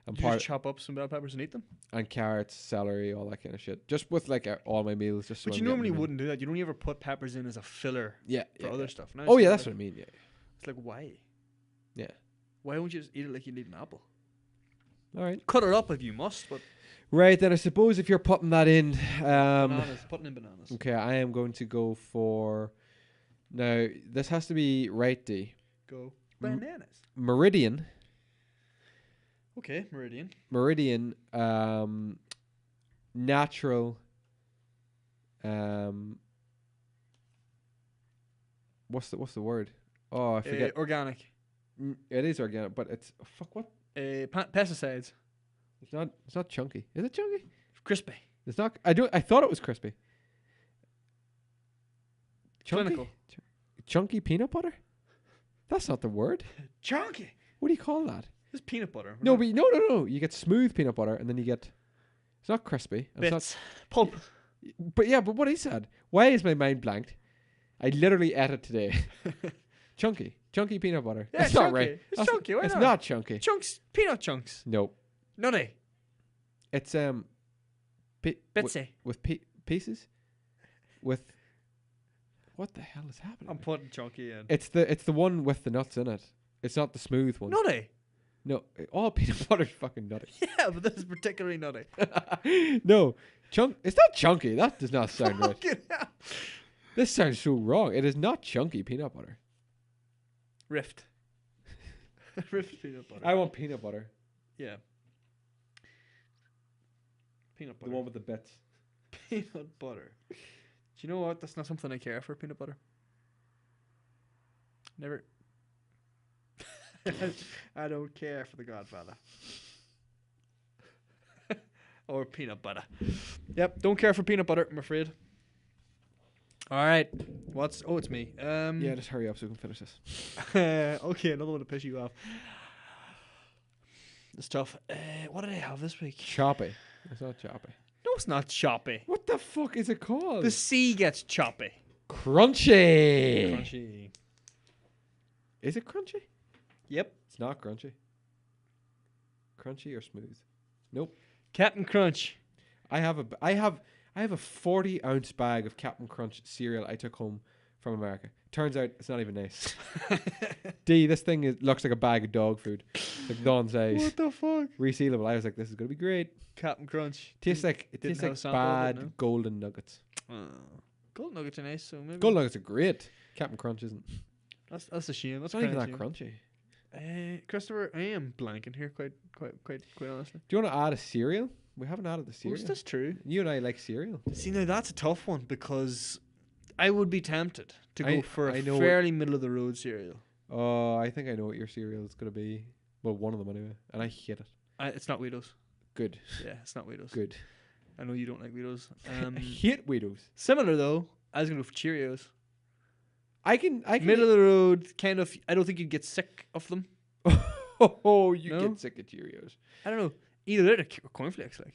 You just chop up some bell peppers and eat them? And carrots, celery, all that kind of shit. Just with like all my meals. Just. So But I'm you normally getting them in. wouldn't do that. You don't ever put peppers in as a filler for other stuff. Now Oh it's yeah, like- that's what I mean. Yeah. It's like, why? Yeah. Why won't you just eat it like you'd eat an apple? All right. Cut it up if you must, but Right then, I suppose if you're putting that in, bananas, putting in bananas. okay, I am going to go for. Now this has to be right, D. Go bananas. Meridian. Okay, Meridian. Meridian. Natural. What's the word? Oh, I forget. Organic. It is organic, but it's fuck what? Pesticides. It's not chunky. Is it chunky? Crispy. It's not. I thought it was crispy. Clinical. Chunky peanut butter? That's not the word. Chunky. What do you call that? It's peanut butter. No, but no. You get smooth peanut butter, and then you get. It's not crispy. And bits. Pulp. But what he said. Why is my mind blanked? I literally ate it today. Chunky peanut butter. Yeah, It's chunky. not right. It's chunky. Why It's not? not chunky. Chunks. Peanut chunks. No. Nutty. It's Bitsy. with pieces. With. What the hell is happening? I'm putting chunky in. It's the one with the nuts in it. It's not the smooth one. Nutty. No, all peanut butter's fucking nutty. Yeah, but this is particularly nutty. No, it's not chunky. That does not sound right. Fucking hell. This sounds so wrong. It is not chunky peanut butter. Rift. Rift peanut butter. I want peanut butter. Yeah. Peanut The butter. one with the bits. Peanut butter. Do you know what? That's not something I care for, peanut butter. Never. I don't care for the Godfather. Or peanut butter. Yep, don't care for peanut butter, I'm afraid. Alright. It's me. Yeah, just hurry up so we can finish this. Okay, another one to piss you off. It's tough. What did I have this week? Choppy. It's not choppy. No, it's not choppy. What the fuck is it called? The sea gets choppy. Crunchy. Crunchy. Is it crunchy? Yep. It's not crunchy. Crunchy or smooth? Nope. Captain Crunch. I have a 40-ounce bag of Captain Crunch cereal I took home from America. Turns out it's not even nice. This thing looks like a bag of dog food. It's like Dawn size. What the fuck? Resealable. I was like, this is gonna be great. Captain Crunch. Tastes like didn't have a sample of it, bad no? golden nuggets. Gold nuggets are nice, so maybe. Golden nuggets are great. Captain Crunch isn't. That's a shame. That's It's not even that shame. crunchy. Christopher, I am blanking here quite honestly. Do you want to add a cereal? We haven't added the cereal. Is this true? You and I like cereal. See, now that's a tough one because I would be tempted to go for I a know fairly middle of the road cereal. Oh, I think I know what your cereal is gonna be. Well, one of them anyway, and I hate it. It's not Wheatos. Good. Yeah, it's not Wheatos. Good. I know you don't like Wheatos. I hate Wheatos. Similar though, I was gonna go for Cheerios. I can Middle of the road, kind of. I don't think you'd get sick of them. Oh, you No? get sick of Cheerios. I don't know. Either they're cornflakes, like.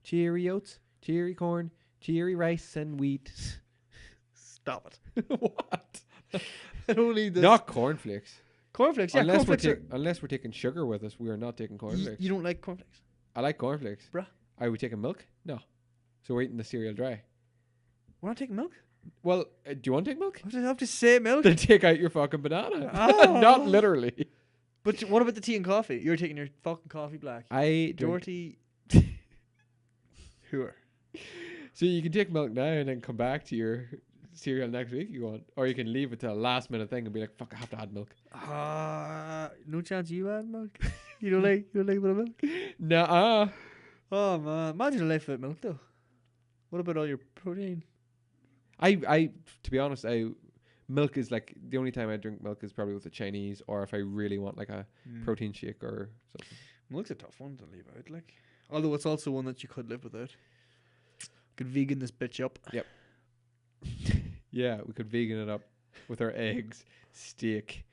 Cheery oats, cheery corn, cheery rice and wheat. Stop it. What? I don't need this. Not cornflakes. Cornflakes. Yeah, unless cornflakes. unless we're taking sugar with us, we are not taking cornflakes. You don't like cornflakes, I like cornflakes. bruh? Are we taking milk? No. So we're eating the cereal dry. We're not taking milk. Well, do you want to take milk? I have to say milk. Then take out your fucking banana. Oh. Not literally. But what about the tea and coffee? You're taking your fucking coffee black. I drink. Jorty. Whoer. So you can take milk now and then come back to your cereal next week if you want. Or you can leave it till a last minute thing and be like, fuck, I have to add milk. No chance you add milk. You don't like a bit of milk? Nuh-uh. Oh man, imagine a life without milk though. What about all your protein? I to be honest, milk is like the only time I drink milk is probably with the Chinese or if I really want like a protein shake or something. Milk's a tough one to leave out, like. Although it's also one that you could live without. Could vegan this bitch up. Yep. Yeah, we could vegan it up with our eggs, steak.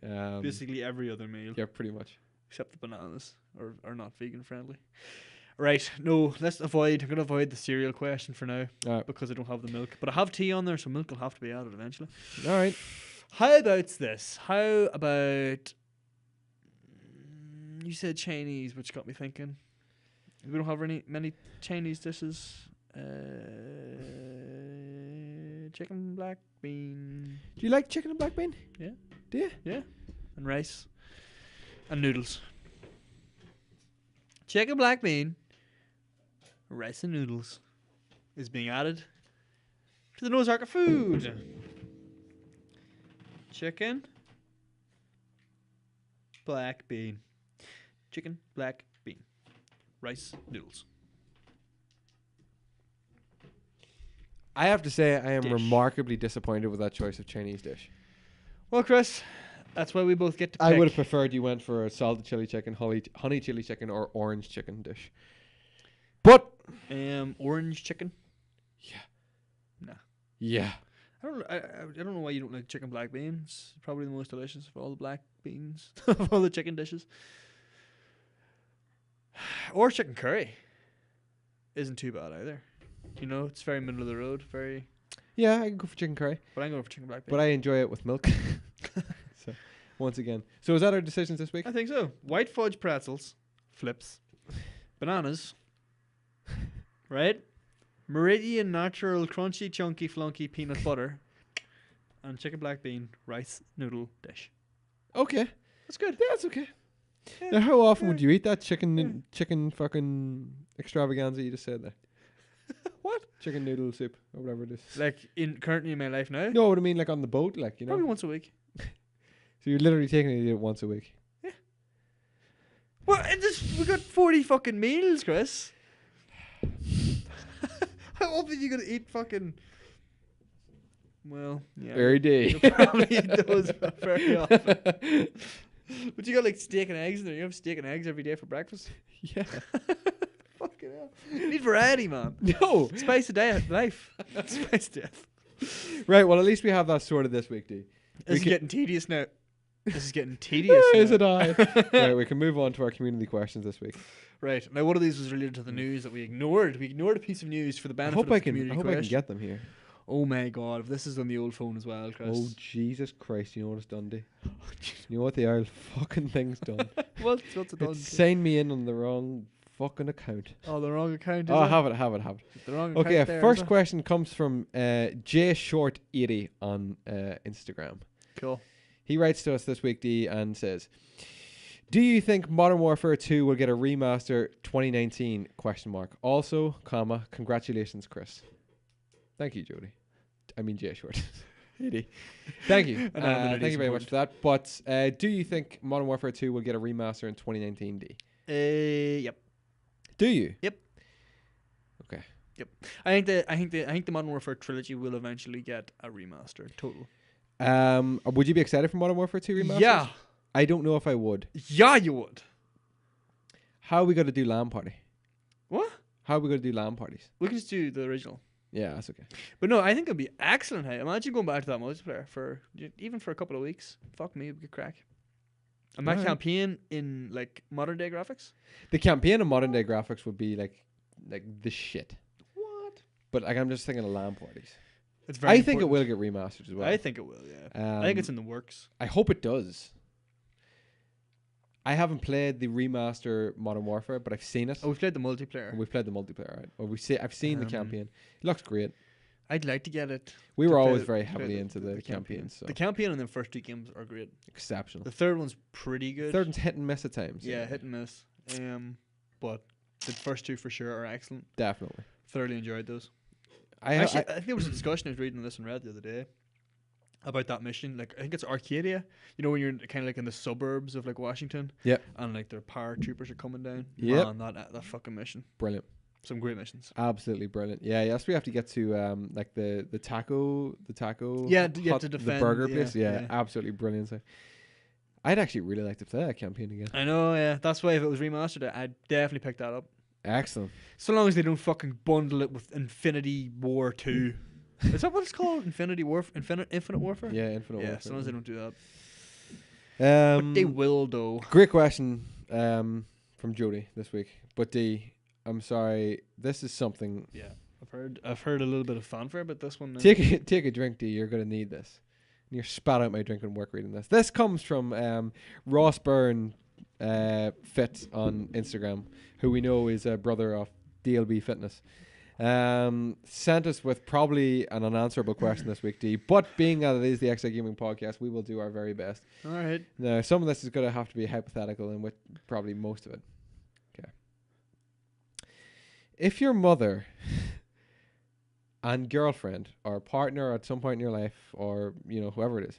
Basically every other meal. Yeah, pretty much. Except the bananas are not vegan friendly. Right, no, I'm going to avoid the cereal question for now because I don't have the milk. But I have tea on there, so milk will have to be added eventually. All right. How about this? How about... You said Chinese, which got me thinking. We don't have many Chinese dishes. Chicken, black bean. Do you like chicken and black bean? Yeah. Do you? Yeah. And rice. And noodles. Chicken, black bean, rice and noodles is being added to the Noah's Ark of Food. Chicken, black bean. Chicken, black bean. Rice, noodles. I have to say I am Dish. remarkably disappointed with that choice of Chinese dish. Well, Chris, that's why we both get to pick. I would have preferred you went for a salted chili chicken, honey chili chicken, or orange chicken dish. But orange chicken. yeah, Nah. yeah. I don't know why you don't like chicken black beans. Probably the most delicious of all the black beans of all the chicken dishes. Or chicken curry isn't too bad either. You know, it's very middle of the road. Very. Yeah, I can go for chicken curry, But I'm going for chicken black beans. but I enjoy it with milk. So, once again, so is that our decisions this week? I think so. White fudge pretzels, flips, bananas, right? Meridian natural crunchy chunky flunky peanut butter, and chicken black bean rice noodle dish. Okay, That's good. yeah, that's okay. Yeah. Now, how often Yeah. would you eat that chicken fucking extravaganza you just said there? What? Chicken noodle soup or whatever it is. Like currently in my life now? No, what I mean, like on the boat, like, you know. Probably once a week. So you're literally taking it once a week. Well, we got 40 fucking meals, Chris. How often are you gonna eat fucking? Well, yeah. Every day. You probably eat those very often. But you got like steak and eggs in there. You have steak and eggs every day for breakfast. Yeah. Fucking hell. You need variety, man. No. Spice of life. Spice of death. Right. Well, at least we have that sorted this week, D. This is can- getting tedious now. This is getting tedious. Is now. it I? Right. We can move on to our community questions this week. Right. Now, one of these was related to the news that we ignored. We ignored a piece of news for the I benefit hope of the I can. community I hope I can question. get them here. Oh my god, if this is on the old phone as well, Chris. Oh Jesus Christ! You know what it's done, D? You know what the old fucking thing's done? What's it done? It's signed me in on the wrong fucking account. Oh, the wrong account. Is Oh, it? have it. The wrong Okay, account there, first is it? question comes from jshort80 on Instagram. Cool. He writes to us this week, D, and says, "Do you think Modern Warfare 2 will get a remaster 2019? Question mark. Also, comma, congratulations, Chris." Thank you, Jody. I mean, J Short. 80. Thank you. Anonymity Thank is you very much for that. But do you think Modern Warfare 2 will get a remaster in 2019, D? Yep. Do you? Yep. Okay. I think the Modern Warfare trilogy will eventually get a remaster. Total. Would you be excited for Modern Warfare 2 remaster? Yeah. I don't know if I would. Yeah, you would. How are we going to do LAN party? What? How are we going to do LAN parties? We can just do the original. Yeah, that's okay. But no, I think it'd be excellent. Hey, imagine going back to that multiplayer even for a couple of weeks. Fuck me, we could crack. And that Alright. campaign in like modern day graphics. The campaign of modern day graphics would be like the shit. What? But like I'm just thinking of LAN parties. It's very. I think it will important. get remastered as well. I think it will. Yeah. I think it's in the works. I hope it does. I haven't played the remaster Modern Warfare, but I've seen it. Oh, we've played the multiplayer. And we've played the multiplayer, right? Well, I've seen the campaign. It looks great. I'd like to get it. We to were play always the- very play heavily into the campaign, so The campaign and the first two games are great. exceptional. The third one's pretty good. Third one's hit and miss at times. yeah, hit and miss. But the first two for sure are excellent. Definitely. Thoroughly enjoyed those. I I think there was a discussion I was reading on this and read the other day about that mission. Like, I think it's Arcadia. You know, when you're kind of like in the suburbs of like Washington. Yep. And like their paratroopers are coming down. Yep. Man, that fucking mission. Brilliant. Some great missions. Absolutely brilliant. Yeah, yes, we have to get to like the taco Yeah, to hut, defend, the burger yeah, place. Yeah, yeah. absolutely brilliant. So I'd actually really like to play that campaign again. I know, yeah. That's why if it was remastered, I'd definitely pick that up. Excellent. So long as they don't fucking bundle it with Infinity War 2. Is that what it's called? Infinite Warfare? Yeah, Infinite Yeah, Warfare. as long as they don't do that. But they Um, will, though. great question from Jody this week. But D, I'm sorry, this is something. Yeah, I've heard a little bit of fanfare about this one. Now. Take a drink, D. You're gonna need this. And you're spat out my drink and work reading this. This comes from Ross Byrne Fit on Instagram, who we know is a brother of DLB Fitness. Sent us with probably an unanswerable question this week, D. But being that it is the Xite Gaming podcast, we will do our very best. All right. Now, some of this is going to have to be hypothetical, and with probably most of it. Okay. If your mother and girlfriend or partner at some point in your life, or whoever it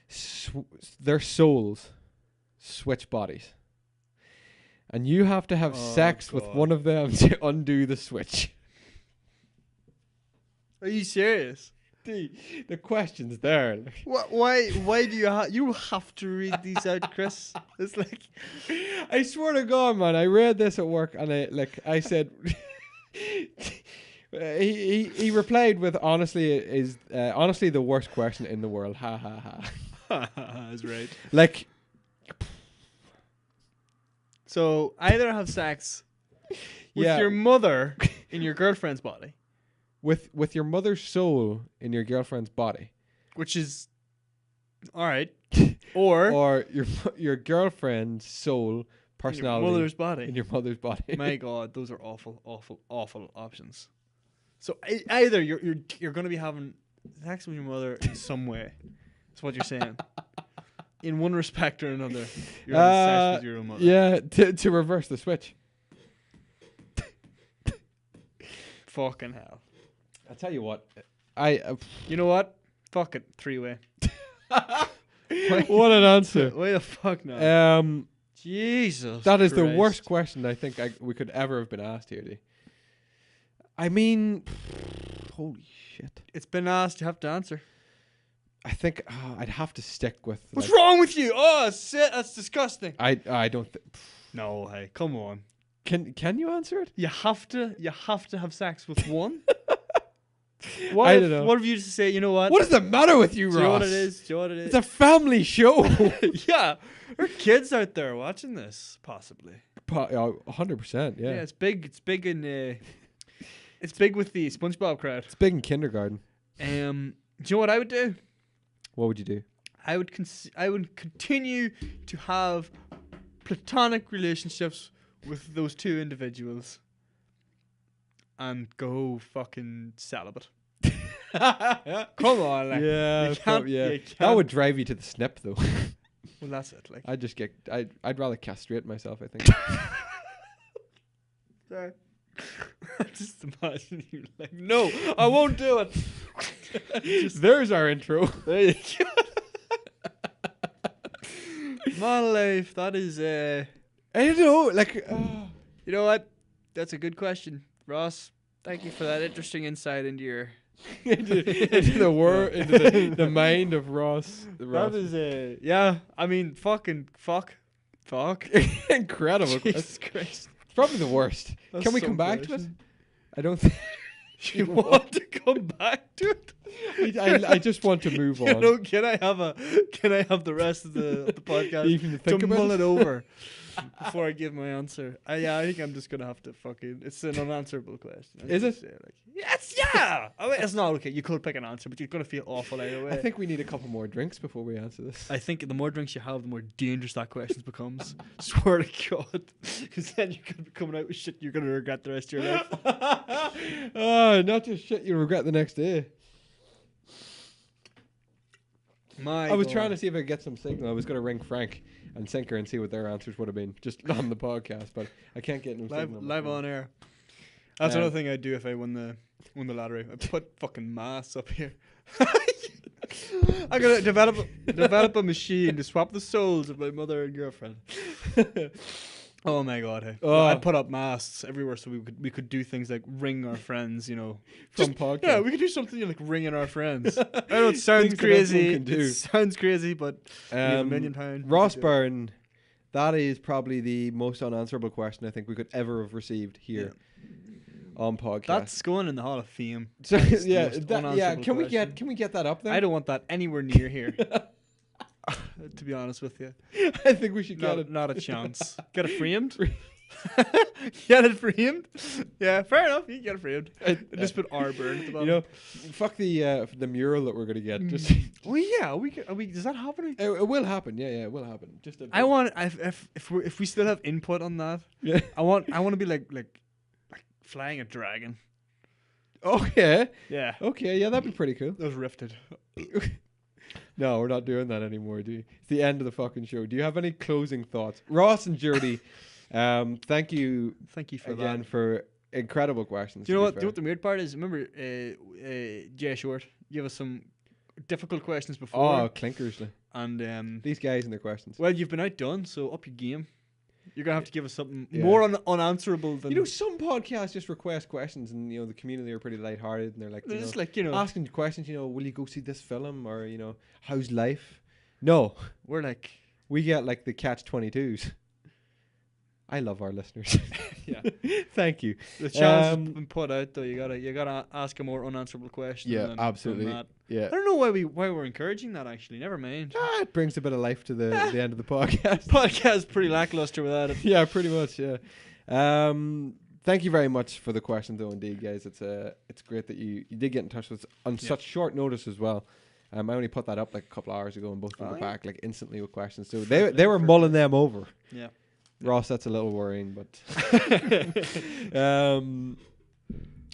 is, their souls switch bodies, and you have to have sex with God. one of them to undo the switch. Are you serious? The question's there. Why do you have to read these out, Chris? It's like I swear to God, man, I read this at work and I said, He replied with honestly the worst question in the world. Ha ha ha. That's right. Like, So either have sex with yeah, your mother in your girlfriend's body, with your mother's soul in your girlfriend's body, which is all right, or your girlfriend's soul personality in your mother's body. in your mother's body. My God, those are awful, awful, awful options. So either you're going to be having sex with your mother in some way. That's what you're saying. In one respect or another, you're having sex with your own mother. Yeah, to reverse the switch. Fucking hell. I'll tell you what. You know what? Fuck it. 3-way. What an answer. Why the fuck not? Jesus. That is the Christ. worst question I think we could ever have been asked here, D. I mean, holy shit. It's been asked. You have to answer. I think I'd have to stick with. What's wrong with you? Oh, shit. That's disgusting. I don't. No, hey, come on. Can you answer it? You have to have sex with one. I don't know. What if you just say, you know what? What is the matter with you, Ross? Do you know what it is? Do you know what it is? It's a family show. Yeah. There are kids out there watching this, possibly. 100%. Yeah. Yeah, it's big. It's big in. It's big with the SpongeBob crowd. It's big in kindergarten. Do you know what I would do? What would you do? I would continue to have platonic relationships with those two individuals and go fucking celibate. Come on, like, Yeah, you can't, yeah. you can't. That would drive you to the snip, though. Well, that's it. Like, I'd rather castrate myself, I think. sorry. Just imagine you like, no, I won't do it. There's our intro. There you go. Man life, that is I don't know, like, you know what? That's a good question, Ross. Thank you for that interesting insight into your into the world, into the mind of Ross. That is yeah. I mean, fuck. Incredible. Jesus Christ. It's probably the worst. That's Can we so come back to it? question. I don't think. You want to come back to it? I just want to move on. You know, can I have the rest of the podcast Even to think to about mull it? it over before I give my answer? I think I'm just gonna have to fucking. It's an unanswerable question. Is it? Like, yes, yeah. I mean, it's not okay. You could pick an answer, but you're gonna feel awful either way. I think we need a couple more drinks before we answer this. I think the more drinks you have, the more dangerous that question becomes. Swear to God, because then you're gonna be coming out with shit you're gonna regret the rest of your life. Oh, not just shit you regret the next day. I was trying to see if I could get some signal. I was going to ring Frank and Sinker and see what their answers would have been just on the podcast, but I can't get no signal. live on air. That's another thing I'd do if I won the lottery. I'd put fucking masks up here. I'm gonna develop a machine to swap the souls of my mother and girlfriend. Oh my God! Hey. Oh. I'd put up masks everywhere so we could do things like ring our friends. You know, From podcast. Yeah, we could do something like ringing our friends. I know it sounds Things that crazy. everyone can do. It sounds crazy, but we have £1 million. Ross Byrne, that is probably the most unanswerable question I think we could ever have received here on podcast. That's going in the Hall of Fame. So, That's the yeah, most yeah. unanswerable Can question. we get that up there? I don't want that anywhere near here. To be honest with you, I think we should get it. not a chance. Get it framed. Get it framed. Yeah, fair enough. You can get it framed. Just put R Burn at the bottom. You know, fuck the mural that we're gonna get. Just Well, yeah. Does that happen? it will happen. Yeah, it will happen. Just I want if we still have input on that. Yeah. I want to be like flying a dragon. Okay. Yeah. Okay. Yeah, that'd be pretty cool. That was rifted. No, we're not doing that anymore, do you? It's the end of the fucking show. Do you have any closing thoughts? Ross and Jody, thank you for again that. for incredible questions. Do you know what the weird part is? Remember, Jay Short gave us some difficult questions before. Oh, clinkers. And These guys and their questions. well, you've been outdone, so up your game. You're gonna have to give us something more unanswerable than You know, some podcasts just request questions, and you know the community are pretty lighthearted, and they're like, they're you just know, like, you know, asking questions. You know, will you go see this film, or you know, how's life? No, we're like, we get like the catch-22s. I love our listeners. Yeah. Thank you. The challenge has been put out though. You gotta ask a more unanswerable question. Yeah, than absolutely. that. Yeah. I don't know why we're encouraging that actually. Never mind. It brings a bit of life to the end of the podcast. Podcast pretty lackluster without it. Yeah, pretty much. Yeah. Thank you very much for the question, though. Indeed, guys, it's great that you did get in touch with us on such short notice as well. I only put that up like a couple hours ago, and both of them got back like instantly with questions. So they were mulling them over. Yeah. Ross, that's a little worrying, but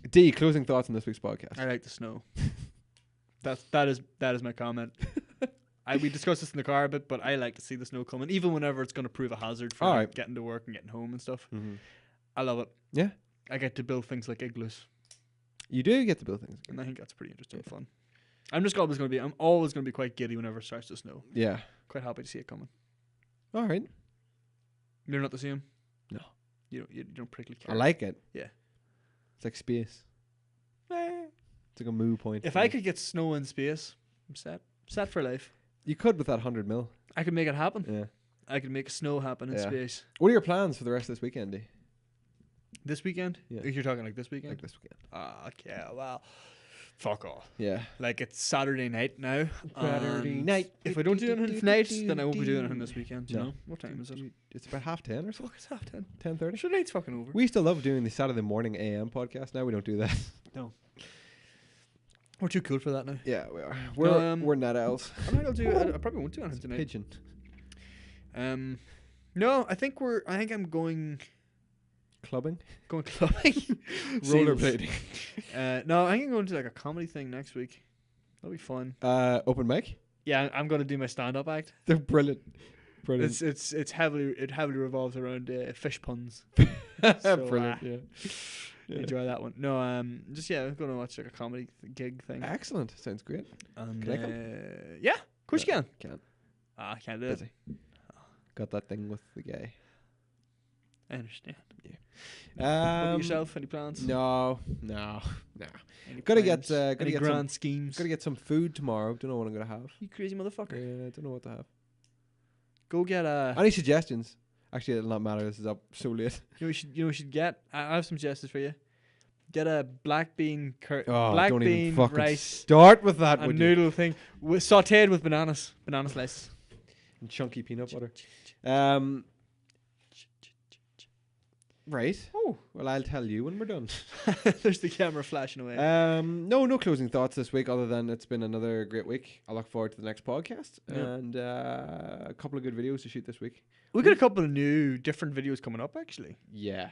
D, closing thoughts on this week's podcast. I like the snow. That is my comment. We discussed this in the car a bit, but I like to see the snow coming, even whenever it's going to prove a hazard for like, getting to work and getting home and stuff. Mm-hmm. I love it. Yeah, I get to build things like igloos. You do get to build things, and I think that's pretty interesting and fun. I'm always going to be quite giddy whenever it starts to snow. Yeah, quite happy to see it coming. All right, you're not the same. No, you don't particularly care. I like it. Yeah, it's like space. It's like a moo point. If I could get snow in space, I'm set for life. You could with that 100 mil. I could make it happen. Yeah, I could make snow happen in space. What are your plans for the rest of this weekend, D? This weekend? Yeah. You're talking like this weekend? Like this weekend. Okay, well, fuck off. Yeah. Like it's Saturday night now. Saturday night. If I don't do anything tonight, then I won't be doing anything this weekend. You know? What time is it? It's about 10:30 or so. Fuck, it's 10:30. 10:30. Sure, night's fucking over. We still love doing the Saturday morning AM podcast. Now we don't do that. No. We're too cool for that now. Yeah, we are. We're not owls. I probably won't do anything tonight. Pigeon. No, I think I'm going Clubbing. Going clubbing. Rollerblading. No, I think I'm going to like a comedy thing next week. That'll be fun. Open mic. Yeah, I'm going to do my stand-up act. They're brilliant. Brilliant. It heavily revolves around fish puns. Brilliant. Yeah. Enjoy that one. No, I'm going to watch like a comedy gig thing. Excellent. Sounds great. And, can I come? Yeah, of course you can. Can't. I can't do Busy. it. Got that thing with the guy. I understand. Yeah. What about yourself? Any plans? No. Any Gotta get grand schemes. Gotta get some food tomorrow. Don't know what I'm gonna have. You crazy motherfucker. Yeah, I don't know what to have. Go get Any suggestions? Actually, it'll not matter. This is up so late. You know what you should get? I have some suggestions for you. Get a black bean black bean even fucking rice. Start with that. A noodle thing sautéed with banana slices and chunky peanut butter. Right. Oh, well, I'll tell you when we're done. There's the camera flashing away. No closing thoughts this week other than it's been another great week. I look forward to the next podcast and a couple of good videos to shoot this week. We got a couple of new different videos coming up actually. Yeah.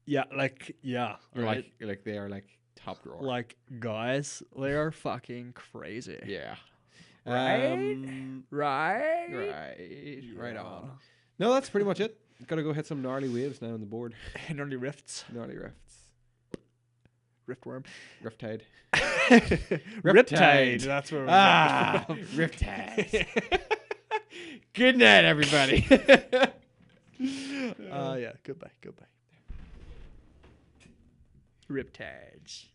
Like they are like top drawer. Like guys, they are fucking crazy. Yeah. Right Right on. No, that's pretty much it. Gotta go hit some gnarly waves now on the board. Gnarly rifts. Gnarly rifts. Riftworm. Riptide. Riptide. That's where we're Riptide. Good night, everybody. Yeah, goodbye. Riptides.